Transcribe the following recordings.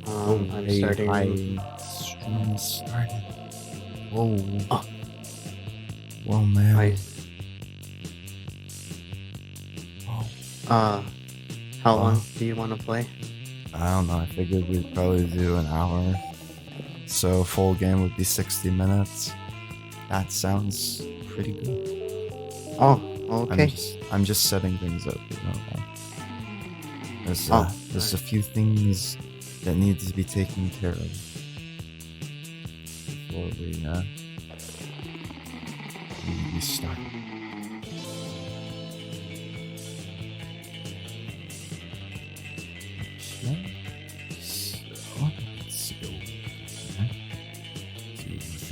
I'm Hey, starting. hi. Stream started. Whoa. Oh. Whoa, man. I. Whoa. How long do you want to play? I don't know. I figured we'd probably do an hour. So full game would be 60 minutes. That sounds pretty good. Oh, okay. I'm just setting things up, you know. There's a few things that need to be taken care of before we start. Okay. So let's go.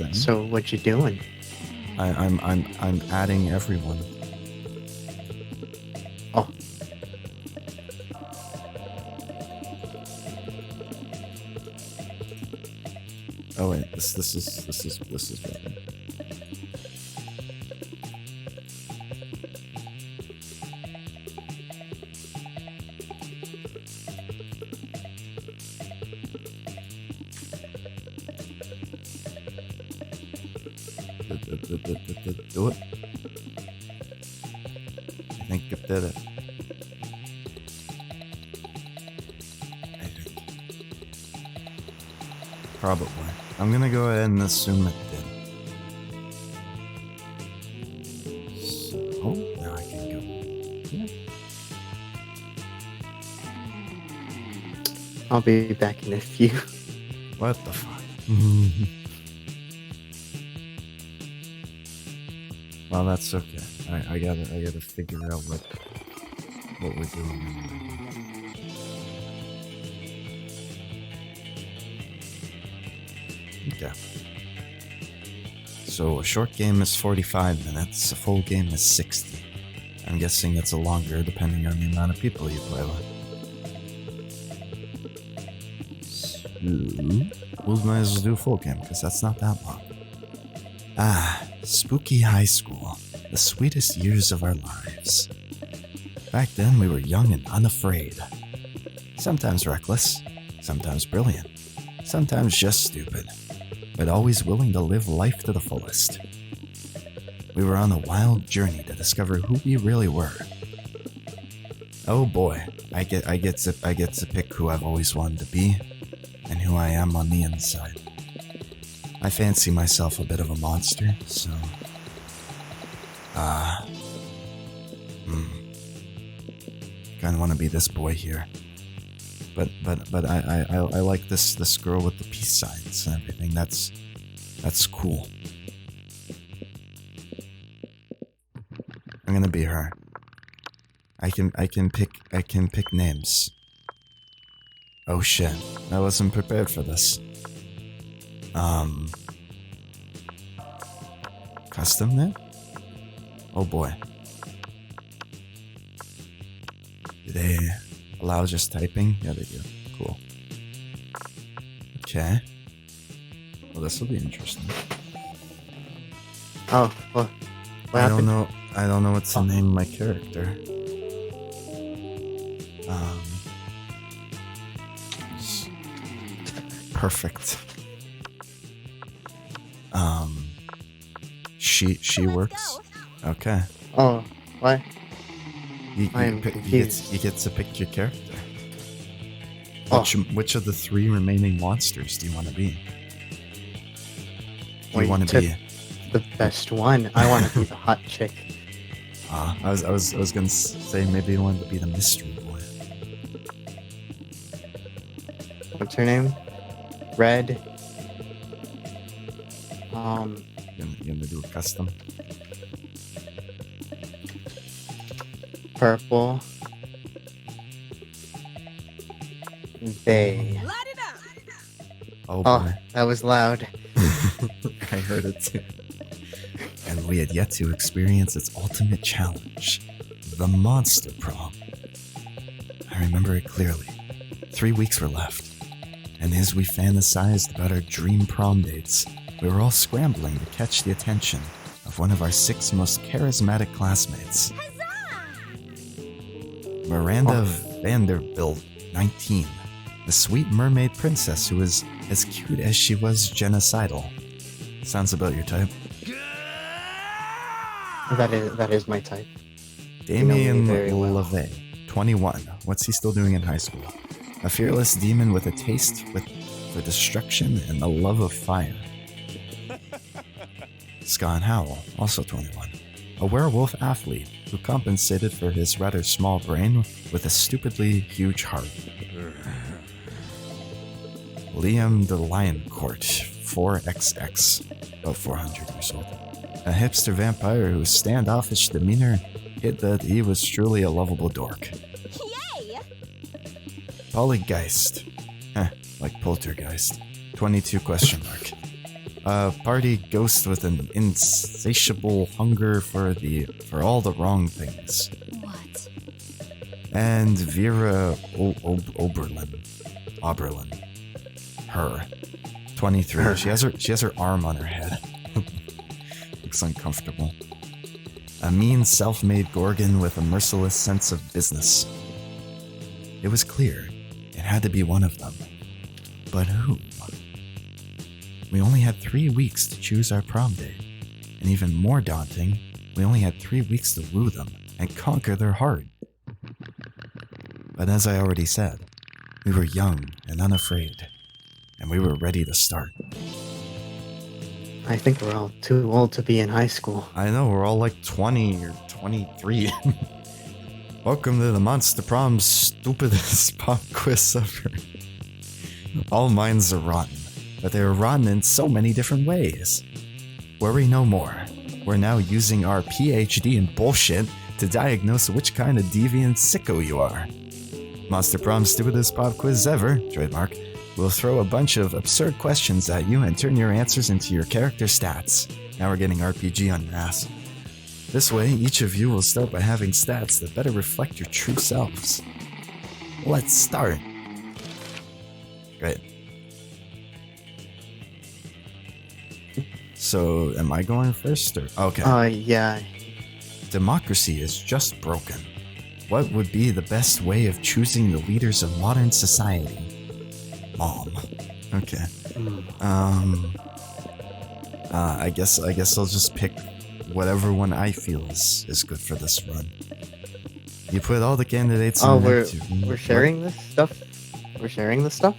Okay. So what you doing? I'm adding everyone. Oh. Oh wait, this is better. Do it. I think it did it. I think. Probably. I'm gonna go ahead and assume it did. So, now I can go here. I'll be back in a few. What the fuck? Well, that's okay. I gotta figure out what we're doing. Okay. So a short game is 45 minutes, a full game is 60. I'm guessing it's a longer depending on the amount of people you play with. So, we might as well do a full game, because that's not that long. Spooky high school. The sweetest years of our lives. Back then we were young and unafraid. Sometimes reckless, sometimes brilliant, sometimes just stupid, but always willing to live life to the fullest. We were on a wild journey to discover who we really were. Oh boy, I get to pick who I've always wanted to be, and who I am on the inside. I fancy myself a bit of a monster, so... Kinda wanna be this boy here. But I like this girl with the peace signs and everything. That's cool. I'm gonna be her. I can pick names. Oh shit, I wasn't prepared for this. Custom name? Oh boy. Do they allow just typing? Yeah, they do. Cool. Okay. Well, this will be interesting. Oh, what I happened? don't know what to name my character. Perfect. She works. Okay. Oh, what? You I'm confused. get to pick your character. Oh. Which of the 3 remaining monsters do you want to be? Do you want to be the best one? I want to be the hot chick. I was gonna say maybe you wanted to be the mystery boy. What's her name? Red. You gonna do a custom? Purple. They. Oh boy. That was loud. I heard it too. And we had yet to experience its ultimate challenge, the monster prom. I remember it clearly. 3 weeks were left, and as we fantasized about our dream prom dates, we were all scrambling to catch the attention of one of our 6 most charismatic classmates. Miranda Vanderbilt, 19, The sweet mermaid princess who was as cute as she was genocidal. Sounds about your type. That is my type. You know me Damien very well. LeVay, 21. What's he still doing in high school? A fearless demon with a taste for destruction and the love of fire. Scott Howell, also 21. A werewolf athlete who compensated for his rather small brain with a stupidly huge heart. Liam the Lioncourt, 4XX, about 400 years old. A hipster vampire whose standoffish demeanor hid that he was truly a lovable dork. Yay! Polygeist. Like poltergeist. 22 question mark. A party ghost with an insatiable hunger for all the wrong things. What? And Vera Oberlin. Her. 23. Her. She has her arm on her head. Looks uncomfortable. A mean self-made Gorgon with a merciless sense of business. It was clear. It had to be one of them. But who? We only had 3 weeks to choose our prom date. And even more daunting, we only had 3 weeks to woo them and conquer their heart. But as I already said, we were young and unafraid, and we were ready to start. I think we're all too old to be in high school. I know, we're all like 20 or 23. Welcome to the Monster Prom stupidest pop quiz ever. All minds are rotten, but they are rotten in so many different ways. Worry no more. We're now using our PhD in bullshit to diagnose which kind of deviant sicko you are. Monster Prom stupidest pop quiz ever, trademark. We'll throw a bunch of absurd questions at you and turn your answers into your character stats. Now we're getting RPG on your ass. This way, each of you will start by having stats that better reflect your true selves. Let's start. Great. So, am I going first or? Okay. Yeah. Democracy is just broken. What would be the best way of choosing the leaders of modern society? Mom. Okay. I guess I'll just pick whatever one I feel is good for this run. You put all the candidates in We're sharing this stuff? We're sharing this stuff?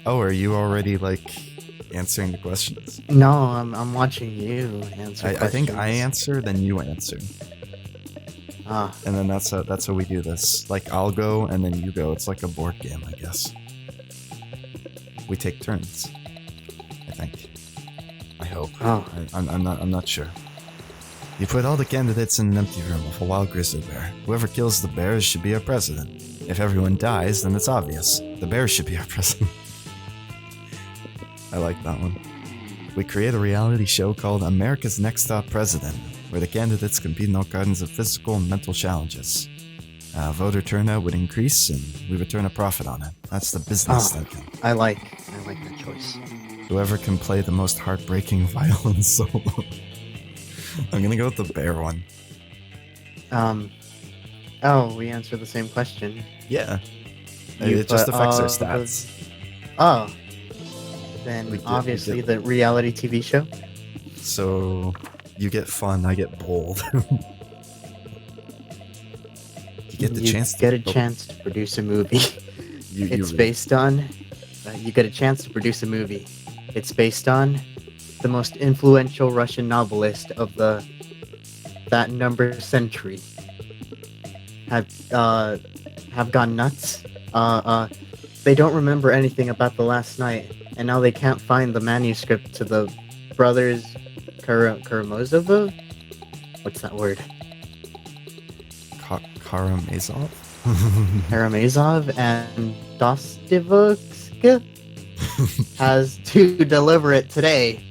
Oh, are you already like answering the questions? No, I'm watching you answer I think I questions. answer, then you answer. And then that's how we do this. Like, I'll go and then you go. It's like a board game, I guess. We take turns. I think. I hope. Oh. I'm not sure. You put all the candidates in an empty room with a wild grizzly bear. Whoever kills the bears should be our president. If everyone dies, then it's obvious. The bear should be our president. I like that one. We create a reality show called America's Next Top President, where the candidates compete in all kinds of physical and mental challenges. Voter turnout would increase, and we would turn a profit on it. That's the business thinking. I like that choice. Whoever can play the most heartbreaking violin solo. I'm gonna go with the bear one. We answer the same question. Yeah. You It just put, affects our stats. Then We did- obviously we did. the reality TV show. So you get fun, I get bold. You get the chance to get a chance to produce a movie. It's based on. You get a chance to produce a movie. It's based on the most influential Russian novelist of that number century. Have gone nuts. They don't remember anything about the last night, and now they can't find the manuscript to the brothers Karamazov. What's that word? Karamazov? Karamazov and Dostoevsky has to deliver it today.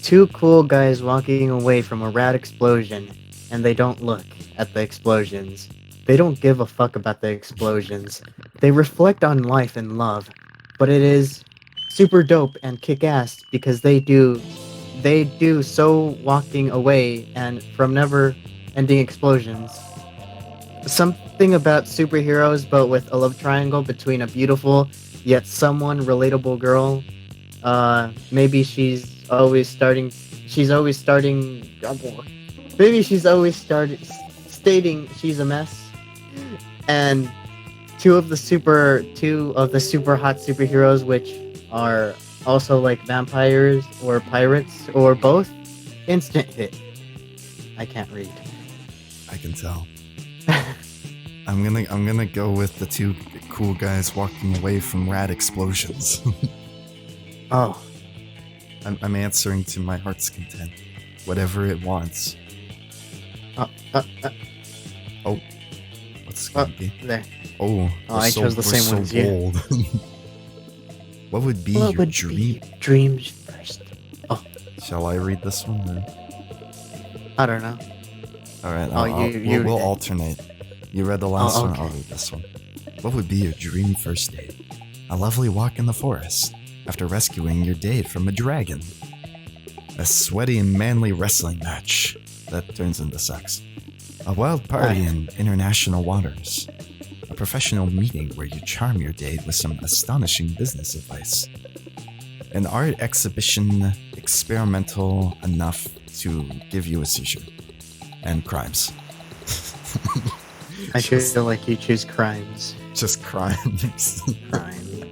Two cool guys walking away from a rad explosion, and they don't look at the explosions. They don't give a fuck about the explosions. They reflect on life and love, but it is super dope and kick-ass because they do so walking away and from never-ending explosions. something about superheroes, but with a love triangle between a beautiful yet someone relatable girl. Maybe she's always starting. She's always starting. Maybe she's always started stating she's a mess, and two of the super hot superheroes, which are also like vampires or pirates or both, instant hit. I can't read. I can tell. I'm gonna go with the two cool guys walking away from rad explosions. Oh, I'm answering to my heart's content, whatever it wants. Oh, what's gonna be? there. Oh, I chose the same one as you. bold. What would be What your would dream? be your dreams first? Oh, Shall I read this one? Or? I don't know. All right, we'll alternate. You read the last one, I'll read this one. What would be your dream first date? A lovely walk in the forest after rescuing your date from a dragon. A sweaty and manly wrestling match that turns into sex. A wild party in international waters. A professional meeting where you charm your date with some astonishing business advice. An art exhibition experimental enough to give you a seizure. And crimes. I feel like you choose crimes. Just crimes. Crime.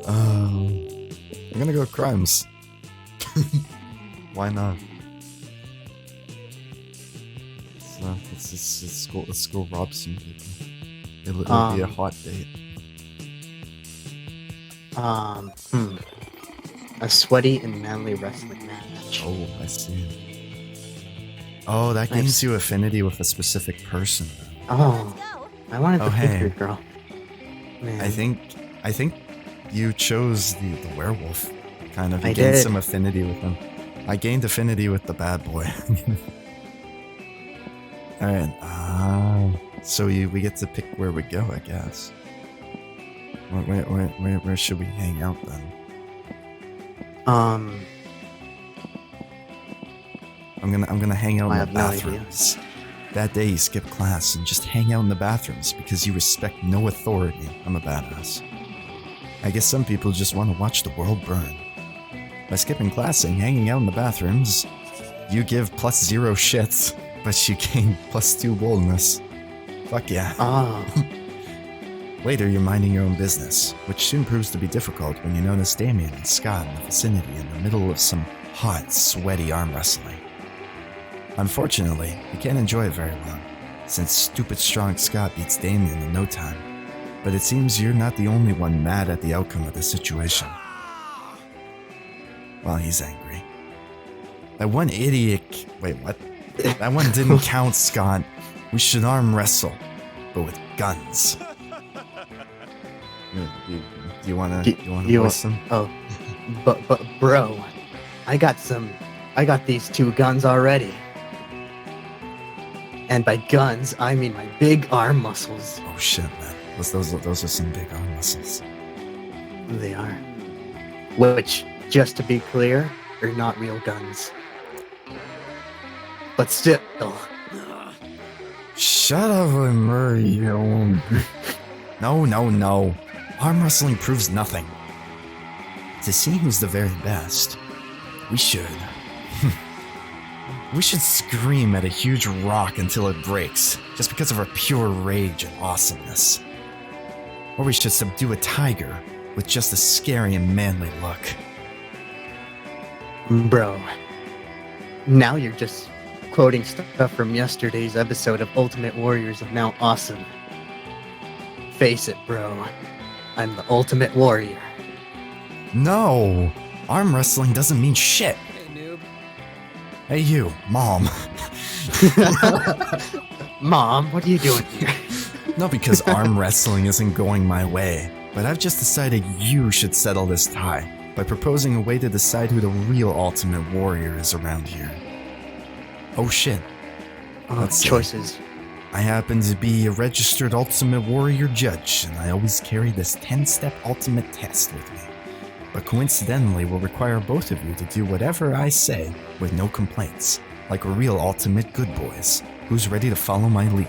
I'm gonna go crimes. Why not? So let's go rob some people. It'll be a hot date. A sweaty and manly wrestling match. Oh, I see. Oh, that gains you affinity with a specific person. Oh, I wanted to pick hey. your girl. Man. I think you chose the werewolf. Kind of. You I gained did. some affinity with him. I gained affinity with the bad boy. Alright, so we get to pick where we go, I guess. Where should we hang out then? I'm gonna hang out in the bathrooms. That day you skip class and just hang out in the bathrooms because you respect no authority. I'm a badass. I guess some people just want to watch the world burn. By skipping class and hanging out in the bathrooms, you give +0 shits, but you gain +2 boldness. Fuck yeah. Later, you're minding your own business, which soon proves to be difficult when you notice Damien and Scott in the vicinity in the middle of some hot, sweaty arm wrestling. Unfortunately, you can't enjoy it very long, since stupid strong Scott beats Damien in no time. But it seems you're not the only one mad at the outcome of the situation. Well, he's angry. That one idiot... Wait, what? That one didn't count, Scott. We should arm wrestle, but with guns. Do you wanna voice them? Oh, but bro, I got these 2 guns already. And by guns, I mean my big arm muscles. Oh shit, man. Those are some big arm muscles. They are. Which, just to be clear, are not real guns. But still. Shut up, Mario. No. Arm wrestling proves nothing. To see who's the very best, we should scream at a huge rock until it breaks, just because of our pure rage and awesomeness. Or we should subdue a tiger with just a scary and manly look. Bro, now you're just quoting stuff from yesterday's episode of Ultimate Warriors of Now Awesome. Face it, bro. I'm the Ultimate Warrior. No! Arm wrestling doesn't mean shit! Hey you, Mom. Mom, what are you doing here? Not because arm wrestling isn't going my way, but I've just decided you should settle this tie by proposing a way to decide who the real Ultimate Warrior is around here. Oh shit. Let's see. Choices. I happen to be a registered Ultimate Warrior judge, and I always carry this 10-step ultimate test with me. But coincidentally will require both of you to do whatever I say with no complaints, like real ultimate good boys, who's ready to follow my lead.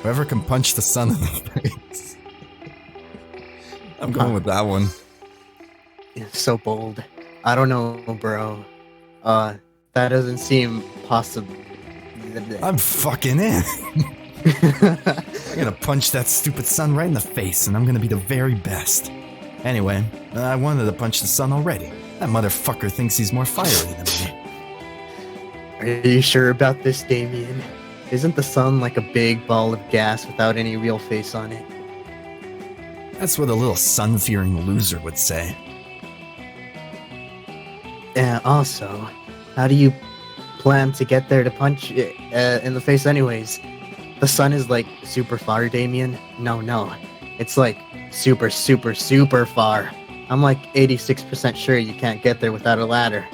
Whoever can punch the sun in the face. I'm going with that one. It's so bold. I don't know, bro. That doesn't seem possible. I'm fucking in. I'm gonna punch that stupid sun right in the face, and I'm gonna be the very best. Anyway, I wanted to punch the sun already. That motherfucker thinks he's more fiery than me. Are you sure about this, Damien? Isn't the sun like a big ball of gas without any real face on it? That's what a little sun-fearing loser would say. Also, how do you plan to get there to punch it in the face anyways? The sun is like super far, Damien. No. It's like super, super, super far. I'm like 86% sure you can't get there without a ladder.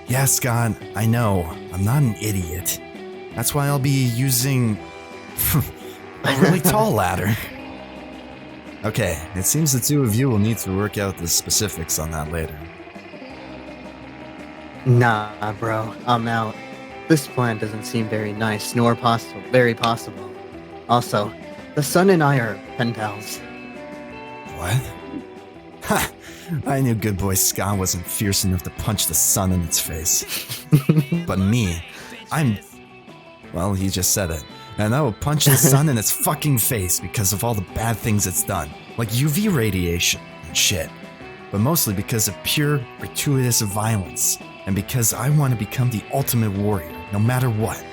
Yeah, Scott, I know. I'm not an idiot. That's why I'll be using a really tall ladder. Okay, it seems the two of you will need to work out the specifics on that later. Nah, bro, I'm out. This plan doesn't seem very nice, nor very possible. Also, the sun and I are pen pals. What? Ha! I knew good boy Scott wasn't fierce enough to punch the sun in its face. But me, well, he just said it. And I will punch the sun in its fucking face because of all the bad things it's done. Like UV radiation and shit. But mostly because of pure, gratuitous violence. And because I want to become the ultimate warrior, no matter what.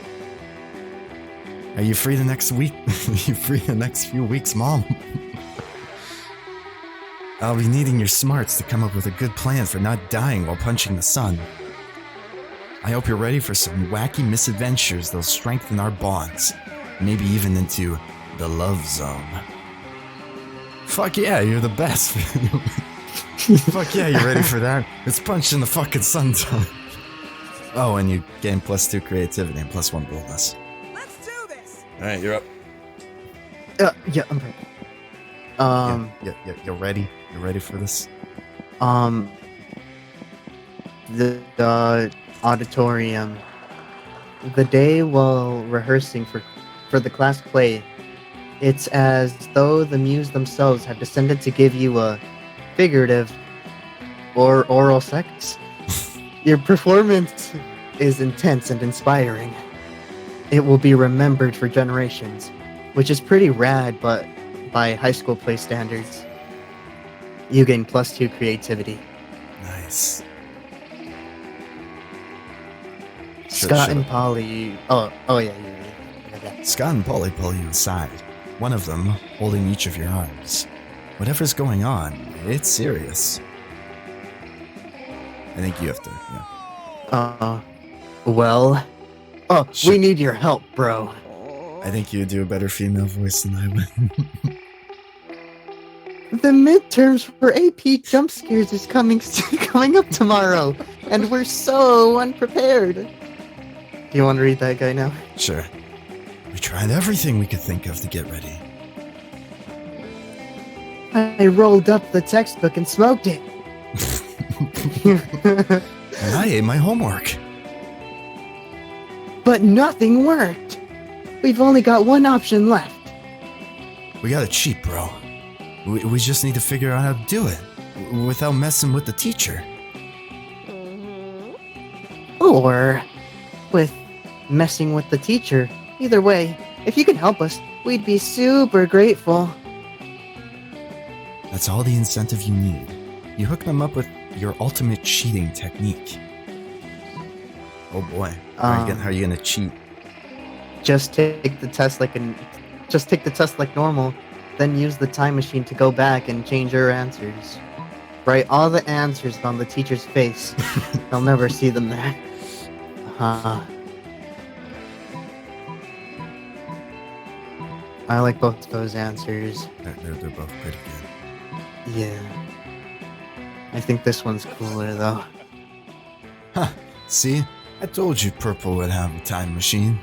Are you free the next week? Are you free the next few weeks, Mom? I'll be needing your smarts to come up with a good plan for not dying while punching the sun. I hope you're ready for some wacky misadventures that'll strengthen our bonds. Maybe even into the love zone. Fuck yeah, you're the best. Fuck yeah, you ready for that? It's punched in the fucking sun time. Oh, and you gain +2 creativity and +1 boldness. Let's do this! Alright, you're up. Yeah, I'm ready. You're ready? You're ready for this? The auditorium. The day while rehearsing for the class play, it's as though the muse themselves have descended to give you a figurative or oral sex. Your performance is intense and inspiring. It will be remembered for generations, which is pretty rad, but by high school play standards, you gain +2 creativity. Nice. Scott and Polly. Oh yeah. Scott and Polly pull you aside, one of them holding each of your arms. Whatever's going on, it's serious. I think you have to, yeah. Well. Oh, Sure. We need your help, bro. I think you do a better female voice than I would. The midterms for AP jump scares is coming up tomorrow, and we're so unprepared. Do you want to read that guy now? Sure. We tried everything we could think of to get ready. I rolled up the textbook and smoked it. And I ate my homework. But nothing worked. We've only got one option left. We gotta cheat, bro. We just need to figure out how to do it without messing with the teacher. Or with messing with the teacher. Either way, if you can help us, we'd be super grateful. That's all the incentive you need. You hook them up with your ultimate cheating technique. Oh boy, how are you gonna cheat? Just take the test like normal, then use the time machine to go back and change your answers. Write all the answers on the teacher's face. They'll never see them there. I like both those answers. They're both pretty good. Yeah. I think this one's cooler though. Huh. See? I told you Purple would have a time machine.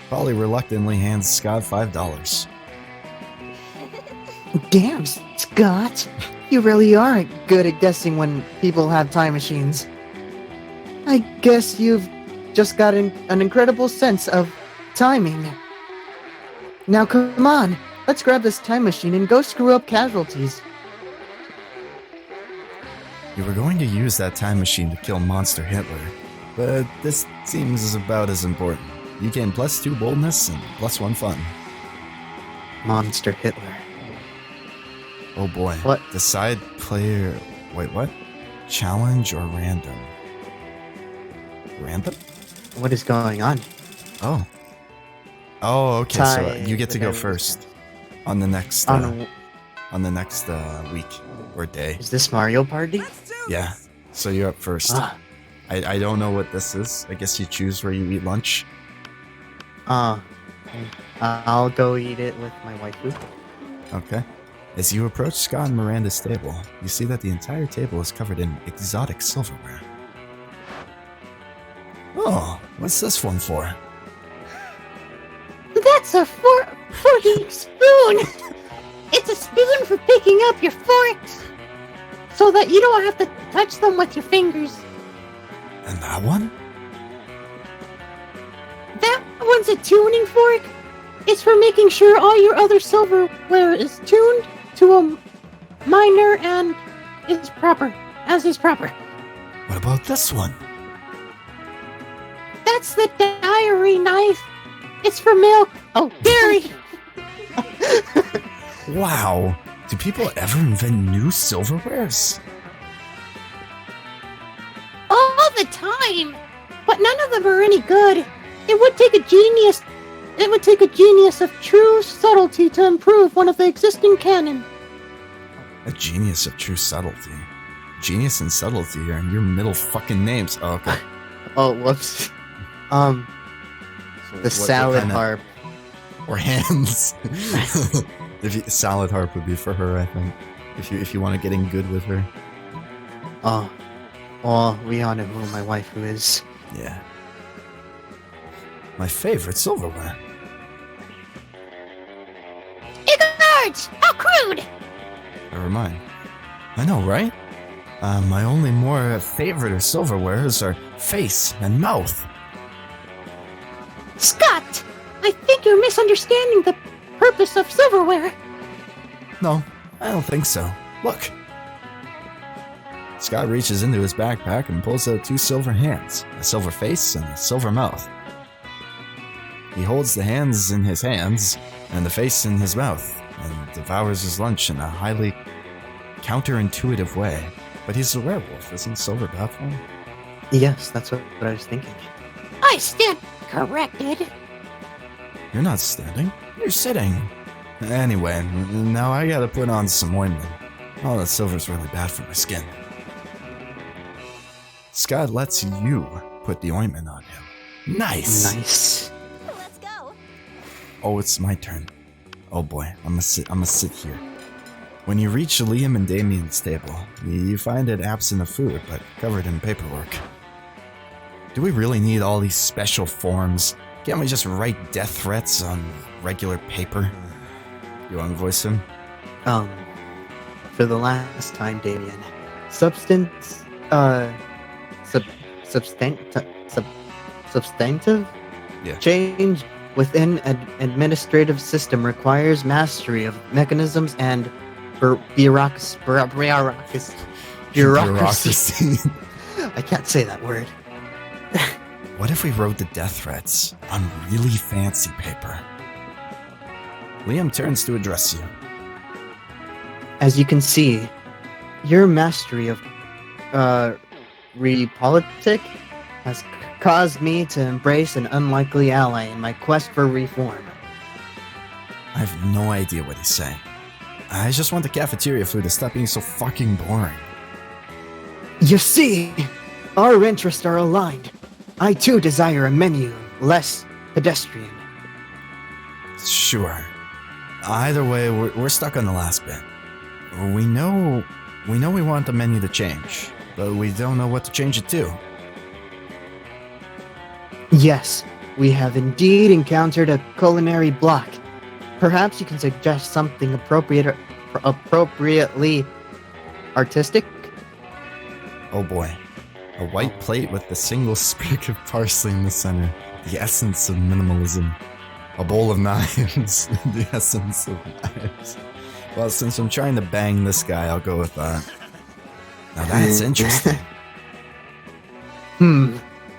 Polly reluctantly hands Scott $5. Damn, Scott! You really are good at guessing when people have time machines. I guess you've just got an incredible sense of timing. Now come on, let's grab this time machine and go screw up casualties. You were going to use that time machine to kill Monster Hitler, but this seems about as important. You gain +2 boldness and +1 fun. Monster Hitler. Oh boy. What? Decide player... Wait, what? Challenge or random? Random? What is going on? Oh. Oh, okay, so you get to go first. On the next... on the next week or day. Is this Mario Party? Yeah, so you're up first. I don't know what this is. I guess you choose where you eat lunch. I'll go eat it with my waifu. Okay. As you approach Scott and Miranda's table, you see that the entire table is covered in exotic silverware. Oh, what's this one for? That's a forky spoon! It's a spoon for picking up your forks, so that you don't have to touch them with your fingers. And that one? That one's a tuning fork. It's for making sure all your other silverware is tuned to a minor and is proper, as is proper. What about this one? That's the diary knife. It's for milk. Oh, dairy. Wow. Do people ever invent new silverwares? All the time. But none of them are any good. It would take a genius of true subtlety to improve one of the existing canon. A genius of true subtlety. Genius and subtlety are in your middle fucking names. Oh, okay. Oh, whoops. So The salad harp. Or hands. Salad harp would be for her, I think. If you want to get in good with her. Oh. Well, we all know who my waifu is. Yeah. My favorite silverware. Ignorance! How crude! Never mind. I know, right? My only more favorite of silverwares are face and mouth. Scott! I think you're misunderstanding the purpose of silverware. No, I don't think so. Look. Scott reaches into his backpack and pulls out 2 silver hands, a silver face and a silver mouth. He holds the hands in his hands and the face in his mouth and devours his lunch in a highly counterintuitive way. But he's a werewolf, isn't silver bad for him? Yes, that's what I was thinking. I stand corrected. You're not standing, you're sitting. Anyway, now I gotta put on some ointment. All that silver's really bad for my skin. Scott lets you put the ointment on him. Nice! Nice. Let's go. Oh, it's my turn. Oh boy, I'm gonna sit here. When you reach Liam and Damien's table, you find it absent of food, but covered in paperwork. Do we really need all these special forms? Can't we just write death threats on regular paper? You want to voice him? For the last time, Damien. Substantive? Yeah. Change within an administrative system requires mastery of mechanisms and bureaucracy. I can't say that word. What if we wrote the death threats on really fancy paper? Liam turns to address you. As you can see, your mastery of repolitic has caused me to embrace an unlikely ally in my quest for reform. I have no idea what he's saying. I just want the cafeteria food to stop being so fucking boring. You see, our interests are aligned. I too desire a menu less pedestrian. Sure. Either way, we're stuck on the last bit. We know we want the menu to change, but we don't know what to change it to. Yes, we have indeed encountered a culinary block. Perhaps you can suggest something appropriately artistic? Oh boy. A white plate with a single sprig of parsley in the center. The essence of minimalism. A bowl of knives. The essence of knives. Well, since I'm trying to bang this guy, I'll go with that. Now that's interesting.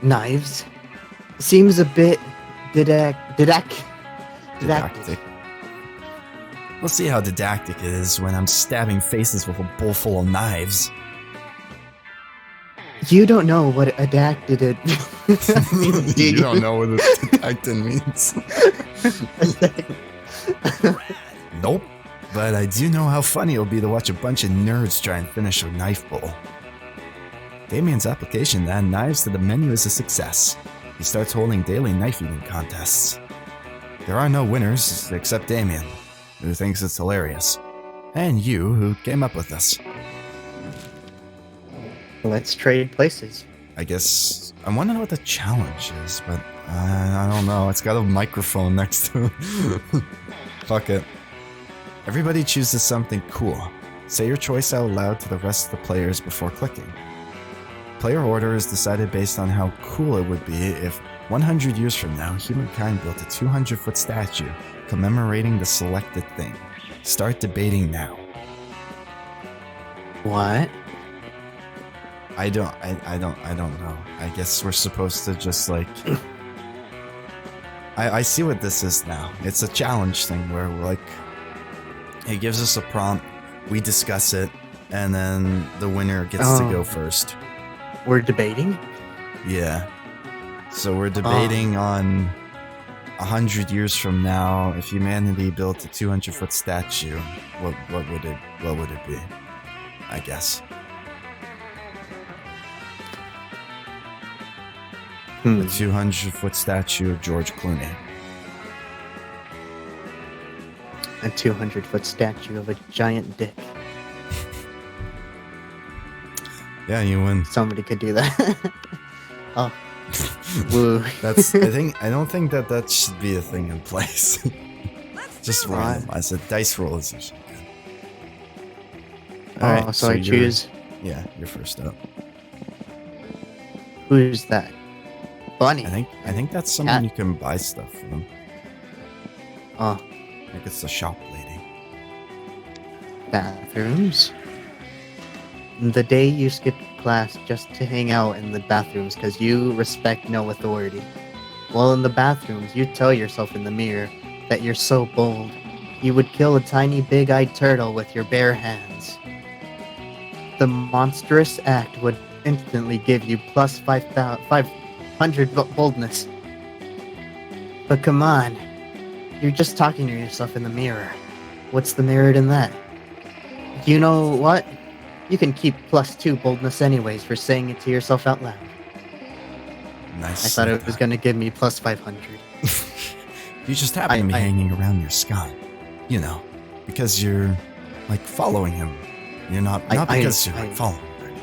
Knives. Seems a bit didactic. We'll see how didactic it is when I'm stabbing faces with a bowl full of knives. You don't know what adacted it means, do You don't know what didactic means. Nope. But I do know how funny it'll be to watch a bunch of nerds try and finish a knife bowl. Damien's application to add knives to the menu is a success. He starts holding daily knife-eating contests. There are no winners except Damien, who thinks it's hilarious, and you, who came up with this. Let's trade places. I guess I want to know what the challenge is, but I don't know. It's got a microphone next to it. Fuck it. Everybody chooses something cool. Say your choice out loud to the rest of the players before clicking. Player order is decided based on how cool it would be if 100 years from now, humankind built a 200-foot statue commemorating the selected thing. Start debating now. What? I don't know. I guess we're supposed to just like... I see what this is now. It's a challenge thing where we're like... It gives us a prompt, we discuss it, and then the winner gets to go first. We're debating? Yeah. So we're debating on 100 years from now, if humanity built a 200-foot statue, what would it be? I guess. A 200-foot statue of George Clooney. A 200-foot statue of a giant dick. Yeah, you win. Somebody could do that. Oh. Woo. I don't think that should be a thing in place. Just randomize it. Dice roll is usually good. Alright, so I choose. Yeah, you're first up. Who's that? Bunny. I think that's someone you can buy stuff from. Oh. I think it's the shop lady. Bathrooms? The day you skipped class just to hang out in the bathrooms because you respect no authority. While in the bathrooms, you tell yourself in the mirror that you're so bold, you would kill a tiny big-eyed turtle with your bare hands. The monstrous act would instantly give you plus 500 boldness. But come on, you're just talking to yourself in the mirror. What's the merit in that? You know what? You can keep plus 2 boldness anyways for saying it to yourself out loud. Nice. I thought it was going to give me plus 500. You just happen to be hanging around your Scott. You know, because you're, like, following him. You're not because you're, like, following him.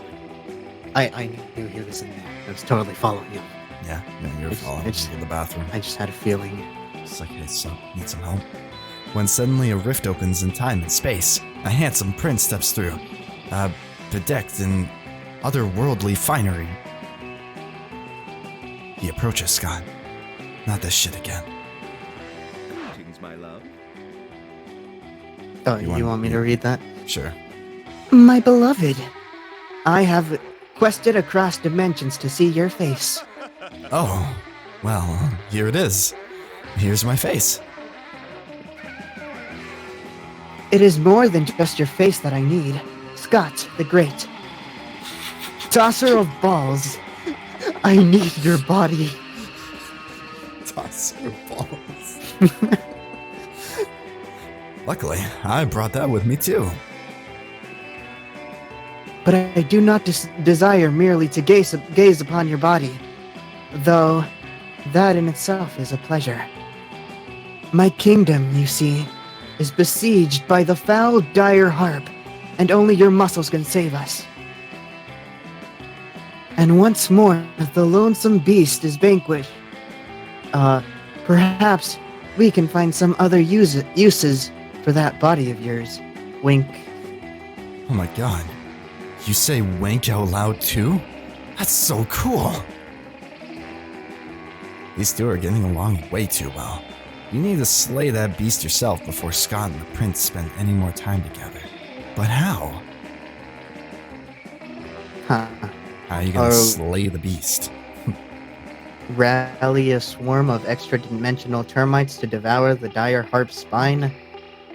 I knew he was in there. I was totally following him. Yeah, you're following him to the bathroom. I just had a feeling. It's like, hey, so, need some help? When suddenly a rift opens in time and space, a handsome prince steps through. Bedecked in otherworldly finery. He approaches Scott. Not this shit again. Greetings, my love. Oh, you want me to read that? Sure. My beloved, I have quested across dimensions to see your face. Oh, well, here it is. Here's my face. It is more than just your face that I need. Scott the Great. Tosser of balls. I need your body. Tosser of balls. Luckily, I brought that with me too. But I do not desire merely to gaze upon your body, though that in itself is a pleasure. My kingdom, you see, is besieged by the foul, dire harp, and only your muscles can save us. And once more, the lonesome beast is vanquished. Perhaps we can find some other uses for that body of yours. Wink. Oh my god. You say wink out loud too? That's so cool. These two are getting along way too well. You need to slay that beast yourself before Scott and the prince spend any more time together. But how? Huh. How are you gonna slay the beast? Rally a swarm of extra-dimensional termites to devour the dire harp's spine.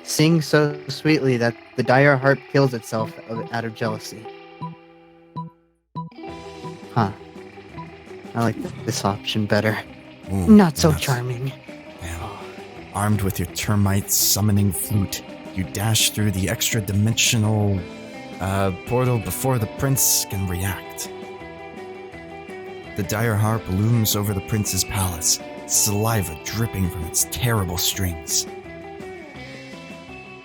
Sing so sweetly that the dire harp kills itself out of jealousy. Huh. I like this option better. Ooh, Not so nuts. charming. Damn. Armed with your termite summoning flute, you dash through the extra-dimensional portal before the prince can react. The dire harp looms over the prince's palace, saliva dripping from its terrible strings.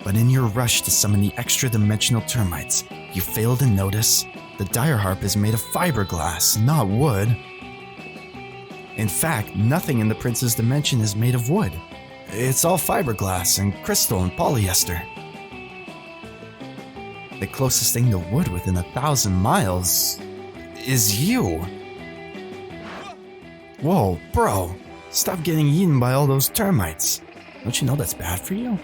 But in your rush to summon the extra-dimensional termites, you fail to notice the dire harp is made of fiberglass, not wood. In fact, nothing in the prince's dimension is made of wood. It's all fiberglass and crystal and polyester. The closest thing to wood within 1,000 miles is you. Whoa, bro, stop getting eaten by all those termites. Don't you know that's bad for you?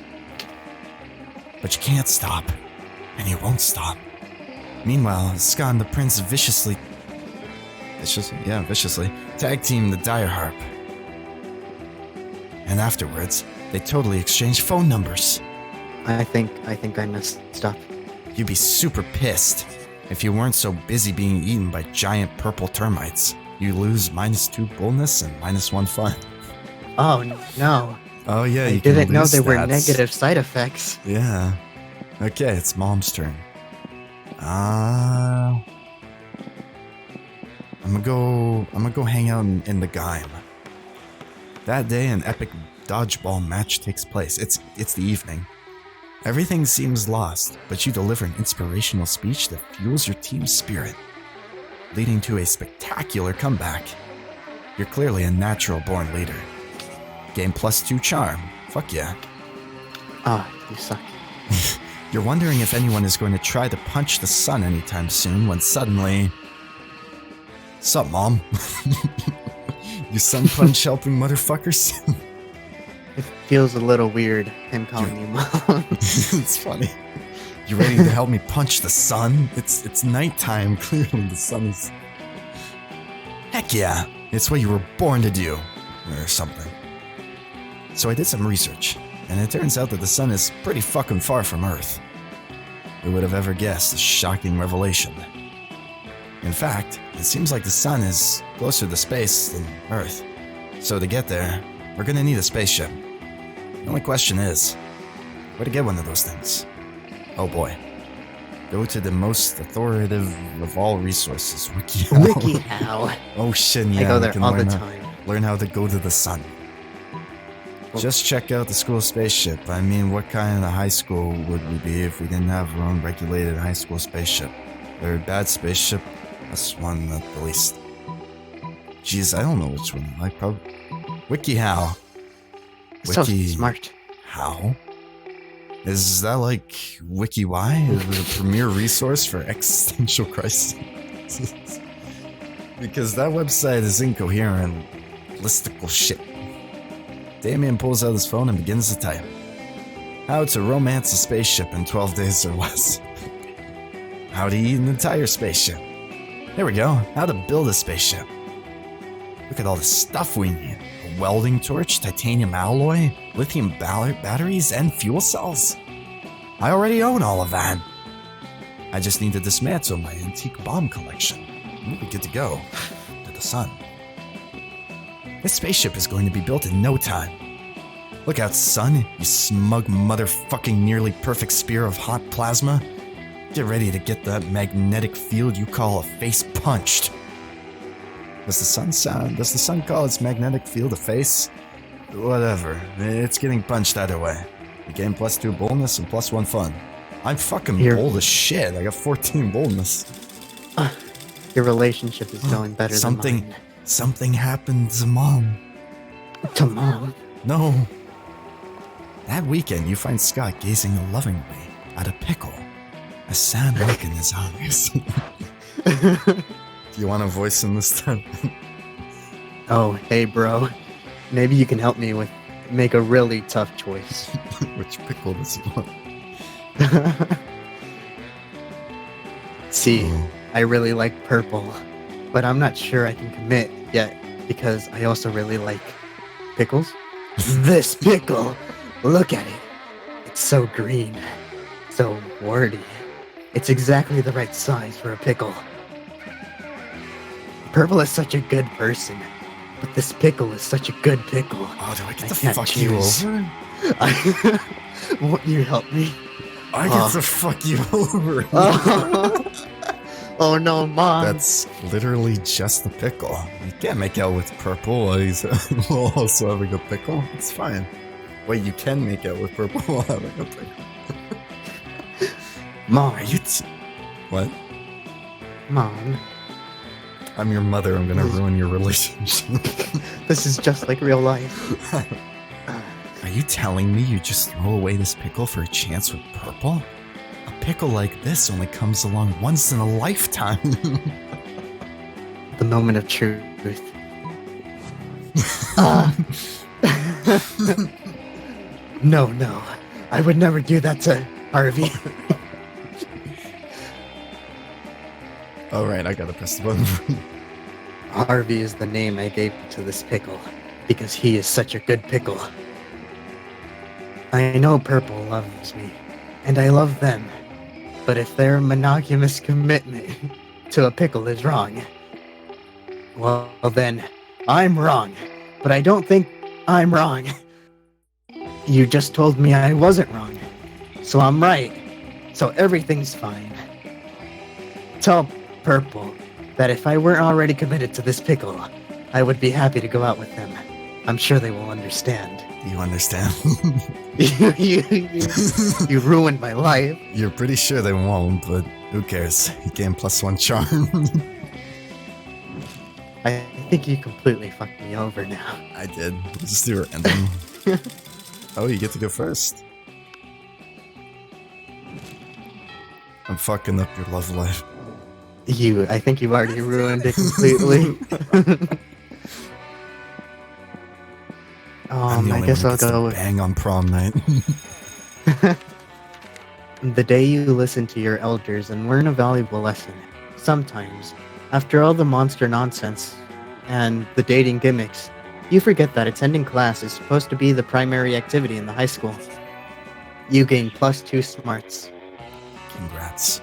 But you can't stop, and you won't stop. Meanwhile, Scott and the prince viciously tag team the dire harp. And afterwards, they totally exchange phone numbers. I think I messed up. You'd be super pissed if you weren't so busy being eaten by giant purple termites. You lose -2 boldness and -1 fun. Oh no. Oh yeah, I you can didn't know lose there were stats. negative side effects. Yeah. Okay, it's Mom's turn. I'm gonna go hang out in the Gaim. That day, an epic dodgeball match takes place. It's the evening. Everything seems lost, but you deliver an inspirational speech that fuels your team's spirit, leading to a spectacular comeback. You're clearly a natural-born leader. Game +2 charm. Fuck yeah. Ah, you suck. You're wondering if anyone is going to try to punch the sun anytime soon when suddenly... Sup, Mom? You sun punch helping motherfuckers? It feels a little weird, him calling you mom. It's funny. You ready to help me punch the sun? It's nighttime. Clearly the sun is... Heck yeah. It's what you were born to do. Or something. So I did some research, and it turns out that the sun is pretty fucking far from Earth. Who would have ever guessed a shocking revelation? In fact, it seems like the sun is closer to space than Earth. So to get there, we're gonna need a spaceship. The only question is, where to get one of those things? Oh boy. Go to the most authoritative of all resources, WikiHow. WikiHow. Oh shit, yeah. I go we there can all the learn time. Learn how to go to the sun. Just check out the school spaceship. I mean, what kind of high school would we be if we didn't have our own regulated high school spaceship? They're a bad spaceship. That's one at the least. Jeez, I don't know which one I like. Probably WikiHow. So smart. How? Is that like WikiWhy? Is it a premier resource for existential crisis? Because that website is incoherent, listicle shit. Damien pulls out his phone and begins to type. How to romance a spaceship in 12 days or less. How to eat an entire spaceship. There we go. How to build a spaceship. Look at all the stuff we need. A welding torch, titanium alloy, lithium batteries, and fuel cells. I already own all of that. I just need to dismantle my antique bomb collection. We'll be good to go. To the sun. This spaceship is going to be built in no time. Look out, son, you smug motherfucking nearly perfect spear of hot plasma. Get ready to get that magnetic field you call a face punched. Does the sun call its magnetic field a face? Whatever, it's getting punched either way. You gain +2 boldness and +1 fun. I'm fucking bold as shit. I got 14 boldness. Your relationship is going better than mine. Something happened to Mom. To Mom? No. That weekend, you find Scott gazing lovingly at a pickle, a sad look in his eyes. Do you want a voice in this time? Oh, hey, bro. Maybe you can help me make a really tough choice. Which pickle does he want? See, Oh. I really like purple, but I'm not sure I can commit yet because I also really like pickles. This pickle! Look at it. It's so green, so warty. It's exactly the right size for a pickle. Purple is such a good person, but this pickle is such a good pickle. Oh, do I get I to can't fuck choose. you over? Won't you help me? I get to fuck you over. Oh no, Mom. That's literally just the pickle. You can't make out with purple while he's also having a pickle. It's fine. Wait, you can make out with purple while having a pickle. Mom. Are you what? Mom. I'm your mother. I'm gonna ruin your relationship. This is just like real life. Are you telling me you just throw away this pickle for a chance with purple? A pickle like this only comes along once in a lifetime. The moment of truth. No. I would never do that to Harvey. Alright, I gotta press the button. Harvey is the name I gave to this pickle because he is such a good pickle. I know Purple loves me, and I love them. But if their monogamous commitment to a pickle is wrong, well then, I'm wrong. But I don't think I'm wrong. You just told me I wasn't wrong. So I'm right. So everything's fine. Tell Purple that if I weren't already committed to this pickle, I would be happy to go out with them. I'm sure they will understand. You understand? you ruined my life. You're pretty sure they won't, but who cares? You gain +1 charm. I think you completely fucked me over now. I did. Let's just do our ending. Oh, you get to go first. I'm fucking up your love life. I think you've already ruined it completely. I'm the I only guess one who I'll gets to go with bang on prom night. the day you listen to your elders and learn a valuable lesson. Sometimes, after all the monster nonsense and the dating gimmicks, you forget that attending class is supposed to be the primary activity in the high school. You gain +2 smarts. Congrats.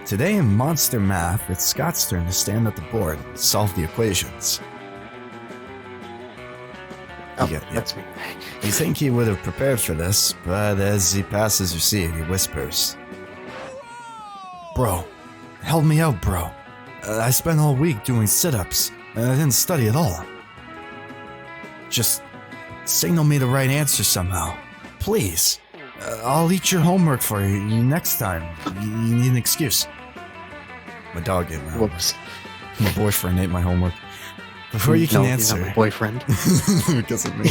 Today in Monster Math, it's Scott's turn to stand at the board and solve the equations. Oh, Yeah. that's me. You think he would have prepared for this, but as he passes your seat, he whispers, "Bro, help me out, bro. I spent all week doing sit-ups, and I didn't study at all. Just signal me the right answer somehow. Please. I'll eat your homework for you next time. You need an excuse." My dog ate my homework. Whoops. My boyfriend ate my homework. Before you can No, answer... He's not my boyfriend. because of me.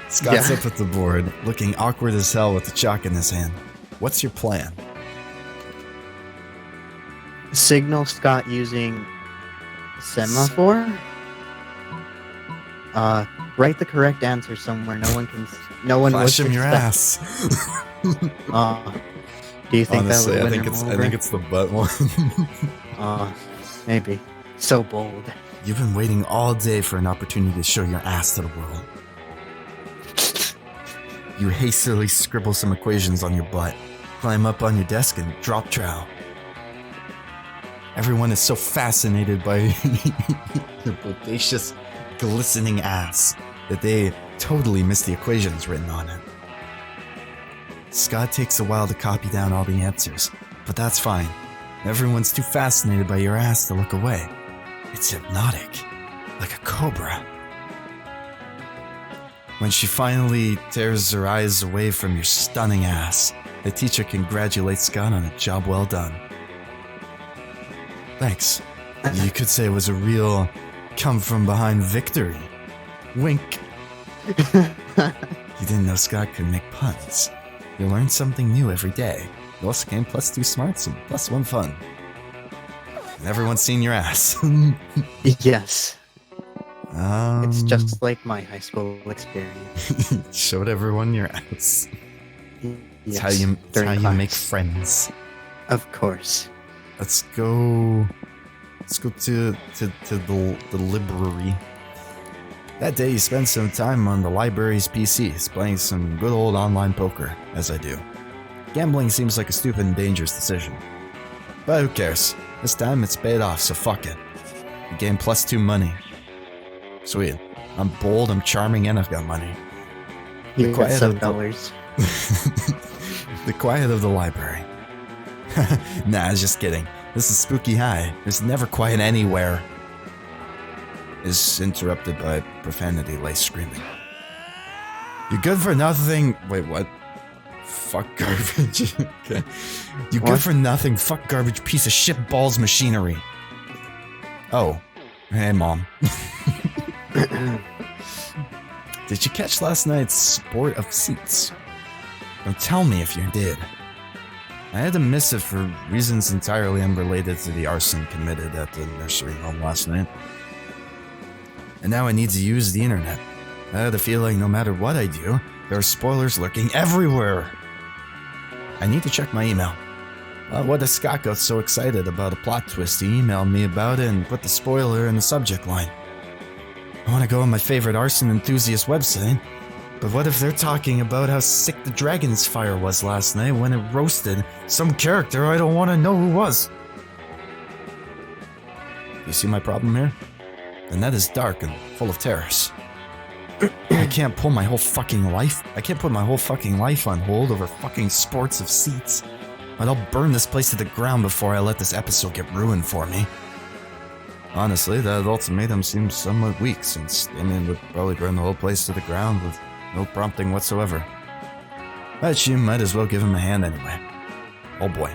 Scott's Yeah. up at the board, looking awkward as hell with the chalk in his hand. What's your plan? Signal Scott using semaphore? Write the correct answer somewhere. No one Flash would him your expect. ass. Do you think Honestly, that I would think win it's him I over? think it's the butt one. Maybe. So bold. You've been waiting all day for an opportunity to show your ass to the world. You hastily scribble some equations on your butt, climb up on your desk, and drop trowel. Everyone is so fascinated by your bodacious, glistening ass that they totally miss the equations written on it. Scott takes a while to copy down all the answers, but that's fine. Everyone's too fascinated by your ass to look away. It's hypnotic, like a cobra. When she finally tears her eyes away from your stunning ass, the teacher congratulates Scott on a job well done. Thanks. You could say it was a real come-from-behind victory. Wink. You didn't know Scott could make puns. You learn something new every day. You also gain +2 smarts and +1 fun. And everyone's seen your ass. Yes. It's just like my high school experience. Showed everyone your ass. It's Yes, how you during make class. friends. Of course. Let's go to the library. That day, you spend some time on the library's PCs, playing some good old online poker, as I do. Gambling seems like a stupid and dangerous decision. But who cares? This time it's paid off, so fuck it. You gain +2 money. Sweet. I'm bold, I'm charming, and I've got money. You got quiet of $7. The quiet of the library. Nah, I was just kidding. This is Spooky High. There's never quiet anywhere. Is interrupted by profanity-laced screaming. You're good for nothing. Wait, what? Fuck garbage. Okay. You good What? for nothing. Fuck garbage. Piece of shit balls machinery. Oh. Hey, Mom. Did you catch last night's Sport of Seats? Don't tell me if you did. I had to miss it for reasons entirely unrelated to the arson committed at the nursery home last night. And now I need to use the internet. I had a feeling no matter what I do, there are spoilers lurking everywhere. I need to check my email. What if Scott got so excited about a plot twist he emailed me about it and put the spoiler in the subject line? I want to go on my favorite arson enthusiast website, but what if they're talking about how sick the dragon's fire was last night when it roasted some character I don't want to know who was? You see my problem here? The net is dark and full of terrors. I can't pull my whole fucking life. I can't put my whole fucking life on hold over fucking sports of seats. But I'll burn this place to the ground before I let this episode get ruined for me. Honestly, that ultimatum seems somewhat weak, since Damien would probably burn the whole place to the ground with no prompting whatsoever. But you might as well give him a hand anyway. Oh boy.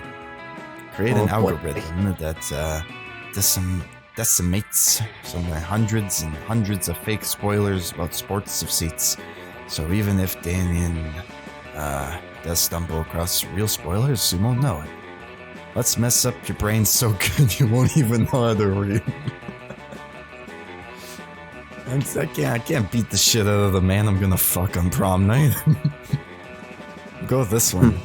Create an algorithm that decimates some hundreds and hundreds of fake spoilers about sports of seats. So even if Damien does stumble across real spoilers, you won't know it. Let's mess up your brain so good you won't even know how to read. I can't beat the shit out of the man I'm gonna fuck on prom night. Go with this one.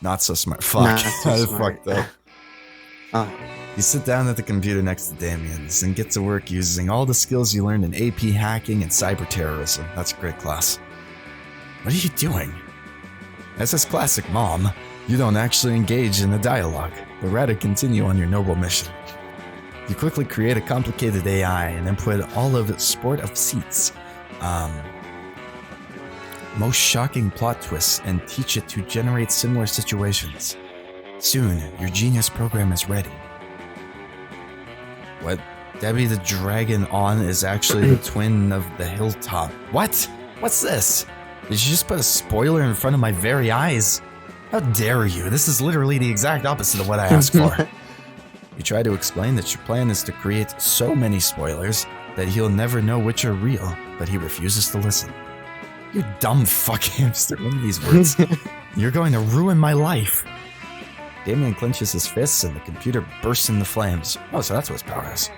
Not so smart. Fuck. Not so I smart. fucked up. Oh, You sit down at the computer next to Damien's and get to work using all the skills you learned in AP hacking and cyber terrorism. That's a great class. What are you doing? As is classic Mom, you don't actually engage in the dialogue, but rather continue on your noble mission. You quickly create a complicated AI and input all of its sport of seats, most shocking plot twists, and teach it to generate similar situations. Soon, your genius program is ready. What? Debbie the Dragon On is actually the twin of the Hilltop. What? What's this? Did you just put a spoiler in front of my very eyes? How dare you? This is literally the exact opposite of what I asked for. You try to explain that your plan is to create so many spoilers that he'll never know which are real, but he refuses to listen. You dumb fuck hamster. What are these words? You're going to ruin my life. Damien clenches his fists and the computer bursts into flames. Oh, so that's what his power is.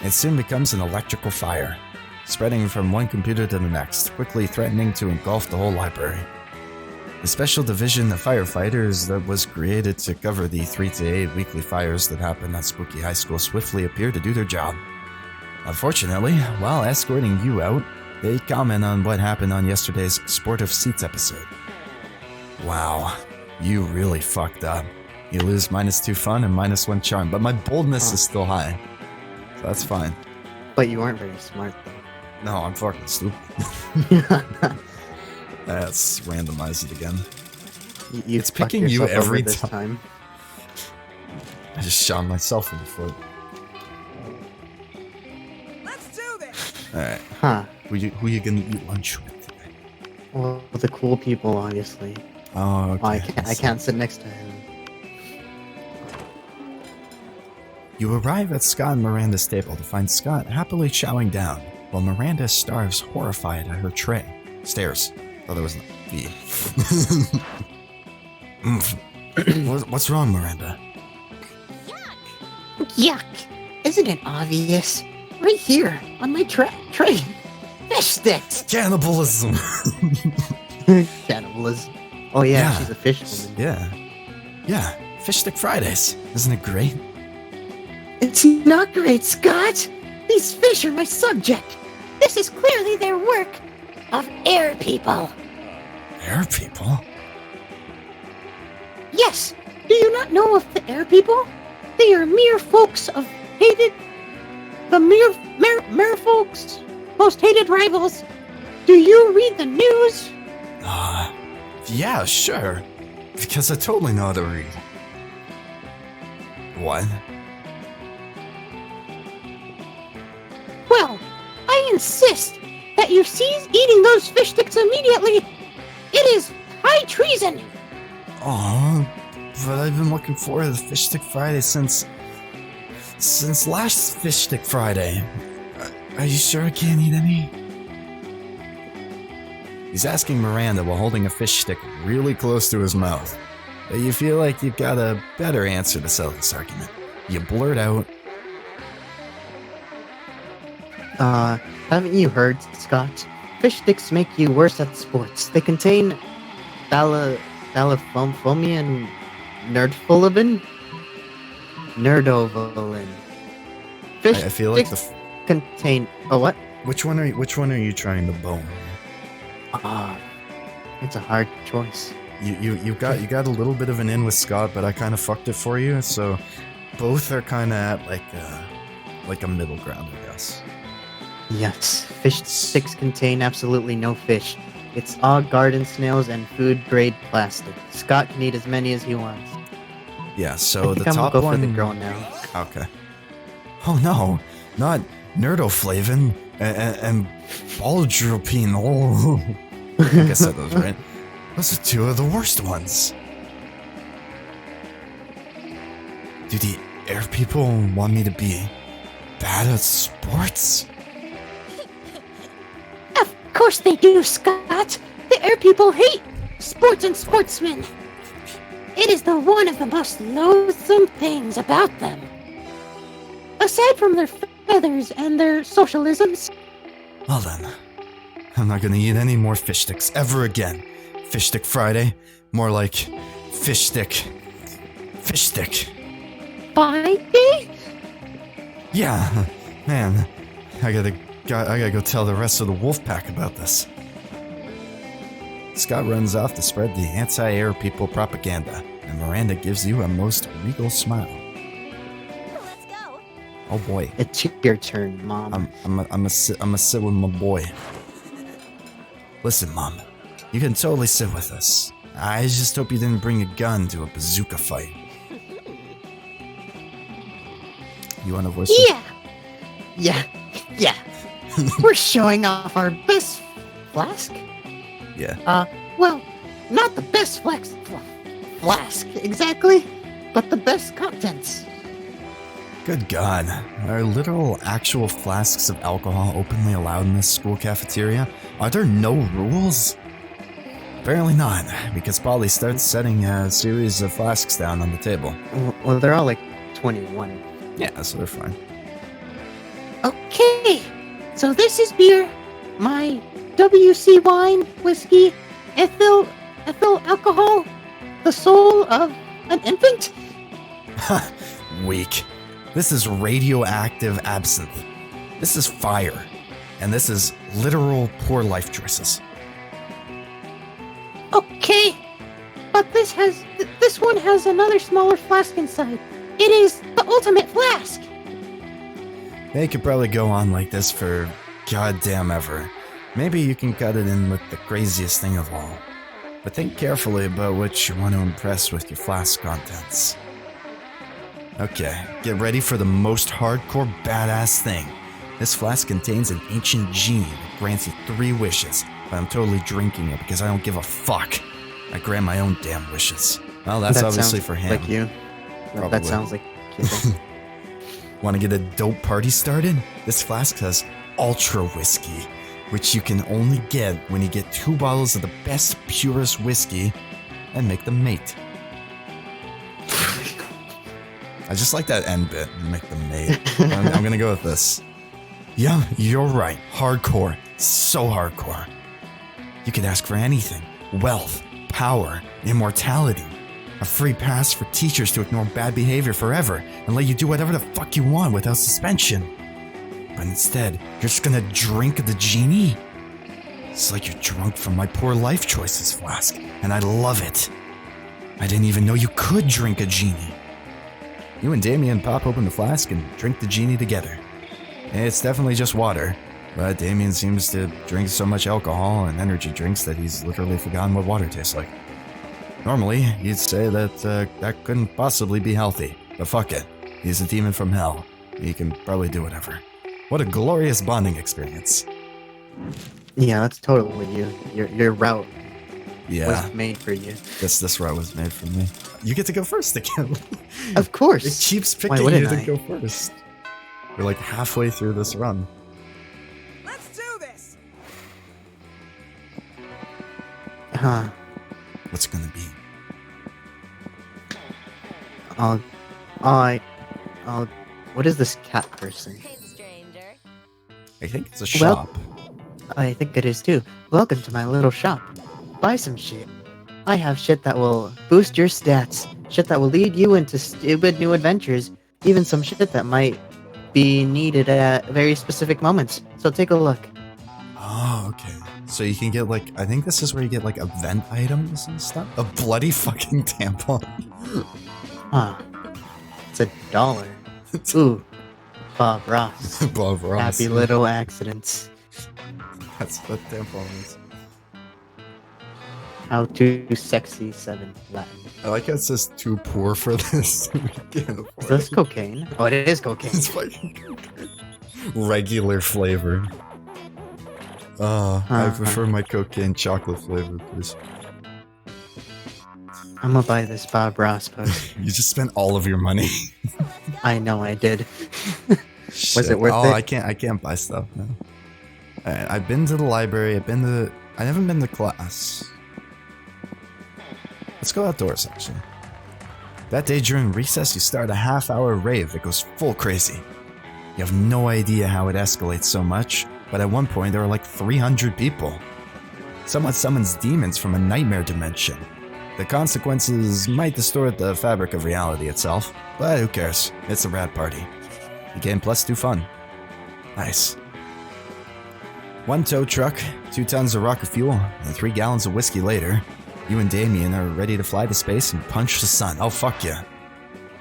It soon becomes an electrical fire, spreading from one computer to the next, quickly threatening to engulf the whole library. The special division of firefighters that was created to cover the 3 to 8 weekly fires that happen at Spooky High School swiftly appear to do their job. Unfortunately, while escorting you out, they comment on what happened on yesterday's Sport of Seats episode. Wow, you really fucked up. You lose -2 fun and -1 charm, but my boldness is still high. So that's fine. but you aren't very smart, No, I'm fucking stupid. though. Let's randomize it again. You It's fucked picking you yourself over every this time. I just shot myself in the foot. Let's do this. Alright, Huh. who you gonna eat lunch with today? Well, the cool people, obviously. Oh, okay. Oh, I can't sit next to him. You arrive at Scott and Miranda's table to find Scott happily chowing down, while Miranda starves horrified at her tray. Stares. Oh, there was no V. What's wrong, Miranda? Yuck! Isn't it obvious? right here on my tray. Fish sticks. Cannibalism. Cannibalism. Oh yeah, Yeah. she's a fish woman. Yeah. Fish Stick Fridays. Isn't it great? It's not great, Scott. These fish are my subject. This is clearly their work of air people. Air people? Yes. Do you not know of the air people? They are mere folks of hated. The mere folks' most hated rivals. Do you read the news? Yeah, sure. Because I totally know how to read. What? Well, I insist that you cease eating those fish sticks immediately. It is high treason. Aw, but I've been looking forward to the Fish Stick Friday since last Fish Stick Friday. Are you sure I can't eat any? He's asking Miranda while holding a fish stick really close to his mouth. But you feel like you've got a better answer to sell this argument. You blurt out, Haven't you heard, Scott? Fish sticks make you worse at sports. They contain thalaphomian nerdfolivin? Nerdovolin. Fish I feel like sticks contain... Oh, what? which one are you trying to bone? It's a hard choice. You got a little bit of an in with Scott, but I kind of fucked it for you. So both are kind of at like a middle ground, I guess. Yes, fish sticks contain absolutely no fish. It's all garden snails and food-grade plastic. Scott can eat as many as he wants. Yeah. So I think the I'm top gonna go one. for the girl now. Okay. Oh no, not nerdoflavin and baldropine. Oh, I think I said those right. Those are two of the worst ones. Do the air people want me to be bad at sports? Of course they do, Scott. The air people hate sports and sportsmen. It is the one of the most loathsome things about them. Aside from their feathers and their socialisms. Well then, I'm not gonna eat any more fish sticks ever again. Fish Stick Friday, more like fish stick. Fish stick. Friday? Yeah, man, I gotta go tell the rest of the wolf pack about this. Scott runs off to spread the anti-air people propaganda, and Miranda gives you a most regal smile. Let's go. Oh boy, It's your turn, Mom. I'm a sit with my boy. Listen, Mom, you can totally sit with us. I just hope you didn't bring a gun to a bazooka fight. You wanna voice it? Yeah. Yeah. We're showing off our best flask? Yeah. Well, not the best flask, exactly, but the best contents. Good God. Are literal actual flasks of alcohol openly allowed in this school cafeteria? Are there no rules? Apparently not, because Polly starts setting a series of flasks down on the table. Well, they're all like 21. Yeah, so they're fine. Okay, so this is beer, my WC wine, whiskey, ethyl alcohol, the soul of an infant. Weak. This is radioactive absinthe. This is fire. And this is literal poor life choices. Okay, but this one has another smaller flask inside. It is the ultimate flask. They could probably go on like this for goddamn ever. Maybe you can cut it in with the craziest thing of all. But think carefully about what you want to impress with your flask contents. Okay, get ready for the most hardcore badass thing. This flask contains an ancient gene that grants you 3 wishes, but I'm totally drinking it because I don't give a fuck. I grant my own damn wishes. Well, that's That obviously sounds for him. Like you. Probably. That sounds like you. Want to get a dope party started? This flask has Ultra Whiskey, which you can only get when you get 2 bottles of the best, purest whiskey and make them mate. I just like that end bit, make them mate. I'm gonna go with this. Yeah, you're right. Hardcore. So hardcore. You could ask for anything. Wealth, power, immortality. A free pass for teachers to ignore bad behavior forever and let you do whatever the fuck you want without suspension. But instead, you're just gonna drink the genie? It's like you're drunk from my poor life choices, Flask, and I love it. I didn't even know you could drink a genie. You and Damien pop open the flask and drink the genie together. It's definitely just water, but Damien seems to drink so much alcohol and energy drinks that he's literally forgotten what water tastes like. Normally, you'd say that that couldn't possibly be healthy, but fuck it. He's a demon from hell. He can probably do whatever. What a glorious bonding experience. Yeah, that's totally you. Your route Yeah, was made for you. this route was made for me. You get to go first again. Of course. It keeps Why picking you wouldn't to I? go first. We're like halfway through this run. Let's do this! Huh. What's it gonna be? What is this cat person? Hey, stranger. I think it's a Well- shop. I think it is too. Welcome to my little shop. Buy some shit. I have shit that will boost your stats, shit that will lead you into stupid new adventures, even some shit that might be needed at very specific moments. So take a look. Oh, okay. So you can get like, I think this is where you get like event items and stuff. A bloody fucking tampon. Huh. It's $1. Ooh. Bob Ross. Bob Ross. Happy little accidents. That's what tampon is. How to sexy 7 Latin. I like how it says too poor for this. We can't afford Is this it. cocaine? Oh, it is cocaine. It's fucking regular flavor. I Uh-huh. prefer my cocaine chocolate flavor, please. I'm gonna buy this Bob Ross post. You just spent all of your money. I know I did. Shit. it worth oh, it? I can't buy stuff now. I've been to the library. I haven't been to class. Let's go outdoors, actually. That day during recess, you start a half-hour rave that goes full crazy. You have no idea how it escalates so much, but at one point there are like 300 people. Someone summons demons from a nightmare dimension. The consequences might distort the fabric of reality itself, but who cares? It's a rad party. The game plus 2 fun. Nice. 1 tow truck, 2 tons of rocket fuel, and 3 gallons of whiskey later, you and Damien are ready to fly to space and punch the sun. Oh, fuck yeah.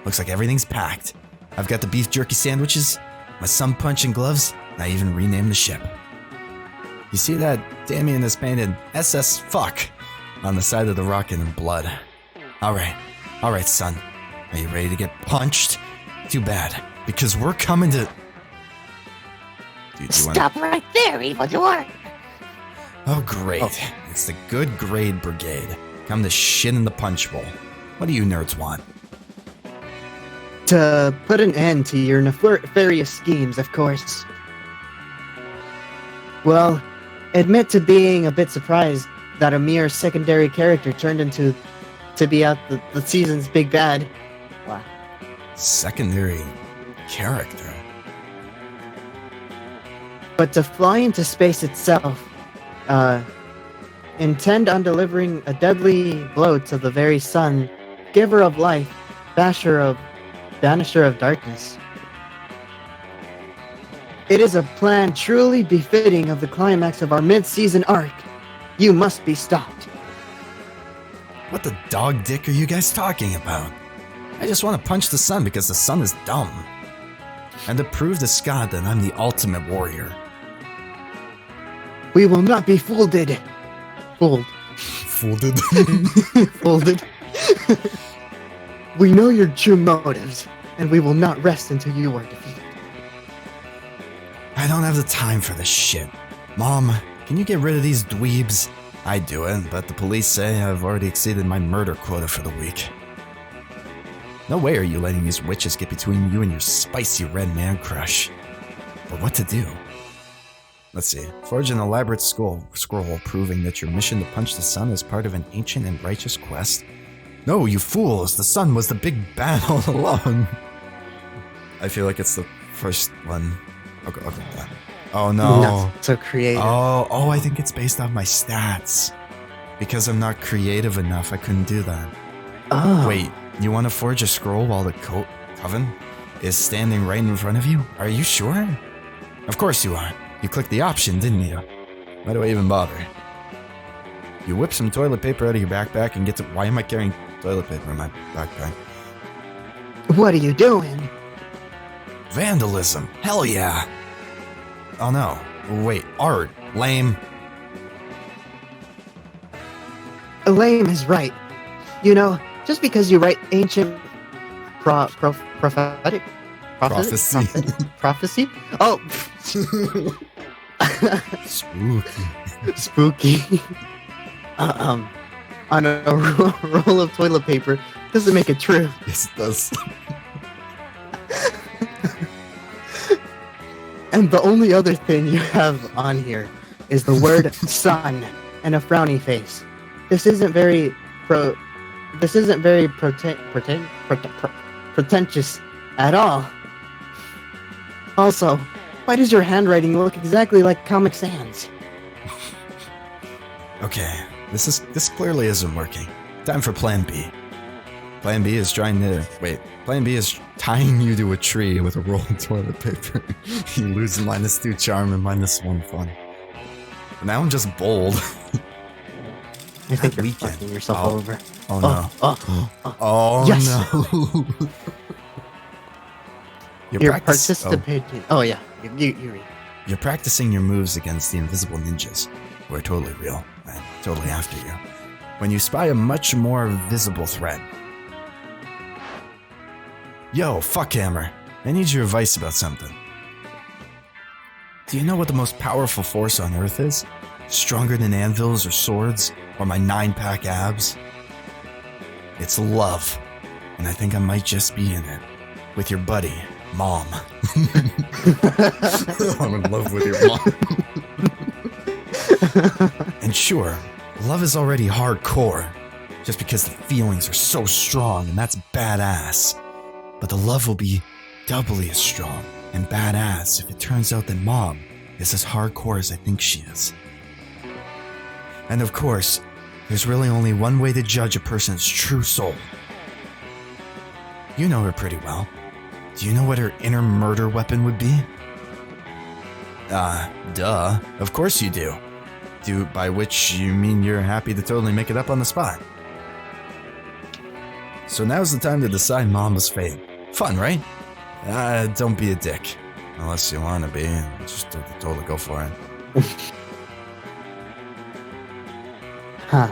Looks like everything's packed. I've got the beef jerky sandwiches, my sun punching gloves, and I even renamed the ship. You see that Damien has painted SS Fuck on the side of the rocket in blood. Alright, son. Are you ready to get punched? Too bad, because we're coming to... Dude, you wanna- Stop right there, evildoer! Oh, great. It's the Good Grade Brigade. Come to shit in the punch bowl. What do you nerds want? To put an end to your nefarious schemes, of course. Well, admit to being a bit surprised that a mere secondary character turned into to be out the season's big bad. Wow. Secondary character? But to fly into space itself, intend on delivering a deadly blow to the very sun, giver of life, banisher of darkness. It is a plan truly befitting of the climax of our mid-season arc. You must be stopped. What the dog dick are you guys talking about? I just want to punch the sun because the sun is dumb. And to prove to Scott that I'm the ultimate warrior. We will not be folded. Fooled. Folded. Folded. We know your true motives, and we will not rest until you are defeated. I don't have the time for this shit. Mom, can you get rid of these dweebs? I'd do it, but the police say I've already exceeded my murder quota for the week. No way are you letting these witches get between you and your spicy red man crush. But what to do? Let's see. Forge an elaborate scroll proving that your mission to punch the sun is part of an ancient and righteous quest. No, you fools! The sun was the big bad all along! I feel like it's the first one. Okay, that. Oh no. Not so creative. Oh, I think it's based off my stats. Because I'm not creative enough, I couldn't do that. Oh. Wait, you want to forge a scroll while the coven is standing right in front of you? Are you sure? Of course you are. You clicked the option, didn't you? Why do I even bother? You whip some toilet paper out of your backpack and get to... Why am I carrying toilet paper in my backpack? What are you doing? Vandalism. Hell yeah. Oh no. Wait, art. Lame. Elaine is right. You know, just because you write ancient prophetic prophecy. Oh, Spooky. spooky. On a roll of toilet paper doesn't make it true. Yes, it does. And the only other thing you have on here is the word "sun" and a frowny face. This isn't very pretentious at all. Also, why does your handwriting look exactly like Comic Sans? Okay, this clearly isn't working. Time for Plan B. Plan B is Plan B is tying you to a tree with a roll of toilet paper. You lose -2 charm and -1 fun. But now I'm just bold. I think you're Weekend. fucking yourself Oh. over. Oh no. Oh Yes. no. You're oh, participating. Oh, yeah, you read. you're practicing your moves against the invisible ninjas, who are totally real and totally after you. When you spy a much more visible threat. Yo, fuckhammer, I need your advice about something. Do you know what the most powerful force on Earth is? Stronger than anvils or swords, or my 9-pack abs? It's love, and I think I might just be in it. With your buddy, Mom. I'm in love with your mom. And sure, love is already hardcore, just because the feelings are so strong, and that's badass. But the love will be doubly as strong and badass if it turns out that Mom is as hardcore as I think she is. And of course, there's really only one way to judge a person's true soul. You know her pretty well. Do you know what her inner murder weapon would be? Duh. Of course you do. By which you mean you're happy to totally make it up on the spot. So now's the time to decide Mama's fate. Fun, right? Don't be a dick. Unless you want to be. Just totally go for it. Huh.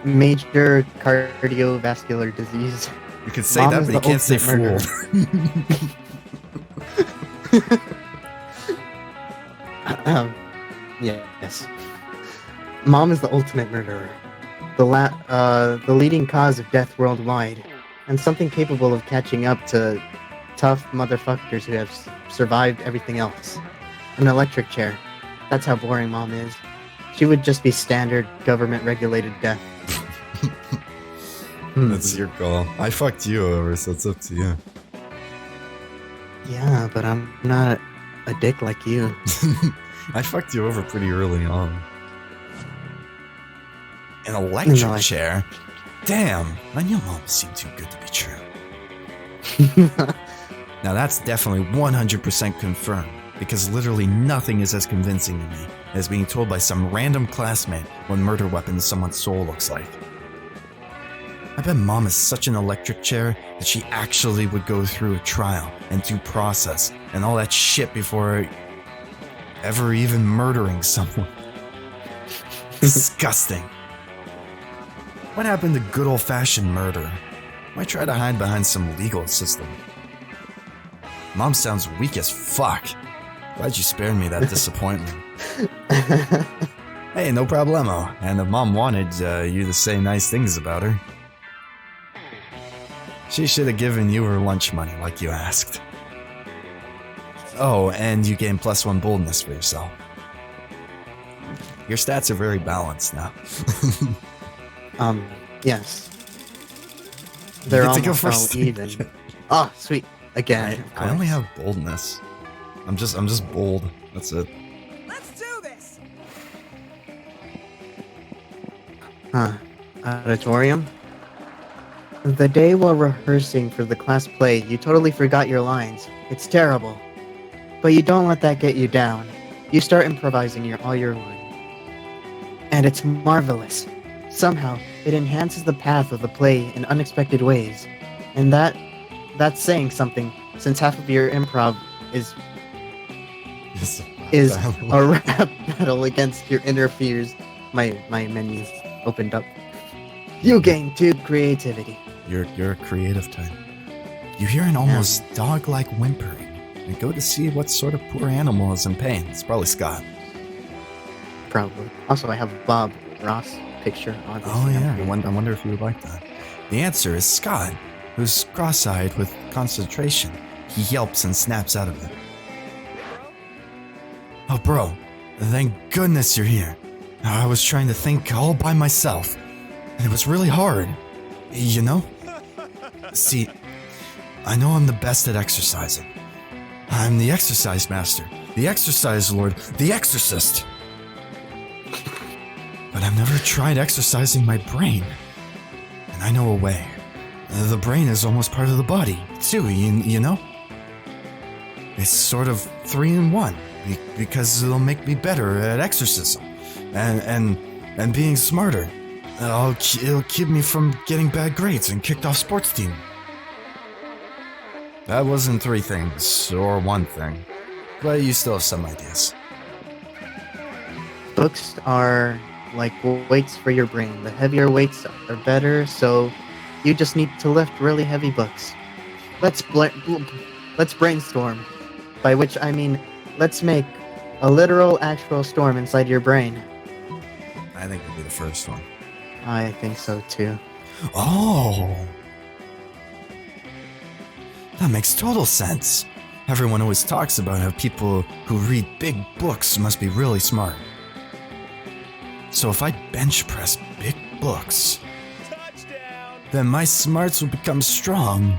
Major cardiovascular disease. You can say Mom that, is but you the can't say ultimate fool. Yes. Mom is the ultimate murderer. The leading cause of death worldwide. And something capable of catching up to tough motherfuckers who have survived everything else. An electric chair. That's how boring Mom is. She would just be standard government-regulated death. That's your call. I fucked you over, so it's up to you. Yeah, but I'm not a dick like you. I fucked you over pretty early on. An electric No, chair? Damn, I knew Mom seemed too good to be true. Now that's definitely 100% confirmed, because literally nothing is as convincing to me as being told by some random classmate what murder weapon someone's soul looks like. I bet Mom is such an electric chair that she actually would go through a trial and due process and all that shit before ever even murdering someone. Disgusting. What happened to good old-fashioned murder? Why try to hide behind some legal system? Mom sounds weak as fuck. Glad you spared me that disappointment. Hey, no problemo. And if Mom wanted you to say nice things about her, she should have given you her lunch money like you asked. Oh, and you gain +1 boldness for yourself. Your stats are very balanced now. Yes. They're get to go almost first. all even. Oh, sweet. Again. of I only course. have boldness. I'm just bold. That's it. Let's do this. Huh. Auditorium? The day while rehearsing for the class play, you totally forgot your lines. It's terrible. But you don't let that get you down. You start improvising all your lines. And it's marvelous. Somehow, it enhances the path of the play in unexpected ways. And that's saying something, since half of your improv is a rap battle against your inner fears. My menu's opened up. You gain 2 creativity. You're a creative type. You hear an almost dog-like whimpering and go to see what sort of poor animal is in pain. It's probably Scott. Probably. Also, I have Bob Ross picture on this. Oh yeah, I wonder if you would like that. The answer is Scott, who's cross-eyed with concentration. He yelps and snaps out of it. Oh bro, thank goodness you're here. I was trying to think all by myself, and it was really hard. You know? See, I know I'm the best at exercising. I'm the exercise master, the exercise lord, the exorcist. But I've never tried exercising my brain. And I know a way. The brain is almost part of the body, too, you know? It's sort of 3 in 1, because it'll make me better at exorcism. And being smarter. It'll keep me from getting bad grades and kicked off sports team. That wasn't 3 things, or 1 thing. But you still have some ideas. Books are like weights for your brain. The heavier weights are better, so you just need to lift really heavy books. Let's brainstorm. By which I mean, let's make a literal, actual storm inside your brain. I think it'll be the first one. I think so too. Oh! That makes total sense. Everyone always talks about how people who read big books must be really smart. So if I bench press big books, then my smarts will become strong.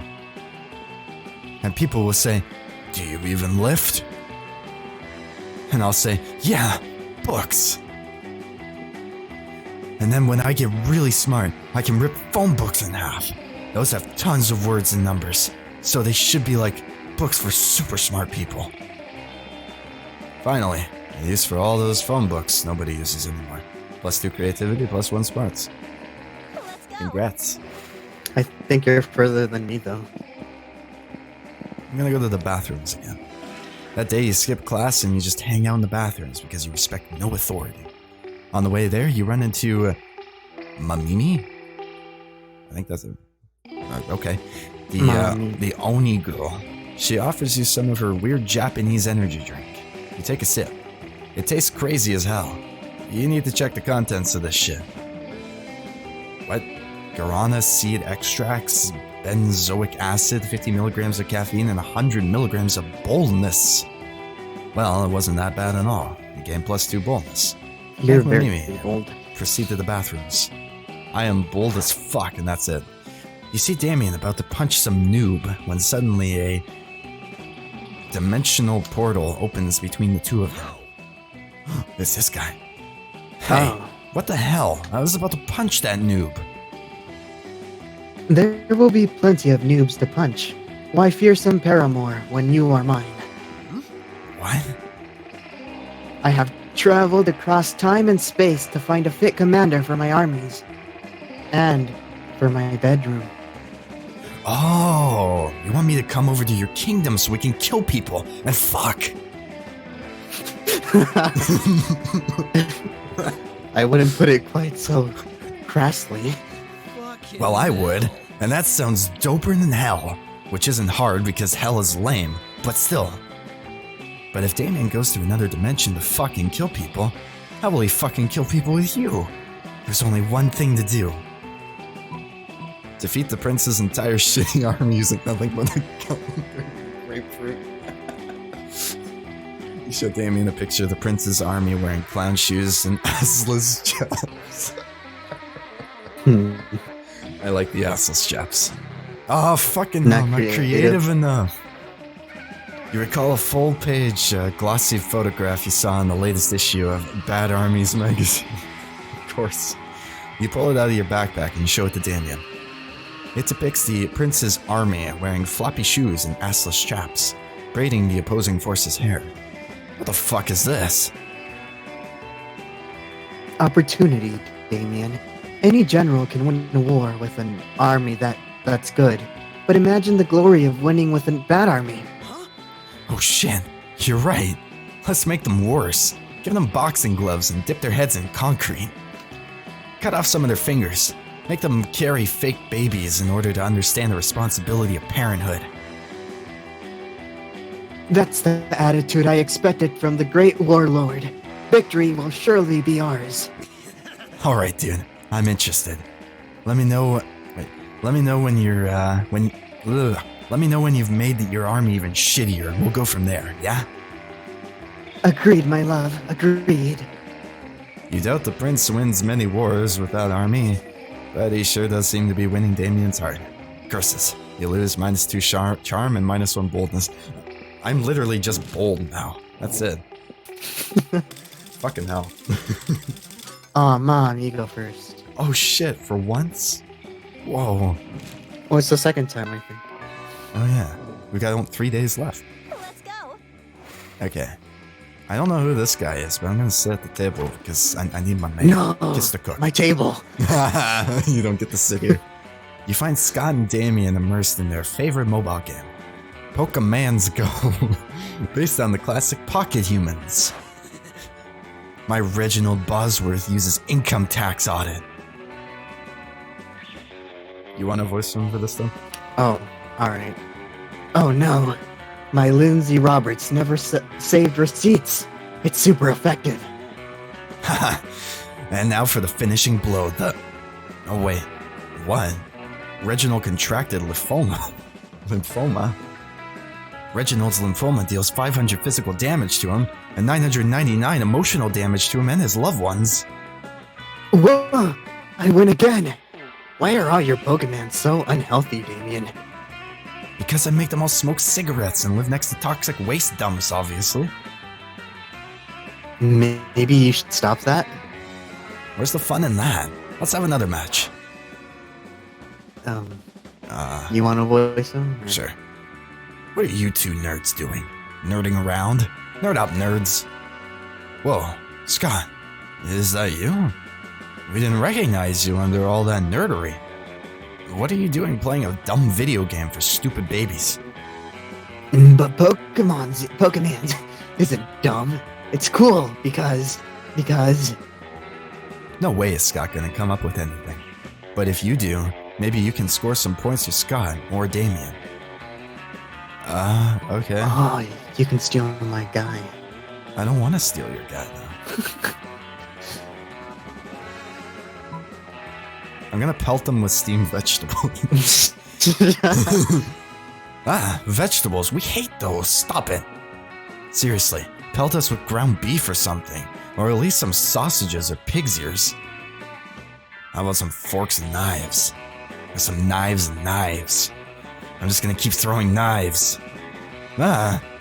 And people will say, "Do you even lift?" And I'll say, "Yeah, books." And then when I get really smart, I can rip phone books in half. Those have tons of words and numbers, so they should be like books for super smart people. Finally, a use for all those phone books nobody uses anymore. +2 creativity, +1 smarts. Let's go. Congrats. I think you're further than me, though. I'm gonna go to the bathrooms again. That day you skip class and you just hang out in the bathrooms because you respect no authority. On the way there, you run into Mamimi? I think that's it. Okay. The Oni girl. She offers you some of her weird Japanese energy drink. You take a sip. It tastes crazy as hell. You need to check the contents of this shit. What? Guarana seed extracts, benzoic acid, 50 milligrams of caffeine, and 100 milligrams of boldness. Well, it wasn't that bad at all. You gained +2 boldness. You're Like very me. bold. Proceed to the bathrooms. I am bold as fuck, and that's it. You see Damien about to punch some noob when suddenly a dimensional portal opens between the two of them. It's this guy. Hey, Oh. what the hell? I was about to punch that noob. There will be plenty of noobs to punch. Why fearsome paramour when you are mine? What? I have traveled across time and space to find a fit commander for my armies. And for my bedroom. Oh, you want me to come over to your kingdom so we can kill people and fuck? I wouldn't put it quite so crassly. Well, I would, and that sounds doper than hell, which isn't hard because hell is lame, but still. But if Damien goes to another dimension to fucking kill people, how will he fucking kill people with you? There's only one thing to do. Defeat the prince's entire shitty army using nothing but a grapefruit. You show Damien a picture of the prince's army wearing clown shoes and assless chaps. I like the assless chaps. Oh, fucking Not not creative. creative enough. You recall a full-page glossy photograph you saw in the latest issue of Bad Armies magazine. Of course. You pull it out of your backpack and you show it to Damien. It depicts the prince's army wearing floppy shoes and assless chaps, braiding the opposing force's hair. What the fuck is this? Opportunity, Damien. Any general can win a war with an army that's good. But imagine the glory of winning with a bad army. Oh shit, you're right. Let's make them worse. Give them boxing gloves and dip their heads in concrete. Cut off some of their fingers. Make them carry fake babies in order to understand the responsibility of parenthood. That's the attitude I expected from the great warlord. Victory will surely be ours. Alright, dude. I'm interested. Let me know when you're, let me know when you've made your army even shittier, and we'll go from there, yeah? Agreed, my love. Agreed. You doubt the prince wins many wars without army, but he sure does seem to be winning Damien's heart. Curses. You lose -2 charm and -1 boldness. I'm literally just bold now. That's it. Fucking hell. Aw, Mom, you go first. Oh shit, for once? Whoa. Well, it's the second time, I think. Oh yeah. We got 3 days left. Let's go. Okay. I don't know who this guy is, but I'm gonna sit at the table because I need my maid. No! Just to cook. My table! You don't get to sit here. You find Scott and Damien immersed in their favorite mobile game, Pokemans Go, based on the classic Pocket Humans. My Reginald Bosworth uses income tax audit. You want to voice him for this though? Oh, alright. Oh no! My Lindsay Roberts never saved receipts. It's super effective. Haha. And now for the finishing blow, Oh wait, what? Reginald contracted lymphoma. Lymphoma? Reginald's lymphoma deals 500 physical damage to him, and 999 emotional damage to him and his loved ones. Whoa! I win again! Why are all your Pokemon so unhealthy, Damien? Because I make them all smoke cigarettes and live next to toxic waste dumps, obviously. Maybe you should stop that? Where's the fun in that? Let's have another match. You wanna voice him? or- Sure. What are you two nerds doing? Nerding around? Nerd out, nerds. Whoa, Scott, is that you? We didn't recognize you under all that nerdery. What are you doing playing a dumb video game for stupid babies? But Pokemon isn't dumb. It's cool because... No way is Scott gonna come up with anything. But if you do, maybe you can score some points for Scott or Damien. Okay. Oh, you can steal my guy. I don't want to steal your guy, though. I'm gonna pelt them with steamed vegetables. Vegetables. We hate those. Stop it. Seriously, pelt us with ground beef or something. Or at least some sausages or pig's ears. How about some forks and knives? Or some knives and knives. I'm just gonna keep throwing knives.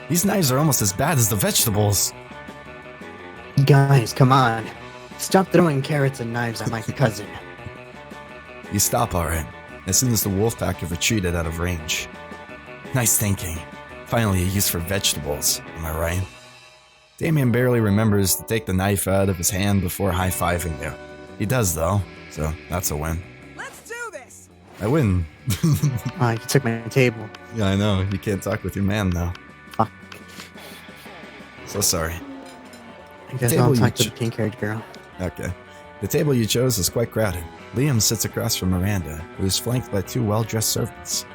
These knives are almost as bad as the vegetables. Guys, come on. Stop throwing carrots and knives at my cousin. You stop, alright, as soon as the wolf pack have retreated out of range. Nice thinking. Finally a use for vegetables, am I right? Damien barely remembers to take the knife out of his hand before high-fiving you. He does though, so that's a win. Let's do this! I win. You took my table. Yeah, I know, you can't talk with your man now. Fuck. So sorry. I guess Table I'll you talk to the pink-haired girl. Okay. The table you chose is quite crowded. Liam sits across from Miranda, who is flanked by 2 well-dressed servants.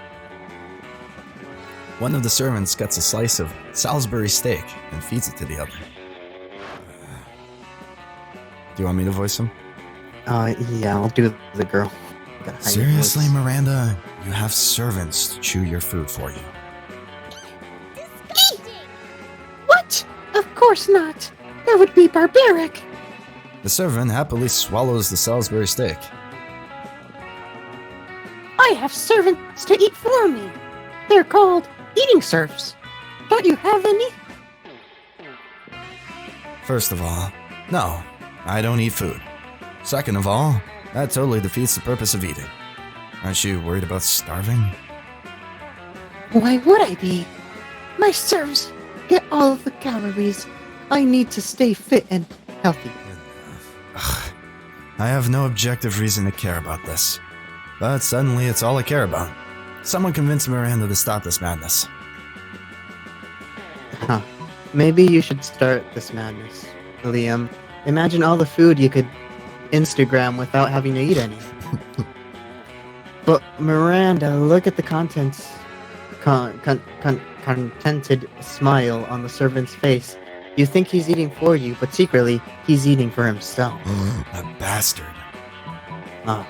One of the servants cuts a slice of Salisbury steak and feeds it to the other. Do you want me to voice him? Yeah, I'll do the girl. Got a high Seriously, voice. Miranda? You have servants to chew your food for you. What? Of course not. That would be barbaric. The servant happily swallows the Salisbury steak. I have servants to eat for me. They're called eating serfs. Don't you have any? First of all, no, I don't eat food. Second of all, that totally defeats the purpose of eating. Aren't you worried about starving? Why would I be? My serves get all of the calories I need to stay fit and healthy. Ugh, I have no objective reason to care about this. But suddenly it's all I care about. Someone convince Miranda to stop this madness. Huh. Maybe you should start this madness, Liam. Imagine all the food you could Instagram without having to eat any. But Miranda, look at the contents. Contented smile on the servant's face. You think he's eating for you, but secretly, he's eating for himself. A bastard. Oh.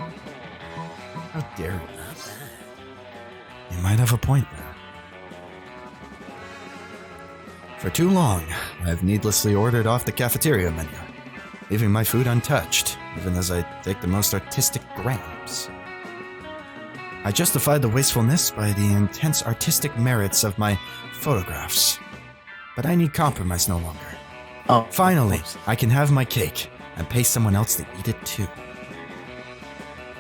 How dare you? You might have a point there. For too long, I've needlessly ordered off the cafeteria menu, leaving my food untouched, even as I take the most artistic grams. I justified the wastefulness by the intense artistic merits of my photographs. But I need compromise no longer. Oh. Finally, I can have my cake and pay someone else to eat it too.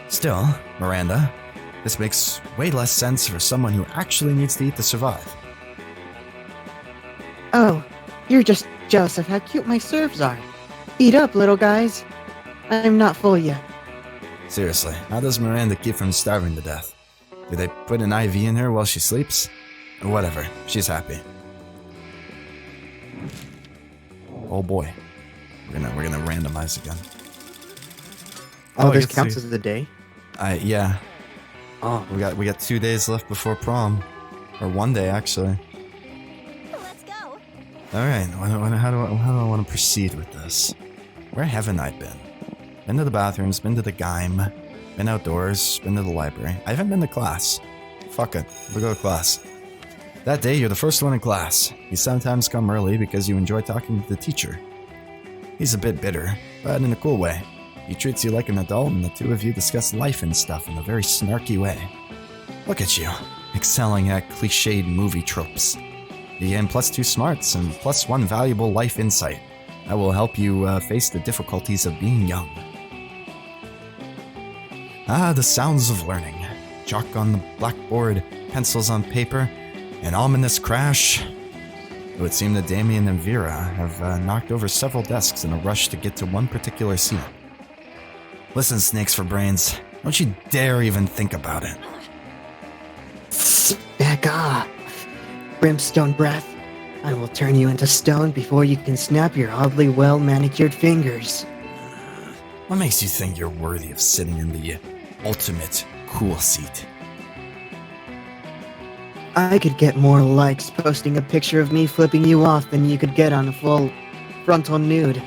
Still, Miranda, this makes way less sense for someone who actually needs to eat to survive. Oh, you're just jealous of how cute my serves are. Eat up, little guys. I'm not full yet. Seriously, how does Miranda keep from starving to death? Do they put an IV in her while she sleeps? Whatever, she's happy. Oh boy, we're gonna randomize again. Oh, I this get counts to- as the day? Yeah, Oh. we got 2 days left before prom, or 1 day actually. Let's go. All right, how do I want to proceed with this? Where haven't I been? Been to the bathrooms, been to the Geim, been outdoors, been to the library. I haven't been to class. Fuck it, we'll go to class. That day, you're the first one in class. You sometimes come early because you enjoy talking to the teacher. He's a bit bitter, but in a cool way. He treats you like an adult, and the two of you discuss life and stuff in a very snarky way. Look at you, excelling at cliched movie tropes. You gain +2 smarts and +1 valuable life insight. That will help you face the difficulties of being young. Ah, the sounds of learning. Chalk on the blackboard, pencils on paper, an ominous crash. It would seem that Damien and Vera have knocked over several desks in a rush to get to one particular seat. Listen, snakes for brains, don't you dare even think about it. Back off. Brimstone breath. I will turn you into stone before you can snap your oddly well-manicured fingers. What makes you think you're worthy of sitting in the ultimate cool seat? I could get more likes posting a picture of me flipping you off than you could get on a full frontal nude.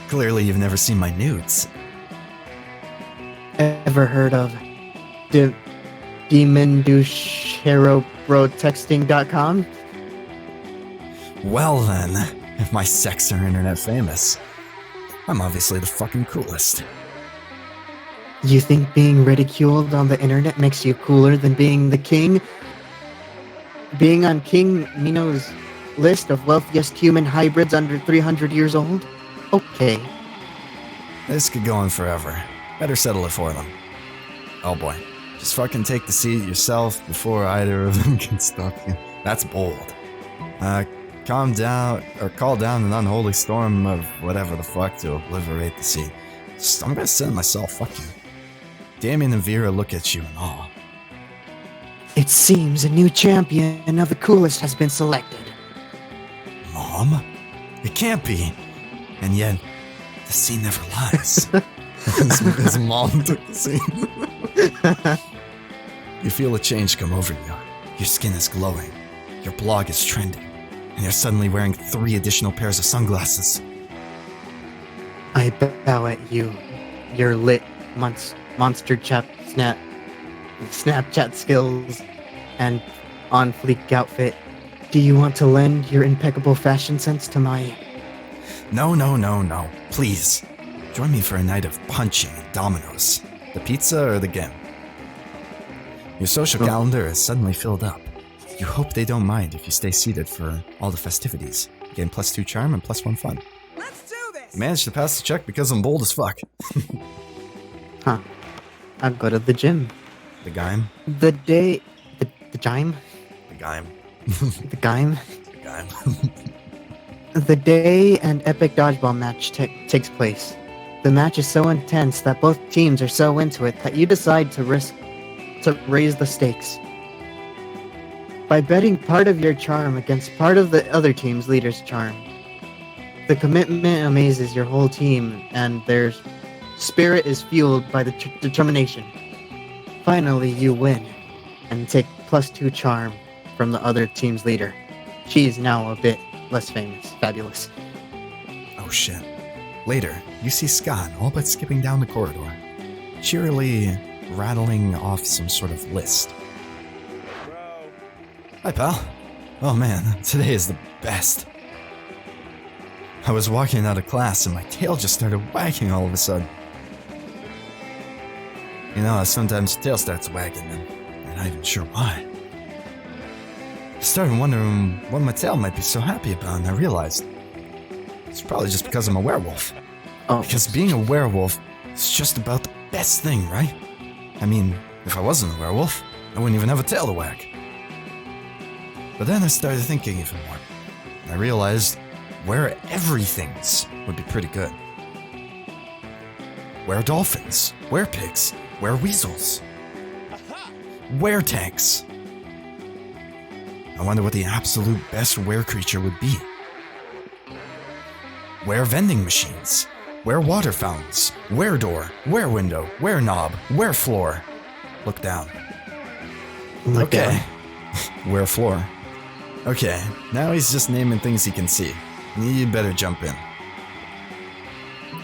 Clearly you've never seen my nudes. Ever heard of demondusherobrodexting.com? Well then, if my sex are internet famous, I'm obviously the fucking coolest. You think being ridiculed on the internet makes you cooler than being the king? Being on King Nino's list of wealthiest human hybrids under 300 years old? Okay. This could go on forever. Better settle it for them. Oh boy. Just fucking take the seat yourself before either of them can stop you. That's bold. Calm down, or call down an unholy storm of whatever the fuck to obliterate the seat. I'm gonna say to myself, fuck you. Damien and Vera look at you in awe. It seems a new champion of the coolest has been selected. Mom? It can't be. And yet, the scene never lies. his mom took the scene. You feel a change come over you. Your skin is glowing. Your blog is trending. And you're suddenly wearing 3 additional pairs of sunglasses. I bow at you. Your lit monster Snapchat skills and on fleek outfit. Do you want to lend your impeccable fashion sense to my... No. Please. Join me for a night of punching and dominoes. The pizza or the game? Your social calendar is suddenly filled up. You hope they don't mind if you stay seated for all the festivities. Gain +2 charm and +1 fun. Let's do this! Managed to pass the check because I'm bold as fuck. Huh. I'll go to the gym. The Gaim? The day... The Gime? The Gaim. The Gime? The Gaim. The day an epic dodgeball match takes place. The match is so intense that both teams are so into it that you decide to raise the stakes. By betting part of your charm against part of the other team's leader's charm. The commitment amazes your whole team, and their spirit is fueled by the determination. Finally, you win, and take +2 charm from the other team's leader. She is now a bit less famous. Fabulous. Oh shit. Later, you see Scott all but skipping down the corridor, cheerily rattling off some sort of list. Hi, pal. Oh man, today is the best. I was walking out of class and my tail just started wagging all of a sudden. You know, sometimes the tail starts wagging and you're not even sure why. I started wondering what my tail might be so happy about, and I realized it's probably just because I'm a werewolf. Oh, Because being a werewolf is just about the best thing, right? I mean, if I wasn't a werewolf, I wouldn't even have a tail to wag. But then I started thinking even more. I realized where everything's would be pretty good. Where dolphins, where pigs, where weasels, where tanks. I wonder what the absolute best were creature would be. Where vending machines, where water fountains, where door, where window, where knob, where floor. Look down. look Okay. down. Where floor. Okay, now he's just naming things he can see. You better jump in.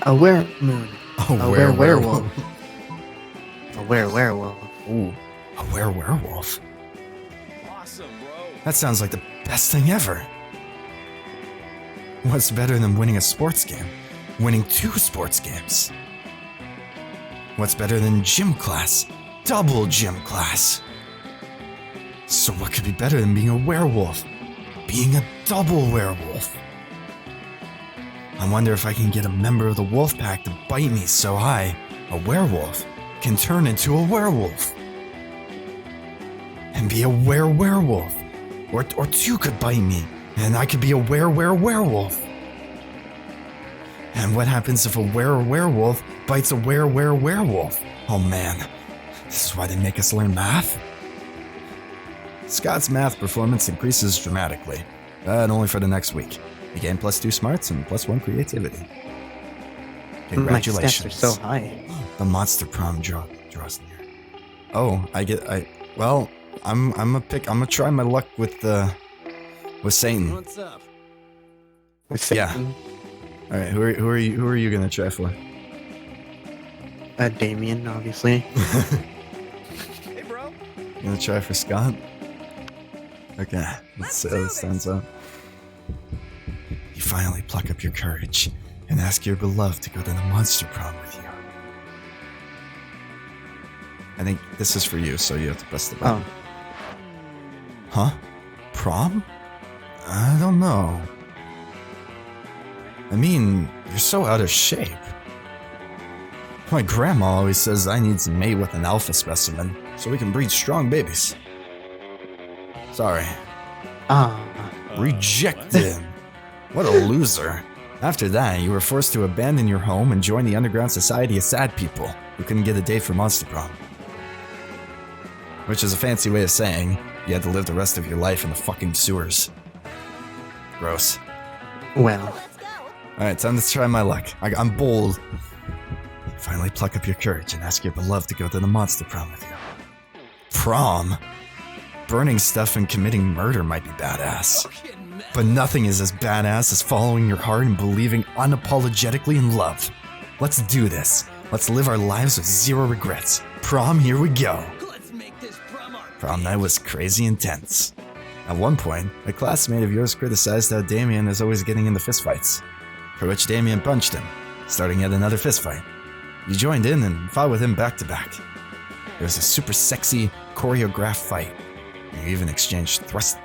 A were-moon. Oh, A were-werewolf. A were-werewolf. Ooh, a werewolf. Awesome, bro. That sounds like the best thing ever. What's better than winning a sports game? Winning 2 sports games. What's better than gym class? Double gym class. So what could be better than being a werewolf? Being a double werewolf. I wonder if I can get a member of the wolf pack to bite me so I, a werewolf, can turn into a werewolf. And be a werewolf. Or 2 could bite me, and I could be a werewolf. And what happens if a werewolf bites a werewolf? Oh man, this is why they make us learn math? Scott's math performance increases dramatically, but only for the next week. You gain +2 smarts and +1 creativity. Congratulations. My stats are so high. The monster prom draws near. Oh, well, I'm gonna try my luck with Satan. What's up? Yeah. All right, who are you gonna try for? Damien, obviously. Hey, bro. You gonna try for Scott? Okay, let's see how this sounds out. You finally pluck up your courage and ask your beloved to go to the monster prom with you. I think this is for you, so you have to press the button. Oh, Huh? Prom? I don't know. I mean, you're so out of shape. My grandma always says I need to mate with an alpha specimen so we can breed strong babies. Sorry. Rejected. What a loser. After that, you were forced to abandon your home and join the underground society of sad people who couldn't get a date for Monster Prom. Which is a fancy way of saying you had to live the rest of your life in the fucking sewers. Gross. well. Let's go. Alright, time to try my luck. I'm bold. Finally pluck up your courage and ask your beloved to go to the monster prom with you. Prom? Burning stuff and committing murder might be badass. But nothing is as badass as following your heart and believing unapologetically in love. Let's do this. Let's live our lives with 0 regrets. Prom, here we go. Let's make this prom our Prom night was crazy intense. At one point, a classmate of yours criticized how Damien is always getting into fistfights, for which Damien punched him, starting yet another fistfight. You joined in and fought with him back to back. It was a super sexy, choreographed fight. We even exchanged thrusting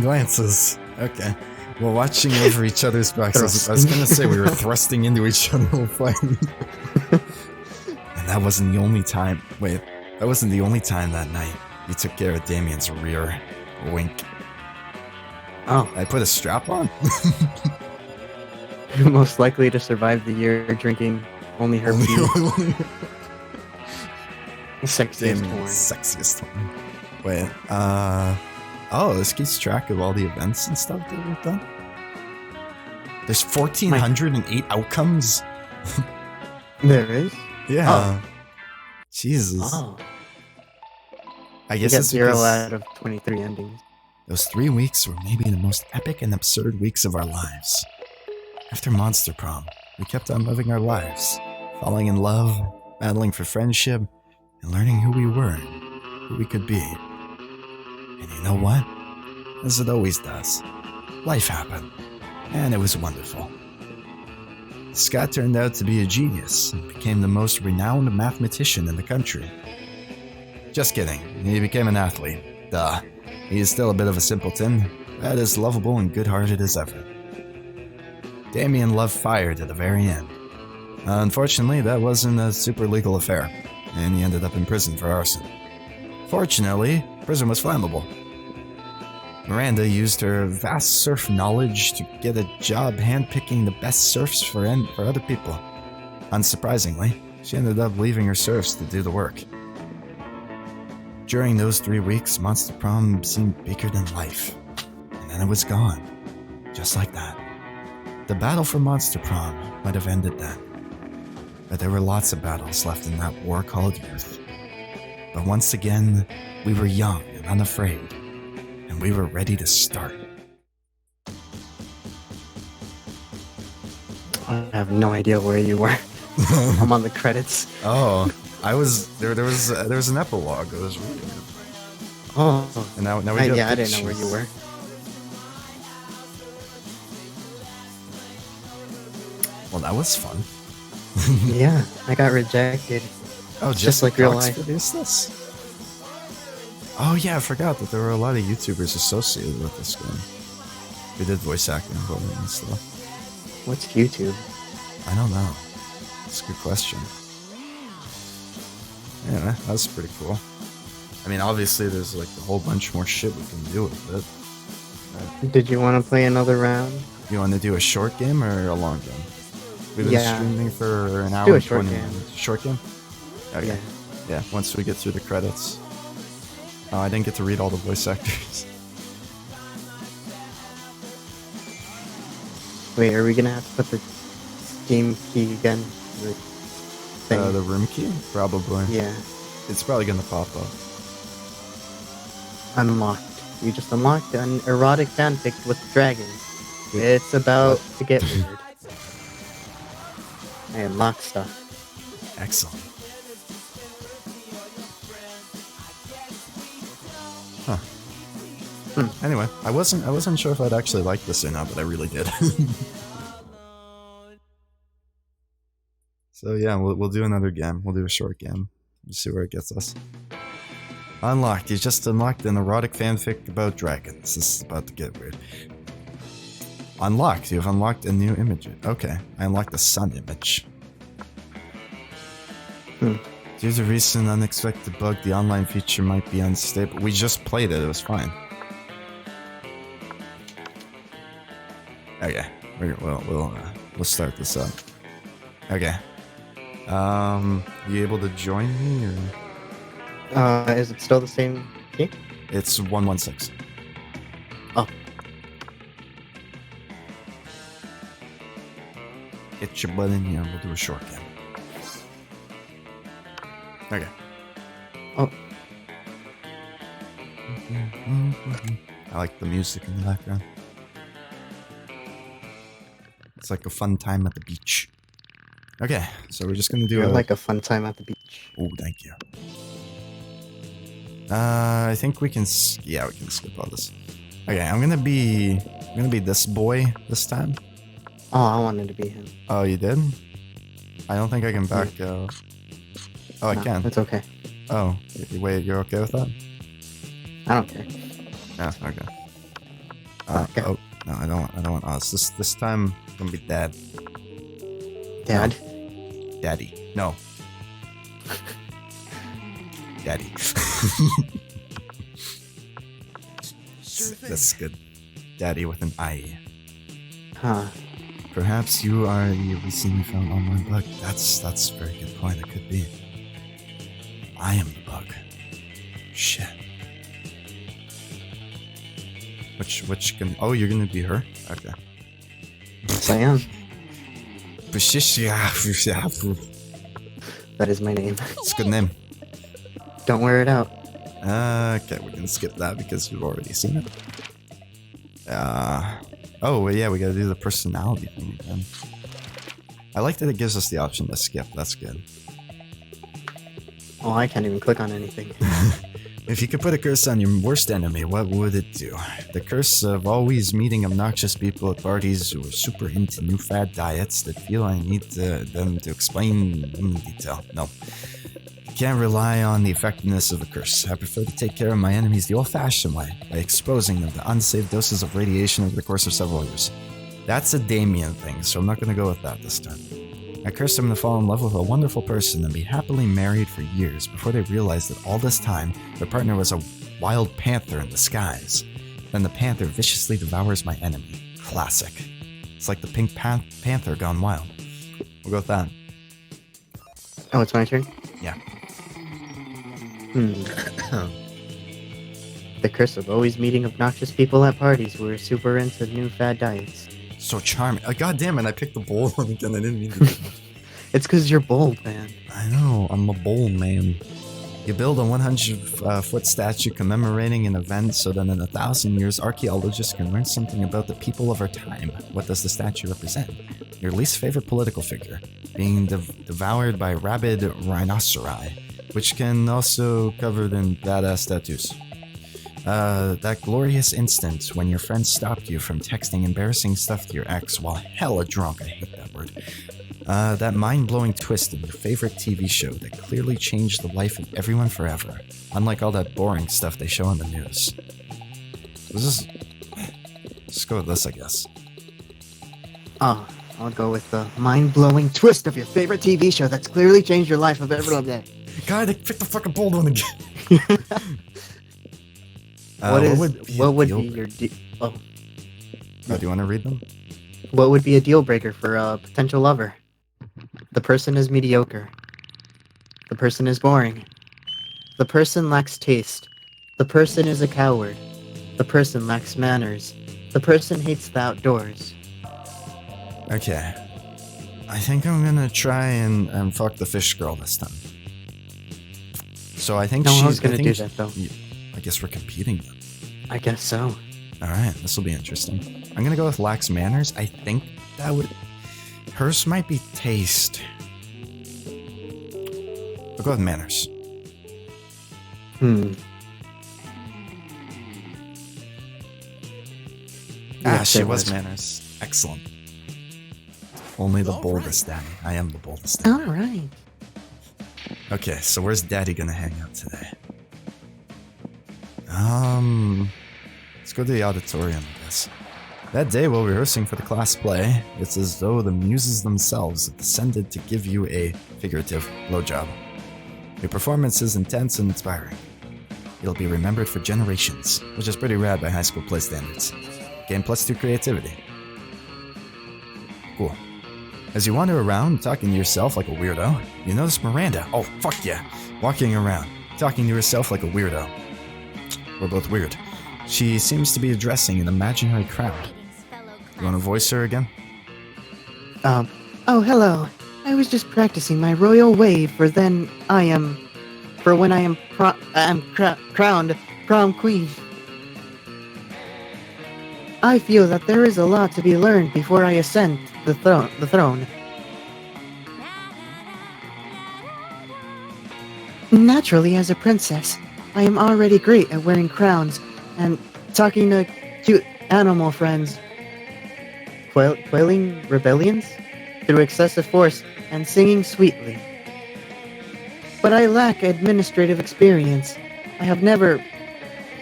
glances. Okay. While watching over each other's backs. I was gonna say we were thrusting into each other while fighting. And that wasn't the only time. Wait, that wasn't the only time that night you took care of Damien's rear. Wink. Oh, I put a strap on? most likely to survive the year drinking only her pee. Sexiest Damien's porn. sexiest one. Wait, oh, this keeps track of all the events and stuff that we've done. There's 1,408 outcomes. There is? Yeah. Oh. Jesus. Oh. I You guess got it's 0 because out of 23 endings. those 3 weeks were maybe the most epic and absurd weeks of our lives. After Monster Prom, we kept on living our lives, falling in love, battling for friendship, and learning who we were and who we could be. And you know what? As it always does, life happened, and it was wonderful. Scott turned out to be a genius and became the most renowned mathematician in the country. Just kidding, he became an athlete. Duh. He is still a bit of a simpleton, but as lovable and good-hearted as ever. Damien loved fire to the very end. Unfortunately, that wasn't a super legal affair, and he ended up in prison for arson. Fortunately, prison was flammable. Miranda used her vast surf knowledge to get a job handpicking the best surfs for other people. Unsurprisingly, she ended up leaving her surfs to do the work. During those 3 weeks, Monster Prom seemed bigger than life, and then it was gone, just like that. The battle for Monster Prom might have ended then, but there were lots of battles left in that war called youth. But once again, we were young and unafraid, and we were ready to start. I have no idea where you were. I'm on the credits. Oh, I was there. There was an epilogue. I was reading it. Oh, And now we got yeah, I didn't know where you pictures. were. Well, that was fun. Yeah, I got rejected. Oh, Just like real Cox life. produced this? Oh yeah, I forgot that there were a lot of YouTubers associated with this game. Who did voice acting for it and stuff. What's YouTube? I don't know. That's a good question. Yeah, that's pretty cool. I mean, obviously, there's like a whole bunch more shit we can do with it. Did you want to play another round? You want to do a short game or a long game? We've been Yeah. streaming for an hour do a and short 20 game. minutes. Short game? Okay. Yeah. Yeah, once we get through the credits. Oh, I didn't get to read all the voice actors. Wait, are we gonna have to put the Steam key again? The thing. The room key? Probably. Yeah, It's probably gonna pop up. unlocked. You just unlocked an erotic fanfic with dragons. Wait, It's about to get weird. I unlocked stuff. Excellent. Huh. Anyway, I wasn't sure if I'd actually like this or not, but I really did. So yeah, we'll do another game. We'll do a short game. Let's see where it gets us. Unlocked. You just unlocked an erotic fanfic about dragons. This is about to get weird. Unlocked. You've unlocked a new image. Okay, I unlocked the sun image. Due to recent unexpected bug, the online feature might be unstable. We just played it. It was fine. Okay, we'll start this up. Okay. You able to join me or? Is it still the same key? It's 116. Oh. Get your butt in here. We'll do a short game. Okay. Oh. I like the music in the background. It's like a fun time at the beach. Okay, so we're just gonna do You're like a fun time at the beach. Oh, thank you. I think we can. Yeah, we can skip all this. Okay, I'm gonna be this boy this time. Oh, I wanted to be him. Oh, you did? I don't think I can back. Oh, I No, can. It's okay. Oh, wait, you're okay with that? I don't care. Yeah, okay. Okay. Oh, no, I don't want us. This time, it's gonna be Dad. Dad? Daddy. No. Daddy. Sure thing. That's good. Daddy with an I. Huh. Perhaps you are the recently found online bug. That's a very good point. It could be. I am the bug. Shit. Which can? Oh, you're gonna be her. Okay. Yes, I am. It's That is my name. a good name. Don't wear it out. Okay, we can skip that because you've already seen it. Oh, well, yeah, we gotta do the personality thing again. I like that it gives us the option to skip. That's good. Oh, I can't even click on anything. If you could put a curse on your worst enemy, what would it do? The curse of always meeting obnoxious people at parties who are super into new fad diets that feel I need them to explain in detail. No. You can't rely on the effectiveness of a curse. I prefer to take care of my enemies the old-fashioned way, by exposing them to unsafe doses of radiation over the course of several years. That's a Damien thing, so I'm not going to go with that this time. I cursed them to fall in love with a wonderful person and be happily married for years before they realized that all this time their partner was a wild panther in disguise. Then the panther viciously devours my enemy. Classic. It's like the Pink Panther gone wild. We'll go with that. Oh, it's my turn? Yeah. The curse of always meeting obnoxious people at parties who are super into new fad diets. So charming. God damn it, I picked the bold one again. I didn't mean to do that. It's because you're bold, man. I know, I'm a bold man. You build a 100-foot statue commemorating an event so that in 1,000 years, archaeologists can learn something about the people of our time. What does the statue represent? Your least favorite political figure, being devoured by rabid rhinoceri, which can also covered in badass tattoos. That glorious instant when your friend stopped you from texting embarrassing stuff to your ex while hella drunk, I hate that word. That mind-blowing twist in your favorite TV show that clearly changed the life of everyone forever, unlike all that boring stuff they show on the news. Let's go with this, I guess. Oh, I'll go with the mind-blowing twist of your favorite TV show that's clearly changed your life of everyone day. God, I picked the fucking bold one again. What would be your Oh, do you want to read them? What would be a deal breaker for a potential lover? The person is mediocre. The person is boring. The person lacks taste. The person is a coward. The person lacks manners. The person hates the outdoors. Okay. I think I'm gonna try and fuck the fish girl this time. So I think No she's one was gonna do that though. I guess we're competing then. I guess so. Alright, this will be interesting. I'm gonna go with lax manners. I think that would... Hers might be taste. I'll go with manners. Yes, She it was was. manners. Excellent. Only the boldest, Daddy. I am the boldest. Daddy. All right. Okay, so where's Daddy gonna hang out today? Let's go to the auditorium, I guess. That day while rehearsing for the class play, it's as though the muses themselves have descended to give you a figurative blowjob. Your performance is intense and inspiring. It'll be remembered for generations, which is pretty rad by high school play standards. Gain +2 creativity. Cool. As you wander around, talking to yourself like a weirdo, you notice Miranda, oh fuck yeah, walking around, talking to herself like a weirdo. We're both weird. She seems to be addressing an imaginary crowd. You want to voice her again? Oh, hello. I was just practicing my royal wave for when I am crowned prom queen. I feel that there is a lot to be learned before I ascend the throne. Naturally, as a princess, I am already great at wearing crowns and talking to cute animal friends, quelling rebellions through excessive force and singing sweetly. but I lack administrative experience. I have never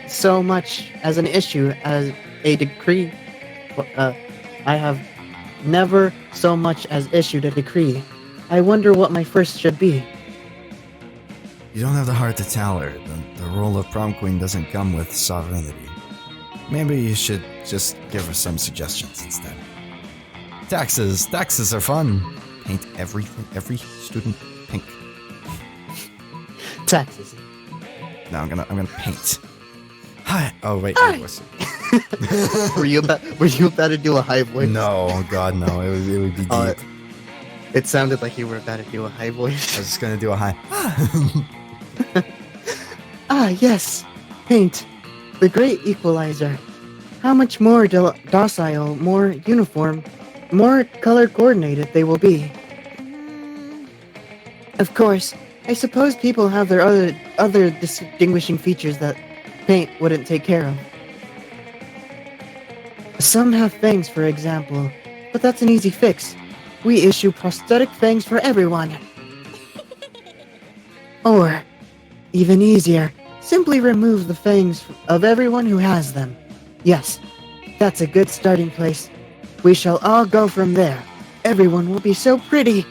so much as an issue as a decree. I have never so much as issued a decree. I wonder what my first should be. You don't have the heart to tell her. The role of prom queen doesn't come with sovereignty. Maybe you should just give her some suggestions instead. Taxes. Taxes are fun. Paint every student pink. Taxes. No, I'm gonna paint. Hi. Oh wait. Hi. It was- Were you about to do a high voice? No, God, no. It would be deep. It sounded like you were about to do a high I voice. was just gonna do a high. Ah, yes. Paint. The great equalizer. How much more docile, more uniform, more color coordinated they will be. Of course, I suppose people have their other distinguishing features that paint wouldn't take care of. Some have fangs, for example, but that's an easy fix. We issue prosthetic fangs for everyone. Or, even easier, simply remove the fangs of everyone who has them. Yes, that's a good starting place. We shall all go from there. Everyone will be so pretty.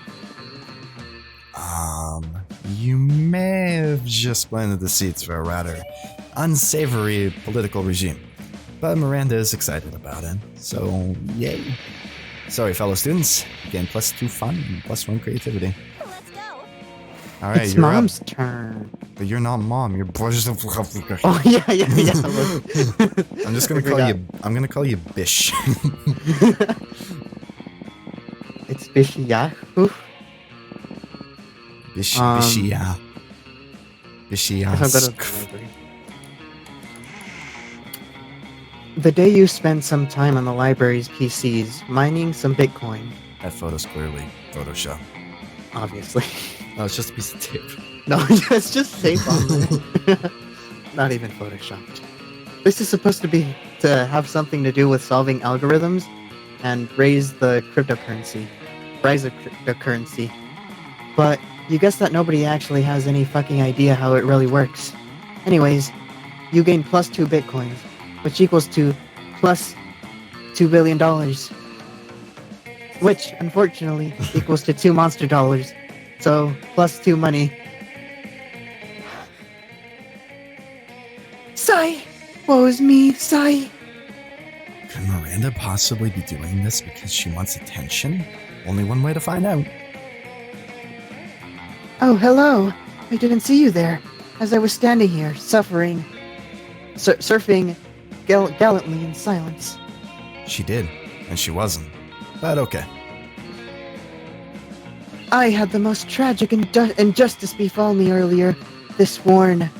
You may have just planted the seeds for a rather unsavory political regime. But Miranda is excited about it, so yay. Sorry, fellow students. Again, +2 fun and +1 creativity. Let's go. Alright, It's you're Mom's up. turn. But you're not Mom, you're Oh yeah. I'm just gonna I call forgot. you. I'm gonna call you Bish. It's Bishiyahu. Bish, Um, Bishia. Bishia. If I'm going to the library. The day you spend some time on the library's PCs mining some Bitcoin, That photo's clearly Photoshop. obviously. No, it's just a piece of tape. No, it's just tape on there. Not even photoshopped. This is supposed to have something to do with solving algorithms and raise the cryptocurrency. But you guess that nobody actually has any fucking idea how it really works. Anyways, you gain +2 bitcoins, which equals to plus $2 billion. Which, unfortunately, equals to 2 monster dollars. So, +2 money. Sigh! Woe is me, sigh! Could Miranda possibly be doing this because she wants attention? Only one way to find out. Oh, hello! I didn't see you there, as I was standing here, surfing gallantly in silence. She did, and she wasn't. But okay. I had the most tragic injustice befall me earlier this morn.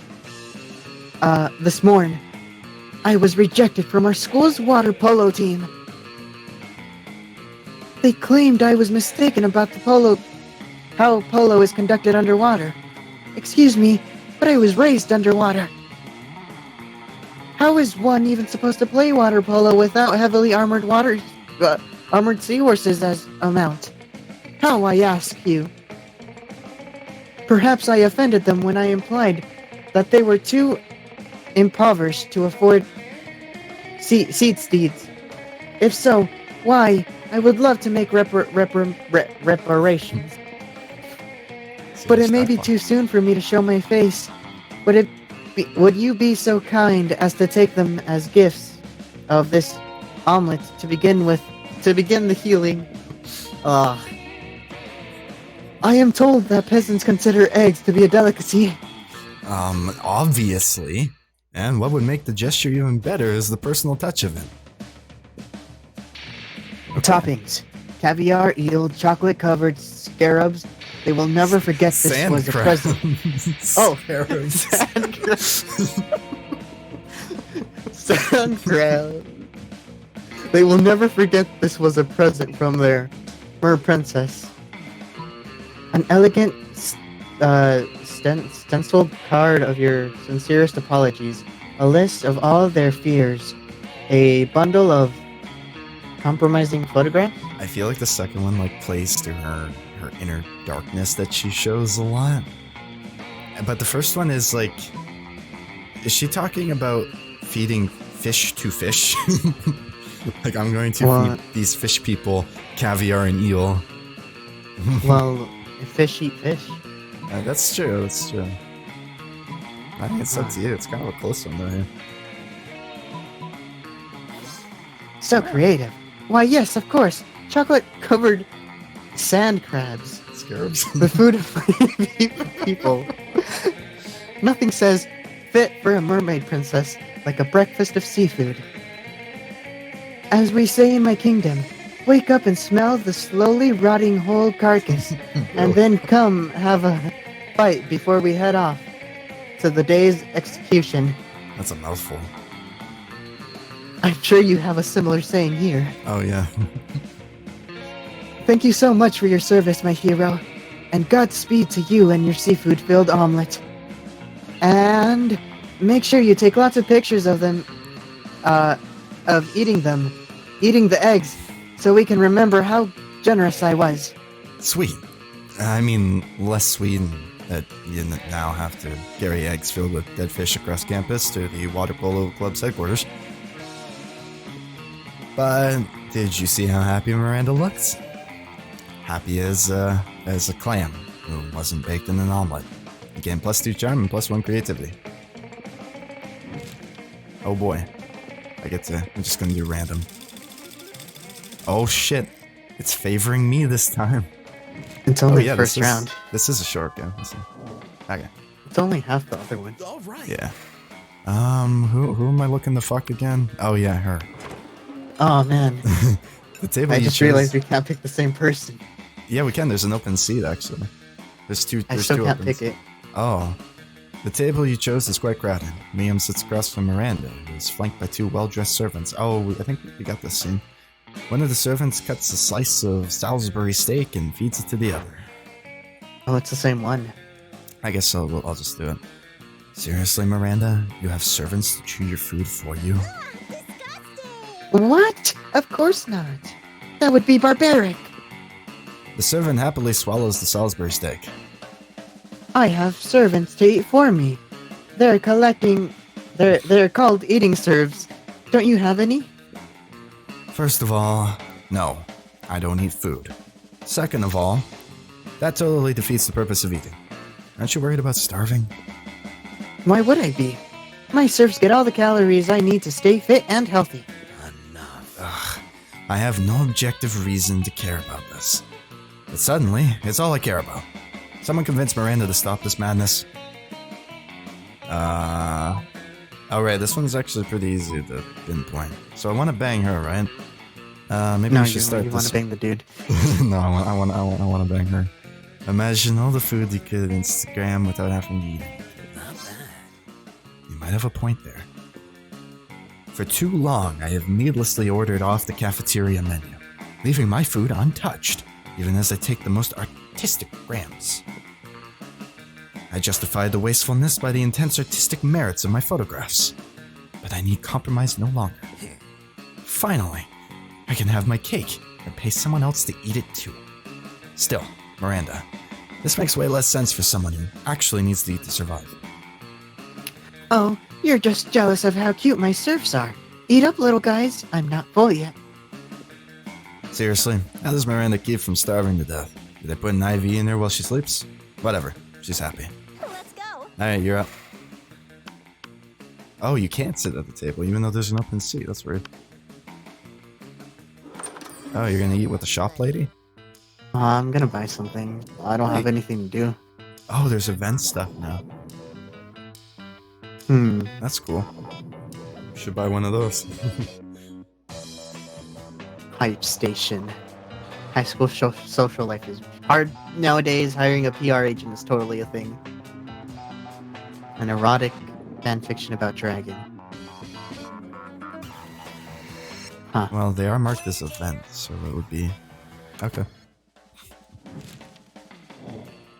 I was rejected from our school's water polo team. They claimed I was mistaken about how polo is conducted underwater. Excuse me, but I was raised underwater. How is one even supposed to play water polo without heavily armored seahorses as a mount? How, I ask you? Perhaps I offended them when I implied that they were too impoverished to afford seat steeds. If so, why? I would love to make reparations. But it may be too soon for me to show my face. Would you be so kind as to take them as gifts of this omelet to begin the healing? I am told that peasants consider eggs to be a delicacy. Obviously. And what would make the gesture even better is the personal touch of it. Toppings: caviar, eel, chocolate-covered scarabs. They will never forget this was a present. Oh, sand crab. They will never forget this was a present from their mer princess. An elegant stenciled card of your sincerest apologies, a list of all their fears, a bundle of compromising photographs. I feel like the second one plays to her inner darkness that she shows a lot. But the first one is like, is she talking about feeding fish to fish? Like, I'm going to feed these fish people caviar and eel. Well, fish eat fish. That's true, that's true. I think it's up to you. It's kind of a close one, though. Yeah. So creative. Why, yes, of course. Chocolate-covered sand crabs. Scarabs. The food of people. Nothing says fit for a mermaid princess like a breakfast of seafood. As we say in my kingdom, wake up and smell the slowly rotting whole carcass, and then come have a fight before we head off to the day's execution. That's a mouthful. I'm sure you have a similar saying here. Oh, yeah. Thank you so much for your service, my hero, and Godspeed to you and your seafood-filled omelet. And make sure you take lots of pictures of them, of eating the eggs, so we can remember how generous I was. Sweet. I mean, less sweet that you now have to carry eggs filled with dead fish across campus to the water polo club's headquarters. But did you see how happy Miranda looks? Happy as a clam who wasn't baked in an omelet. Again, +2 charm and +1 creativity. Oh boy. I'm just gonna do random. Oh shit. It's favoring me this time. It's only the first round. This is a short game. Okay. It's only half the other one. All right. Yeah. Who am I looking to fuck again? Oh yeah, her. Oh man. The table I you just chose. realized we can't pick the same person. Yeah, we can. There's an open seat actually. There's two. I There's still two can't opens. pick it. Oh. The table you chose is quite crowded. Liam sits across from Miranda, who is flanked by 2 well-dressed servants. Oh, I think we got this scene. One of the servants cuts a slice of Salisbury steak and feeds it to the other. Oh, it's the same one. I guess I'll just do it. Seriously, Miranda? You have servants to chew your food for you? What? Of course not. That would be barbaric. The servant happily swallows the Salisbury steak. I have servants to eat for me. They're called eating serves. Don't you have any? First of all, no, I don't eat food. Second of all, that totally defeats the purpose of eating. Aren't you worried about starving? Why would I be? My serfs get all the calories I need to stay fit and healthy. Enough. Ugh, I have no objective reason to care about this. But suddenly, it's all I care about. Someone convince Miranda to stop this madness. Alright, this one's actually pretty easy to pinpoint. So I want to bang her, right? Maybe we should start you this. want to bang the dude. No, I want to bang her. Imagine all the food you could Instagram without having to eat it. Not bad. You might have a point there. For too long, I have needlessly ordered off the cafeteria menu, leaving my food untouched, even as I take the most artistic grams. I justified the wastefulness by the intense artistic merits of my photographs, but I need compromise no longer. Finally, I can have my cake and pay someone else to eat it too. Still, Miranda, this makes way less sense for someone who actually needs to eat to survive. Oh, you're just jealous of how cute my serfs are. Eat up, little guys. I'm not full yet. Seriously, how does Miranda keep from starving to death? Did they put an IV in her while she sleeps? Whatever, she's happy. Let's go. Alright, you're up. Oh, you can't sit at the table even though there's an open seat. That's weird. Oh, you're gonna eat with the shop lady? I'm gonna buy something. I don't have anything to do. Oh, there's event stuff now. That's cool. Should buy one of those. Hype station. High school social life is hard nowadays. Hiring a PR agent is totally a thing. An erotic fanfiction about dragon. Huh. Well, they are marked as events, so it would be... Okay.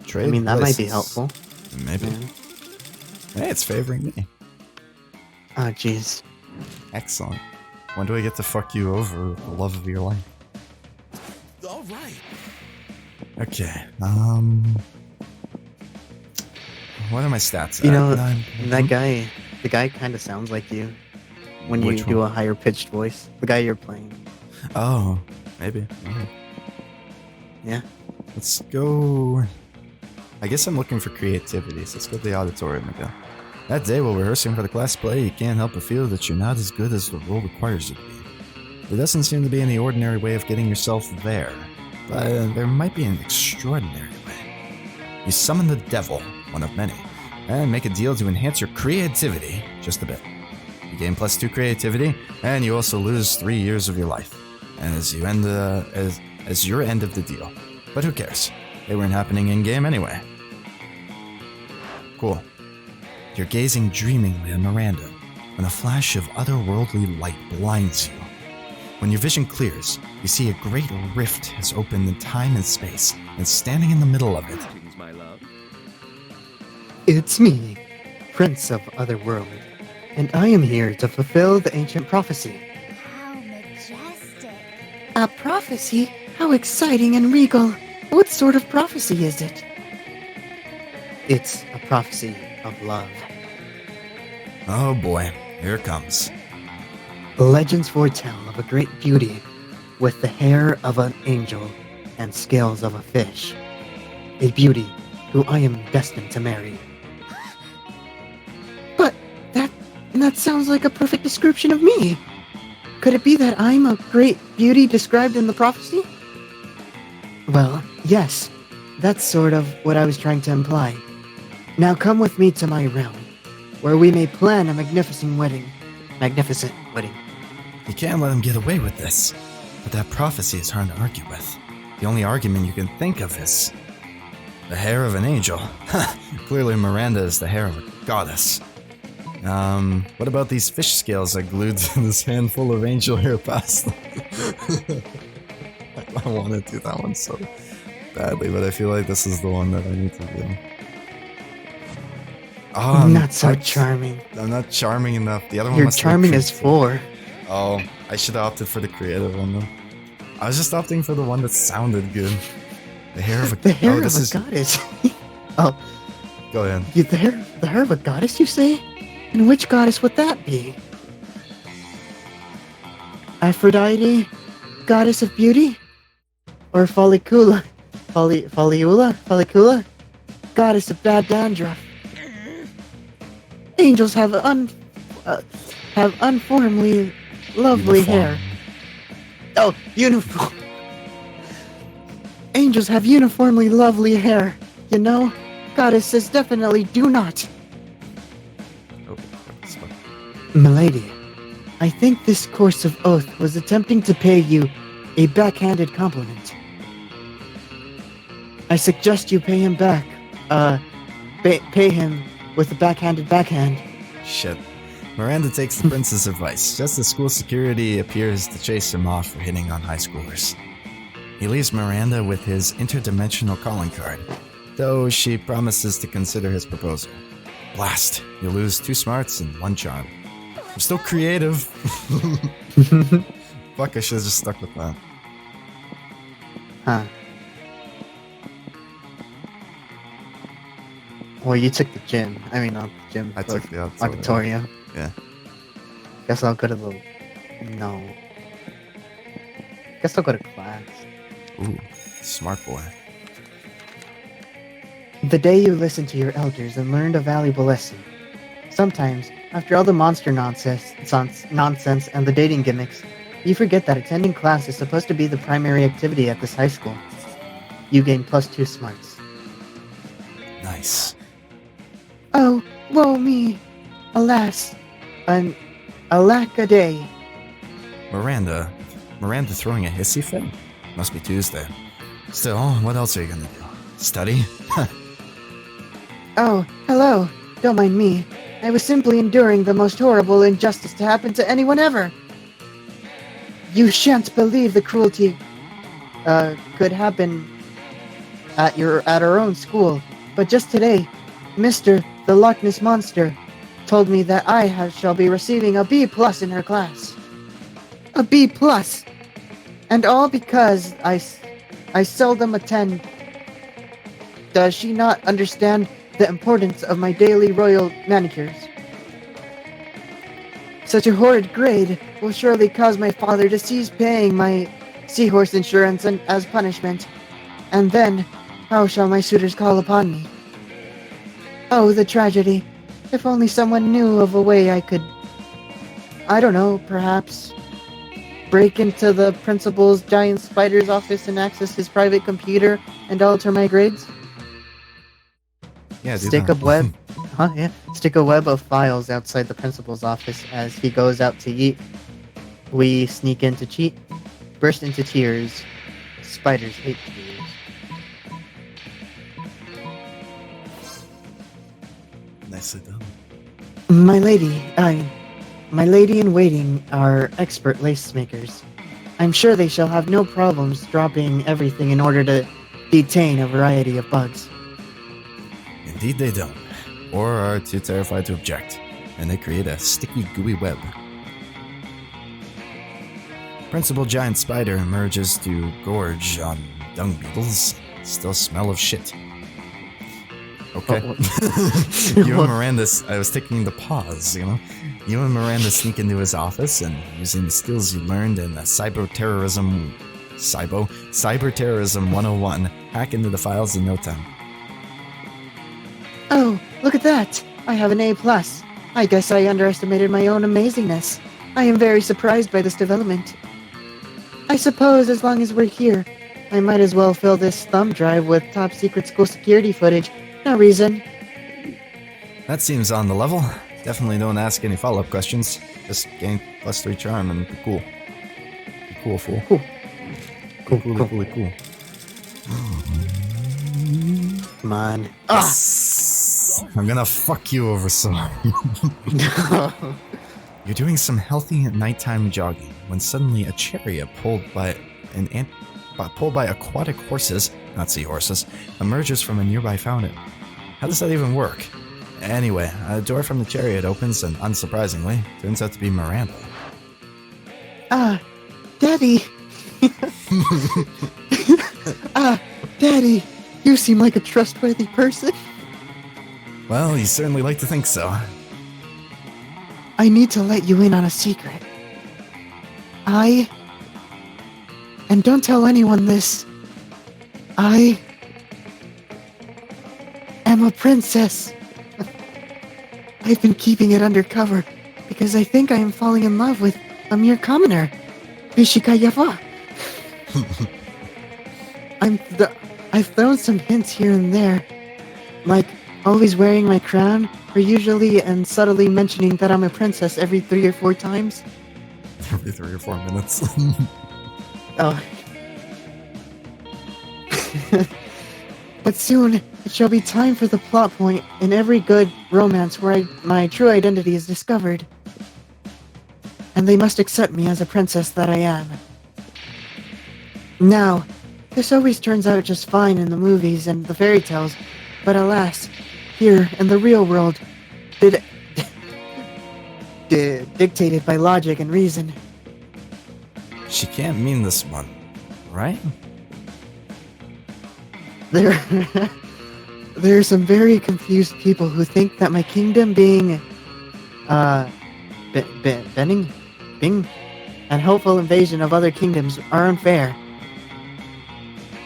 Trade I mean, that might be places. helpful. Maybe. Yeah. Hey, it's favoring me. Oh, jeez. Excellent. When do I get to fuck you over with the love of your life? All right. Okay, What are my stats? You know, Nine. the guy kind of sounds like you when you Which do one? a higher pitched voice. The guy you're playing. Oh, maybe. Yeah. Let's go. I guess I'm looking for creativity, so let's go to the auditorium again. That day while rehearsing for the class play, you can't help but feel that you're not as good as the role requires you to be. There doesn't seem to be any ordinary way of getting yourself there, but there might be an extraordinary way. You summon the devil, one of many, and make a deal to enhance your creativity just a bit. You gain +2 creativity, and you also lose 3 years of your life, as you end as your end of the deal. But who cares? They weren't happening in-game anyway. Cool. You're gazing dreamingly at Miranda when a flash of otherworldly light blinds you. When your vision clears, you see a great rift has opened in time and space, and standing in the middle of it, It's me, Prince of Otherworld, and I am here to fulfill the ancient prophecy. How majestic. A prophecy? How exciting and regal. What sort of prophecy is it? It's a prophecy of love. oh boy, here it comes. Legends foretell of a great beauty with the hair of an angel and scales of a fish. A beauty who I am destined to marry. But that sounds like a perfect description of me. Could it be that I'm a great beauty described in the prophecy? Well, yes, that's sort of what I was trying to imply. Now come with me to my realm, where we may plan a magnificent wedding. You can't let him get away with this. But that prophecy is hard to argue with. The only argument you can think of is the hair of an angel. Clearly Miranda is the hair of a goddess. What about these fish scales I glued to this handful of angel hair past them? I want to do that one so badly, but I feel like this is the one that I need to do. Oh, Not so charming. I'm not charming enough. The other one You're must be charming as creative. 4. Oh, I should have opted for the creative one though. I was just opting for the one that sounded good. The hair of a The hair this of a is goddess. Oh, Go ahead. the hair of a goddess, you say? And which goddess would that be? Aphrodite, goddess of beauty? Or Follicula, goddess of bad dandruff? Angels have unformly lovely Uniform. hair. Oh, uniform. Angels have uniformly lovely hair. You know, goddesses definitely do not. Oh, that's fine. Milady, I think this course of oath was attempting to pay you a backhanded compliment. I suggest you pay him back. Pay him with a backhanded backhand. Shit. Miranda takes the prince's advice, just as school security appears to chase him off for hitting on high schoolers. He leaves Miranda with his interdimensional calling card, though she promises to consider his proposal. Blast, you lose 2 smarts and 1 charm. I'm still creative. Fuck, I should have just stuck with that. Huh. Well, you took the gym. I mean, not the gym. I but took the auditorium. Yeah. Guess I'll go to the... No. Guess I'll go to class. Ooh, smart boy. The day you listened to your elders and learned a valuable lesson. Sometimes, after all the monster nonsense and the dating gimmicks, you forget that attending class is supposed to be the primary activity at this high school. You gain +2 smarts. Nice. Oh, woe me. Alas. Alack-a-day. Miranda throwing a hissy fit? Must be Tuesday. Still, what else are you gonna do? Study? Oh, hello. Don't mind me. I was simply enduring the most horrible injustice to happen to anyone ever. You shan't believe the cruelty could happen at our own school. But just today, Mr. the Loch Ness Monster told me that I shall be receiving a B+ in her class. A B+. And all because I seldom attend. Does she not understand the importance of my daily royal manicures. Such a horrid grade will surely cause my father to cease paying my seahorse insurance as punishment. And then, how shall my suitors call upon me? Oh, the tragedy. If only someone knew of a way I could, I don't know, perhaps break into the principal's giant spider's office and access his private computer and alter my grades? Yeah, do Stick that. a web, yeah. Stick a web of files outside the principal's office as he goes out to eat. We sneak in to cheat, burst into tears. Spiders hate tears. Nicely done. My lady in waiting are expert lace makers. I'm sure they shall have no problems dropping everything in order to detain a variety of bugs. Indeed they don't. Or are too terrified to object, and they create a sticky, gooey web. Principal giant spider emerges to gorge on dung beetles. Still smell of shit. Okay. You and Miranda, I was taking the pause, you know? You and Miranda sneak into his office and, using the skills you learned in cyber terrorism 101, hack into the files in no time. Oh, look at that! I have an A+. I guess I underestimated my own amazingness. I am very surprised by this development. I suppose as long as we're here, I might as well fill this thumb drive with top secret school security footage. No reason. That seems on the level. Definitely don't ask any follow-up questions. Just gain +3 charm and be cool. Be cool, fool. Cool. Cool. Come on. Yes! I'm gonna fuck you over some. You're doing some healthy nighttime jogging when suddenly a chariot pulled by aquatic horses, not seahorses, emerges from a nearby fountain. How does that even work? Anyway, a door from the chariot opens and, unsurprisingly, turns out to be Miranda. Daddy! Daddy! You seem like a trustworthy person. Well, you certainly like to think so. I need to let you in on a secret. And don't tell anyone this. I am a princess. I've been keeping it undercover because I think I am falling in love with a mere commoner. Ishikayafa. I've thrown some hints here and there, like always wearing my crown, or usually and subtly mentioning that I'm a princess every 3 or 4 times. Every 3 or 4 minutes. Oh. But soon, it shall be time for the plot point in every good romance where my true identity is discovered. And they must accept me as a princess that I am. Now, this always turns out just fine in the movies and the fairy tales, but alas, here in the real world, dictated by logic and reason. She can't mean this one, right? There are some very confused people who think that my kingdom being, Bing, and hopeful invasion of other kingdoms are unfair,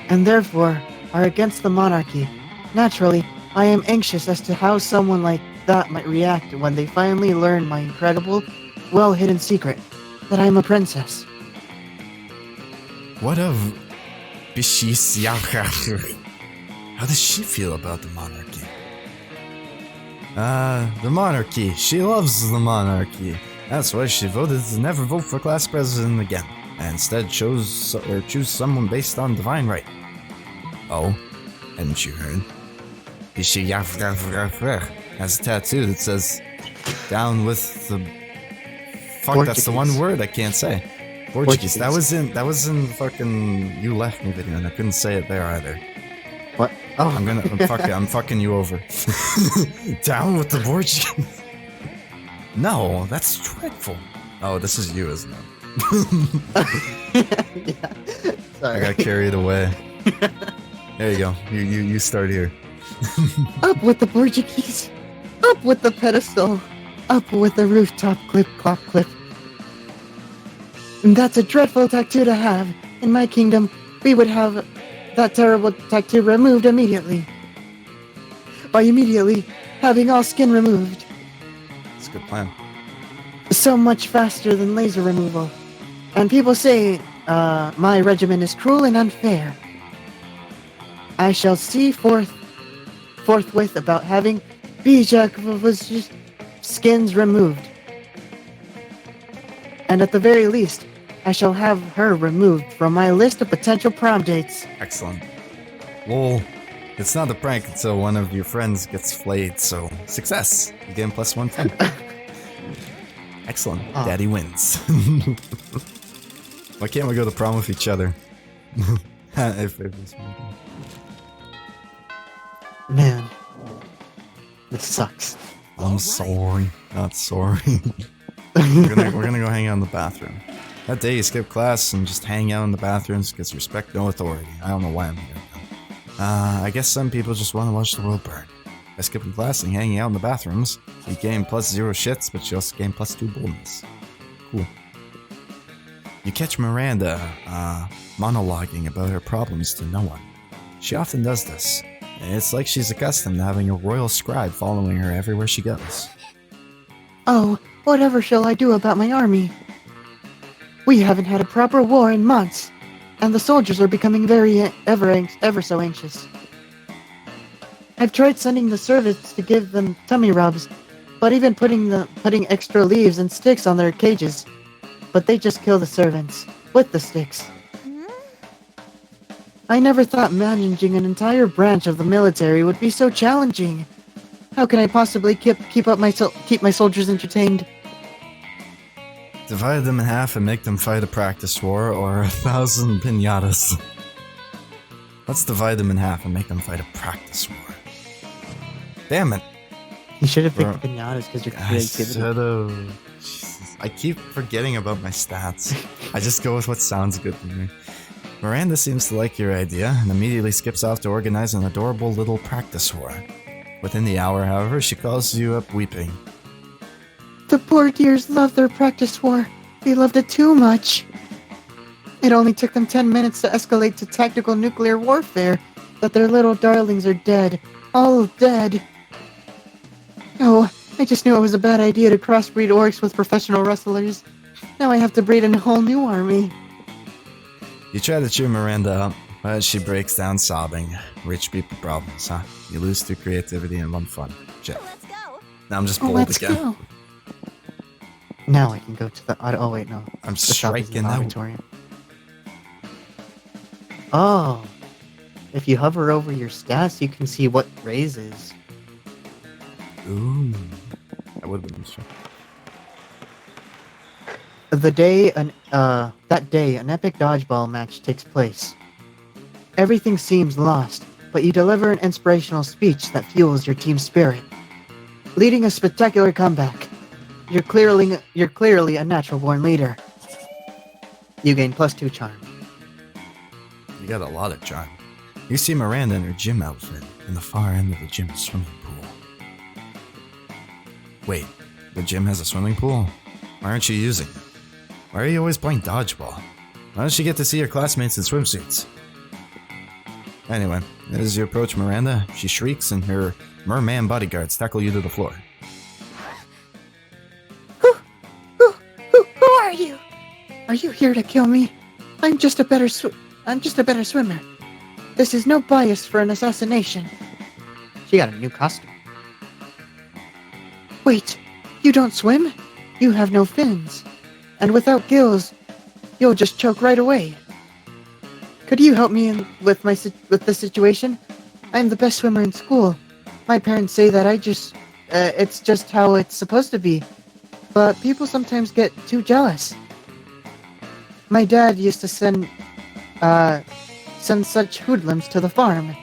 and therefore are against the monarchy. Naturally, I am anxious as to how someone like that might react when they finally learn my incredible, well-hidden secret, that I am a princess. What of Bishisyacha? How does she feel about the monarchy? The monarchy. She loves the monarchy. That's why she voted to never vote for class president again, and instead choose someone based on divine right. Oh, hadn't you heard? Bishisyacha has a tattoo that says, "Down with the..." Fuck, Portuguese. That's the one word I can't say. Portuguese. That was in the fucking You Left Me video, and I couldn't say it there either. What? Oh, I'm fucking you over. Down with the Portuguese. No, that's dreadful. Oh, this is you, isn't it? yeah. Sorry. I got carried away. There you go. You start here. Up with the Portuguese! Up with the pedestal! Up with the rooftop clip clop clip! And that's a dreadful tattoo to have. In my kingdom, we would have that terrible tattoo removed immediately. By immediately having all skin removed. It's a good plan. So much faster than laser removal. And people say, my regimen is cruel and unfair. I shall see forthwith about having Bija's skins removed. And at the very least, I shall have her removed from my list of potential prom dates. Excellent. Lol. It's not a prank until one of your friends gets flayed, so success. You get him +1 fun. Excellent. Aw. Daddy wins. Why can't we go to prom with each other? if it was Man, this sucks. I'm sorry. Not sorry. we're gonna go hang out in the bathroom. That day you skip class and just hang out in the bathrooms because respect no authority. I don't know why I'm here. I guess some people just want to watch the world burn. By skipping class and hanging out in the bathrooms, you gain +0 shits, but you also gain +2 boldness. Cool. You catch Miranda, monologuing about her problems to no one. She often does this. It's like she's accustomed to having a royal scribe following her everywhere she goes. Oh, whatever shall I do about my army? We haven't had a proper war in months, and the soldiers are becoming ever so anxious. I've tried sending the servants to give them tummy rubs, but even putting extra leaves and sticks on their cages. But they just kill the servants with the sticks. I never thought managing an entire branch of the military would be so challenging. How can I possibly keep my soldiers entertained? Divide them in half and make them fight a practice war, or 1,000 pinatas. Let's divide them in half and make them fight a practice war. Damn it! You should have picked the pinatas because your creativity. Jesus. I keep forgetting about my stats. I just go with what sounds good to me. Miranda seems to like your idea and immediately skips off to organize an adorable little practice war. Within the hour, however, she calls you up weeping. The poor dears love their practice war. They loved it too much. It only took them 10 minutes to escalate to tactical nuclear warfare, but their little darlings are dead. All dead. Oh, I just knew it was a bad idea to crossbreed orcs with professional wrestlers. Now I have to breed a whole new army. You try to cheer Miranda up, but she breaks down sobbing. Rich people problems, huh? You lose through creativity and fun. Shit. Let's go. Now I'm just Oh, bold let's again. go. Now I can go to the oh wait, no. I'm The shop is in striking the out. auditorium. Oh. If you hover over your stats, you can see what raises. Ooh. That would have been interesting. That day, an epic dodgeball match takes place. Everything seems lost, but you deliver an inspirational speech that fuels your team's spirit, leading a spectacular comeback. You're clearly a natural-born leader. You gain +2 charm. You got a lot of charm. You see Miranda in her gym outfit in the far end of the gym swimming pool. Wait, the gym has a swimming pool? Why aren't you using it? Why are you always playing dodgeball? Why don't you get to see your classmates in swimsuits? Anyway, as you approach Miranda, she shrieks and her merman bodyguards tackle you to the floor. Who are you? Are you here to kill me? I'm just a better swimmer. This is no bias for an assassination. She got a new costume. Wait, you don't swim? You have no fins. And without gills, you'll just choke right away. Could you help me with the situation? I'm the best swimmer in school. My parents say that it's just how it's supposed to be. But people sometimes get too jealous. My dad used to send such hoodlums to the farm.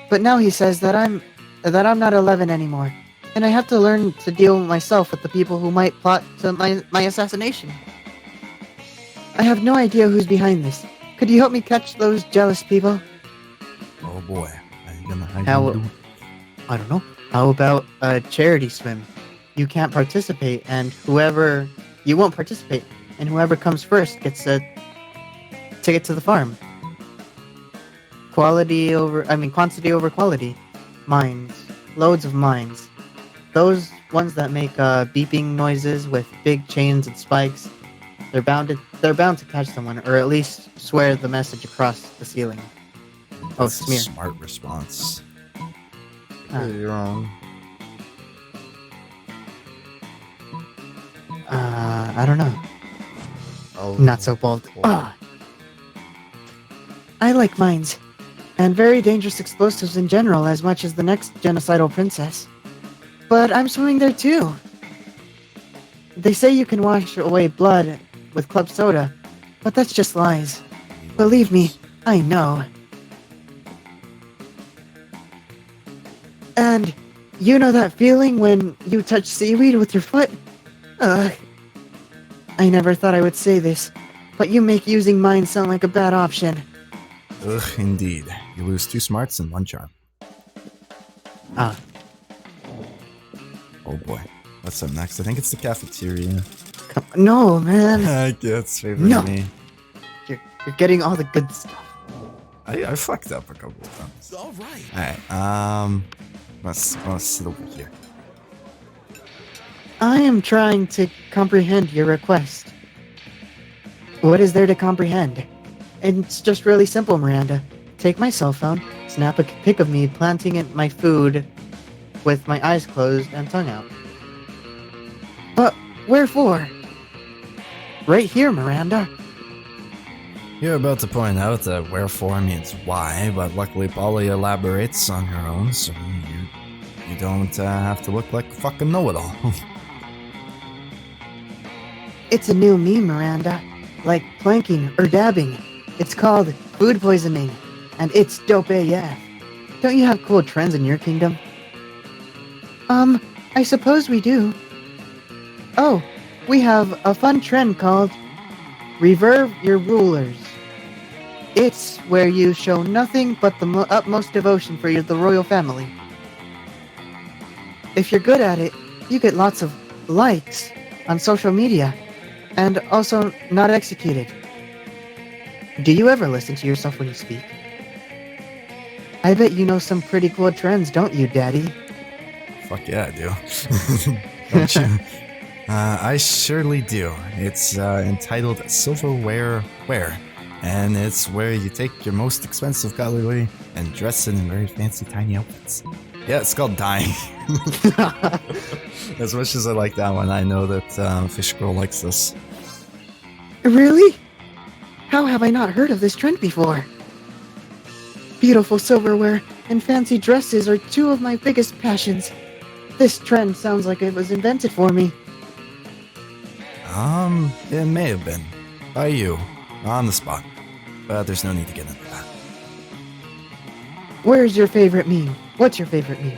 But now he says that I'm not 11 anymore. And I have to learn to deal myself with the people who might plot to my assassination. I have no idea who's behind this. Could you help me catch those jealous people? Oh boy, how you gonna How do I don't know. How about a charity swim? You can't participate, and you won't participate, and whoever comes first gets a ticket to the farm. Quantity over quality. Mines. Loads of mines. Those ones that make beeping noises with big chains and spikes. They're bound to catch someone, or at least swear the message across the ceiling. That's a Smear. smart response. Ah. You're wrong. I don't know. Oh, Not so bold. Ah. I like mines, and very dangerous explosives in general as much as the next genocidal princess. But I'm swimming there too. They say you can wash away blood with club soda, but that's just lies. Believe me, I know. And you know that feeling when you touch seaweed with your foot? Ugh. I never thought I would say this, but you make using mine sound like a bad option. Ugh, indeed. You lose 2 smarts and 1 charm. Ah. Oh boy. What's up next? I think it's the cafeteria. No, man. I guess favorite No. me. You're getting all the good stuff. I fucked up a couple of times. It's all right. Alright, let's sit over here. I am trying to comprehend your request. What is there to comprehend? It's just really simple, Miranda. Take my cell phone, snap a pic of me planting in my food with my eyes closed and tongue out. But wherefore? Right here, Miranda. You're about to point out that wherefore means why, but luckily Polly elaborates on her own, so you don't have to look like a fucking know-it-all. It's a new meme, Miranda. Like planking or dabbing. It's called food poisoning, and it's dope AF. Don't you have cool trends in your kingdom? I suppose we do. Oh, we have a fun trend called Reverve Your Rulers. It's where you show nothing but the utmost devotion for the royal family. If you're good at it, you get lots of likes on social media, and also not executed. Do you ever listen to yourself when you speak? I bet you know some pretty cool trends, don't you, Daddy? Fuck yeah, I do. Don't you? I surely do. It's entitled Silverware Wear, and it's where you take your most expensive cutlery and dress it in very fancy tiny outfits. Yeah, it's called dying. As much as I like that one, I know that Fish Girl likes this. Really? How have I not heard of this trend before? Beautiful silverware and fancy dresses are 2 of my biggest passions. This trend sounds like it was invented for me. It may have been. By you. On the spot. But there's no need to get into that. Where's your favorite meme? What's your favorite meme?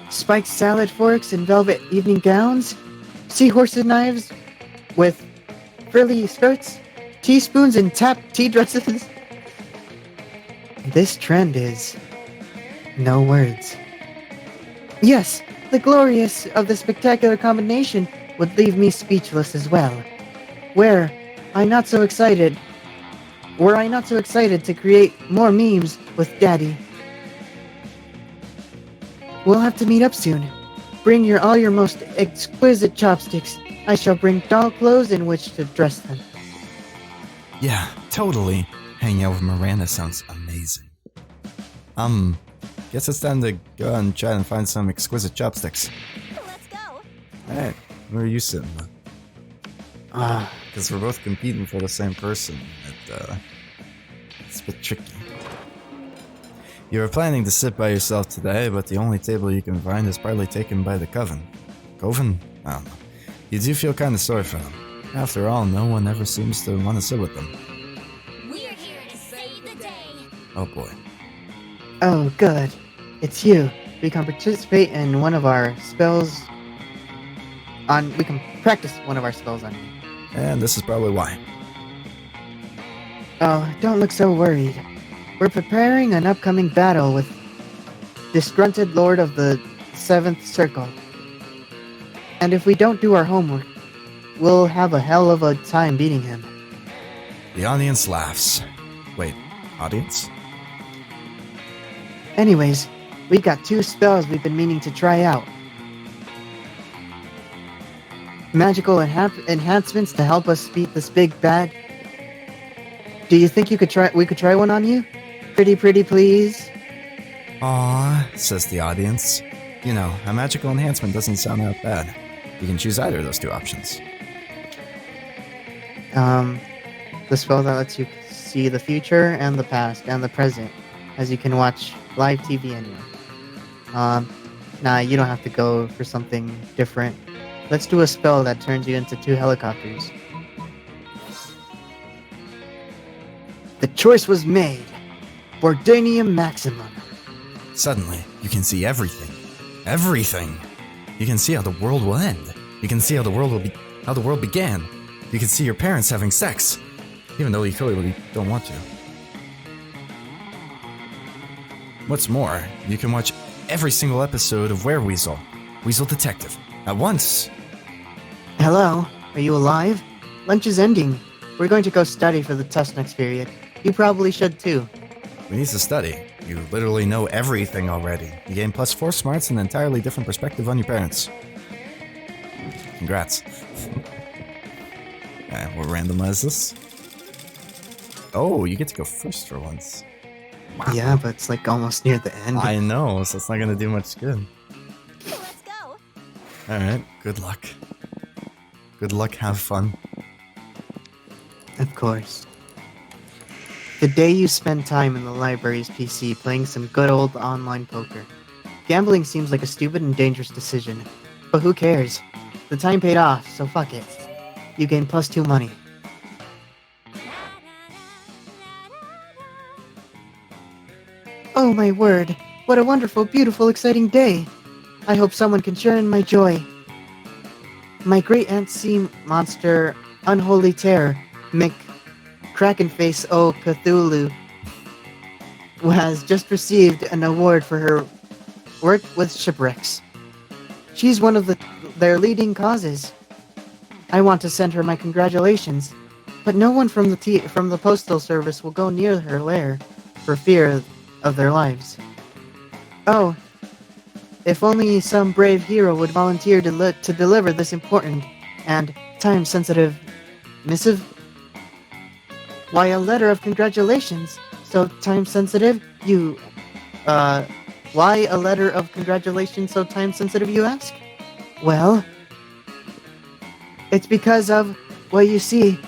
Spiked salad forks and velvet evening gowns? Seahorse knives with frilly skirts? Teaspoons and tap tea dresses? This trend is... no words. Yes, the glorious of the spectacular combination would leave me speechless as well. Were I not so excited to create more memes with Daddy. We'll have to meet up soon. Bring all your most exquisite chopsticks. I shall bring doll clothes in which to dress them. Yeah, totally. Hanging out with Miranda sounds amazing. Guess it's time to go and try and find some exquisite chopsticks. Let's go. Alright, where are you sitting? Ah, Because we're both competing for the same person. It's a bit tricky. You were planning to sit by yourself today, but the only table you can find is partly taken by the coven. Coven? I don't know. You do feel kind of sorry for them. After all, no one ever seems to want to sit with them. We're here to save the day. Oh boy. oh, good. It's you. We can participate in one of our spells we can practice one of our spells on you. And this is probably why. Oh, don't look so worried. We're preparing an upcoming battle with disgruntled lord of the Seventh Circle. And if we don't do our homework, we'll have a hell of a time beating him. The audience laughs. Wait, audience? Anyways, we've got 2 spells we've been meaning to try out. Magical enhancements to help us beat this big bad. Do you think we could try one on you? Pretty please? Aw, says the audience. You know, a magical enhancement doesn't sound that bad. You can choose either of those 2 options. The spell that lets you see the future and the past and the present, as you can watch live TV anywhere. Nah, you don't have to go for something different. Let's do a spell that turns you into 2 helicopters. The choice was made. Bordanium Maximum. Suddenly, you can see everything. Everything! You can see how the world will end. You can see how the world began. You can see your parents having sex, even though you clearly don't want to. What's more, you can watch every single episode of Weasel Detective, at once. Hello, are you alive? Lunch is ending. We're going to go study for the test next period. You probably should too. We need to study. You literally know everything already. You gain +4 smarts and an entirely different perspective on your parents. Congrats. Alright, we'll randomize this. Oh, you get to go first for once. Wow. Yeah, but it's like almost near the end. I know, so it's not gonna do much good. Let's go. Alright, good luck. Good luck, have fun. Of course. The day you spend time in the library's PC playing some good old online poker. Gambling seems like a stupid and dangerous decision, but who cares? The time paid off, so fuck it. You gain +2 money. Oh my word, what a wonderful, beautiful, exciting day. I hope someone can share in my joy. My great aunt sea monster, unholy terror, Krakenface O Cthulhu, has just received an award for her work with shipwrecks. She's one of their leading causes. I want to send her my congratulations, but no one from the postal service will go near her lair for fear of their lives. Oh, if only some brave hero would volunteer to deliver this important and time-sensitive missive. Why a letter of congratulations? So time-sensitive, you... Why a letter of congratulations so time-sensitive, you ask? Well... It's because of... Well, you see...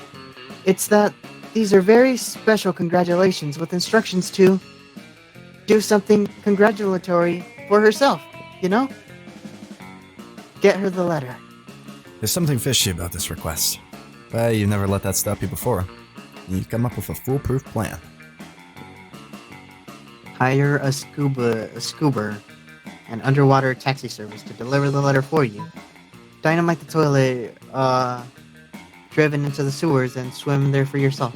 It's that these are very special congratulations with instructions to... do something congratulatory for herself, you know? Get her the letter. There's something fishy about this request. But you've never let that stop you before. You've come up with a foolproof plan. Hire a scuba, an underwater taxi service to deliver the letter for you. Dynamite the toilet, driven into the sewers and swim there for yourself.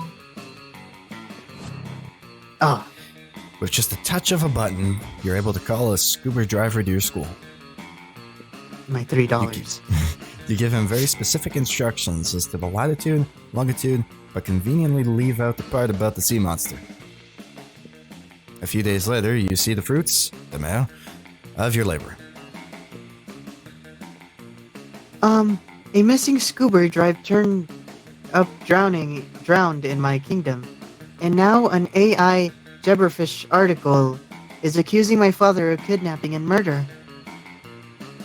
Oh. With just a touch of a button, you're able to call a scuba driver to your school. My $3. You give him very specific instructions as to the latitude, longitude, but conveniently leave out the part about the sea monster. A few days later, you see the fruits, the mail, of your labor. A missing scuba drive turned up drowned in my kingdom. And now an AI Jabberfish article is accusing my father of kidnapping and murder.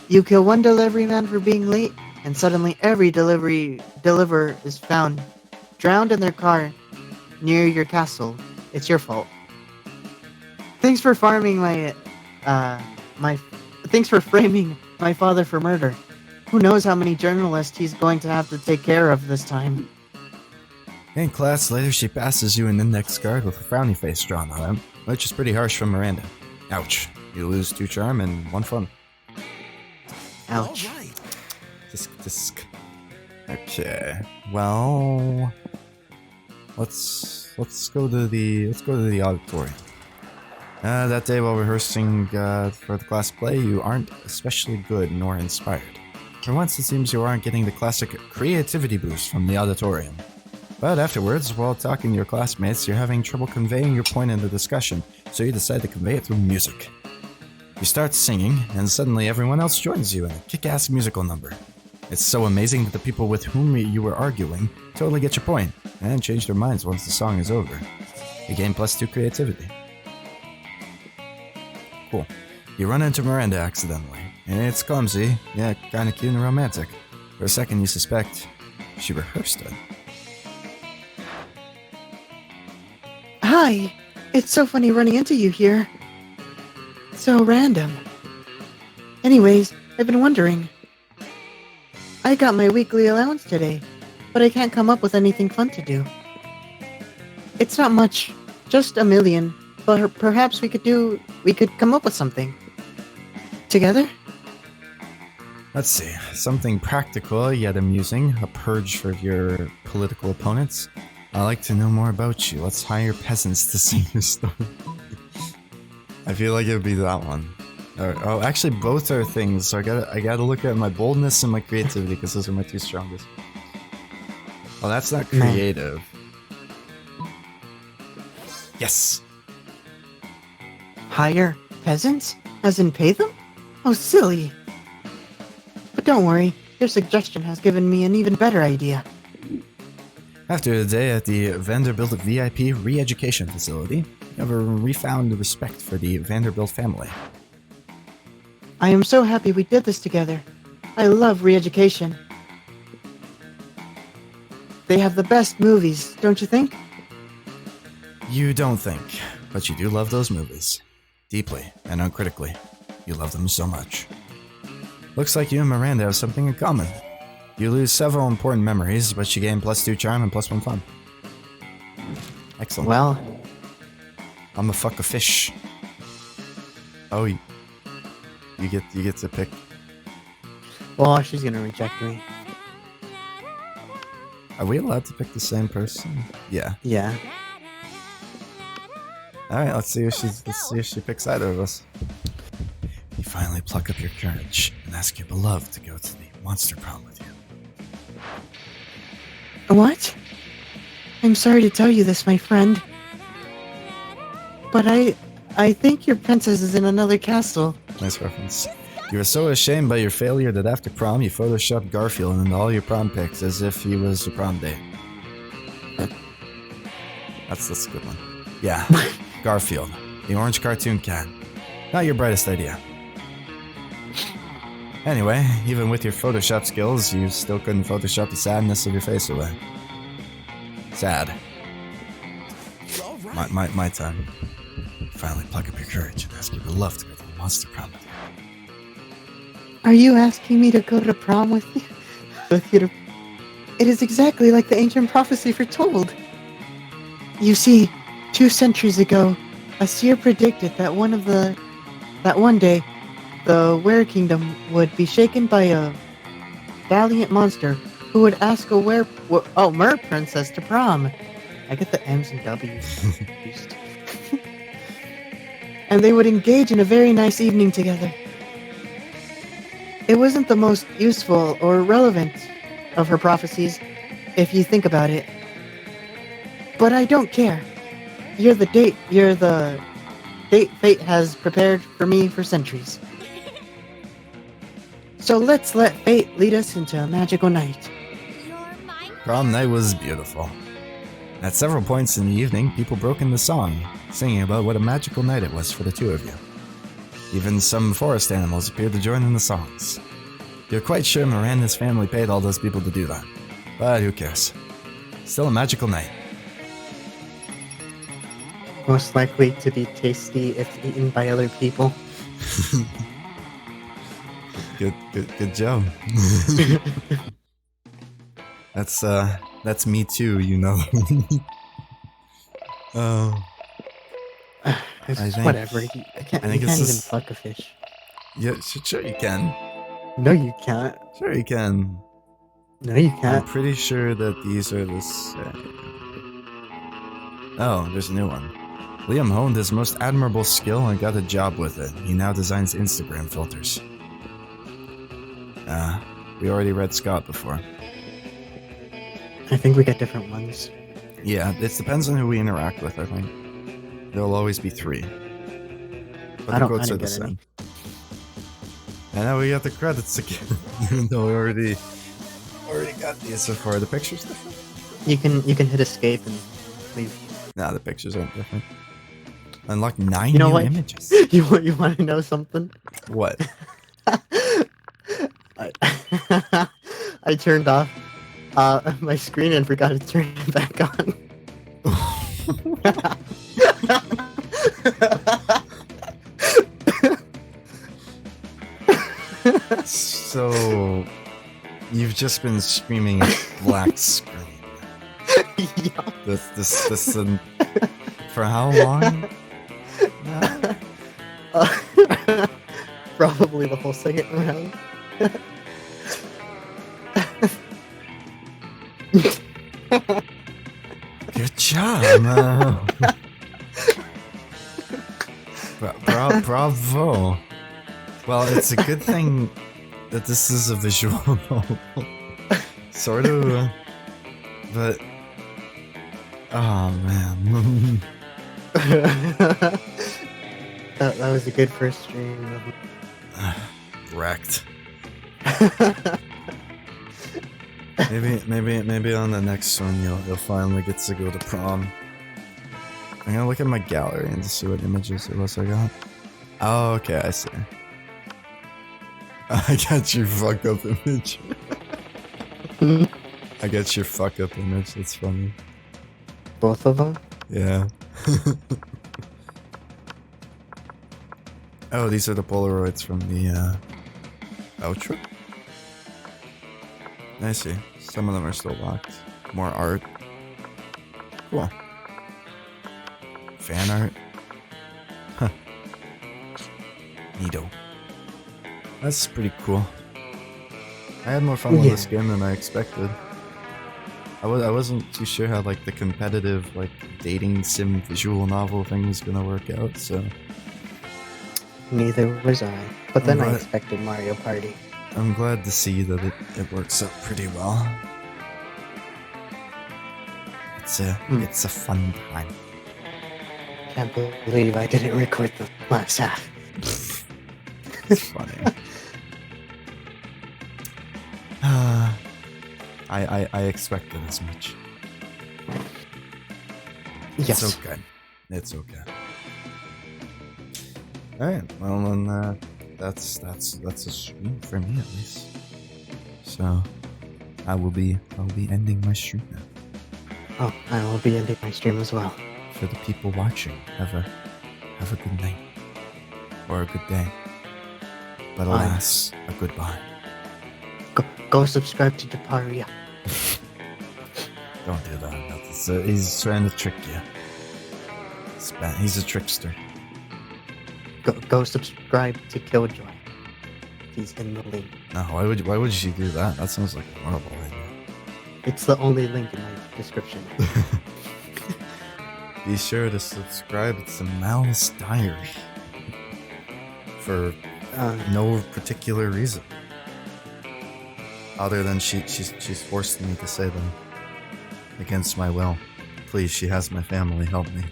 You kill one delivery man for being late, and suddenly every deliverer is found drowned in their car near your castle. It's your fault. Thanks for framing my father for murder. Who knows how many journalists he's going to have to take care of this time. In class later, she passes you an index card with a frowny face drawn on it, which is pretty harsh from Miranda. Ouch. You lose 2 charm and 1 fun. Ouch. All right. Disc. Okay. Well, let's go to the auditorium. That day while rehearsing for the class play, you aren't especially good nor inspired. For once, it seems you aren't getting the classic creativity boost from the auditorium. But afterwards, while talking to your classmates, you're having trouble conveying your point in the discussion, so you decide to convey it through music. You start singing, and suddenly everyone else joins you in a kick-ass musical number. It's so amazing that the people with whom you were arguing totally get your point, and change their minds once the song is over. You gain +2 creativity. Cool. You run into Miranda accidentally, and it's clumsy, yeah, kinda cute and romantic. For a second you suspect she rehearsed it. Hi! It's so funny running into you here. So random. Anyways, I've been wondering. I got my weekly allowance today, but I can't come up with anything fun to do. It's not much, just $1 million, but perhaps we could come up with something. Together? Let's see, something practical yet amusing, a purge for your political opponents. I'd like to know more about you. Let's hire peasants to sing your story. I feel like it would be that one. Oh, actually, both are things. So I gotta look at my boldness and my creativity because those are my two strongest. Oh, that's not creative. Yes. Hire peasants? As in pay them? Oh, silly. But don't worry, your suggestion has given me an even better idea. After the day at the Vanderbilt VIP re-education facility, you have a refound respect for the Vanderbilt family. I am so happy we did this together. I love re-education. They have the best movies, don't you think? You don't think, but you do love those movies. Deeply and uncritically. You love them so much. Looks like you and Miranda have something in common. You lose several important memories, but you gain +2 charm and +1 fun. Excellent. Well, I'm a fuck a fish. Oh, you get to pick. well, she's gonna reject me. Are we allowed to pick the same person? Yeah. Yeah. All right. Let's see if she picks either of us. You finally pluck up your courage and ask your beloved to go to the monster prom with you. What? I'm sorry to tell you this, my friend. But I think your princess is in another castle. Nice reference. You were so ashamed by your failure that after prom you photoshopped Garfield into all your prom pics as if he was your prom date. That's a good one. Yeah, Garfield, the orange cartoon cat. Not your brightest idea. Anyway, even with your Photoshop skills, you still couldn't Photoshop the sadness of your face away. Sad. All right. My time. Finally pluck up your courage and ask your beloved to go to the monster prom with you. Are you asking me to go to prom with you? It is exactly like the ancient prophecy foretold. You see, 2 centuries ago, a seer predicted that one day, the Were Kingdom would be shaken by a valiant monster who would ask a mer princess to prom. I get the M's and W's confused. And they would engage in a very nice evening together. It wasn't the most useful or relevant of her prophecies, if you think about it. But I don't care. You're the date fate has prepared for me for centuries. So let's let fate lead us into a magical night. Prom night was beautiful. At several points in the evening, people broke into song, singing about what a magical night it was for the two of you. Even some forest animals appeared to join in the songs. You're quite sure Miranda's family paid all those people to do that. But who cares? Still a magical night. Most likely to be tasty if eaten by other people. Good job. That's me too, you know. Whatever. You can't even fuck a fish. Yeah, sure you can. No, you can't. Sure you can. No, you I'm can't. pretty sure that these are the same. Oh, there's a new one. Liam honed his most admirable skill and got a job with it. He now designs Instagram filters. We already read Scott before. I think we get different ones. Yeah, it depends on who we interact with, I think. There'll always be 3. But I the don't quotes are the get same. any. And now we got the credits again. Even though we already got these so far. The pictures different? You can hit escape and leave. Nah, the pictures aren't different. Unlock 9 You know new what? images. You want to know something? What? I turned off my screen and forgot to turn it back on. So, you've just been screaming at black screen. Yeah. This, for how long? Probably the whole second round. Good job. Bravo. Well, it's a good thing that this is a visual novel. Sort of. But. Oh, man. That was a good first stream. Wrecked. Maybe on the next one you'll finally get to go to prom. I'm gonna look at my gallery and see what images it was I got. Oh, okay, I see. I got your fuck up image. I got your fuck up image. That's funny. Both of them? Yeah. Oh, these are the Polaroids from the outro. I see. Some of them are still locked. More art. Cool. Fan art. Huh. Neato. That's pretty cool. I had more fun with this game than I expected. I wasn't too sure how like the competitive like dating sim visual novel thing was gonna work out, so Neither was I. But then I Right. expected Mario Party. I'm glad to see that it works out pretty well. It's a fun time. Can't believe I didn't record the last half. It's funny. I expected as much. Yes. It's okay. It's okay. Alright, well then that's a stream for me at least. So I will be ending my stream now. Oh, I will be ending my stream as well. For the people watching, have a good night. Or a good day. But alas, a goodbye. Go subscribe to Japaria. Don't do that. He's trying to trick you. He's a trickster. Go subscribe to Killjoy. He's in the link. No, why would she do that? That sounds like a horrible idea. It's the only link in my description. Be sure to subscribe to Malice Diary. For no particular reason. Other than she's forced me to say them. Against my will. Please, she has my family, help me.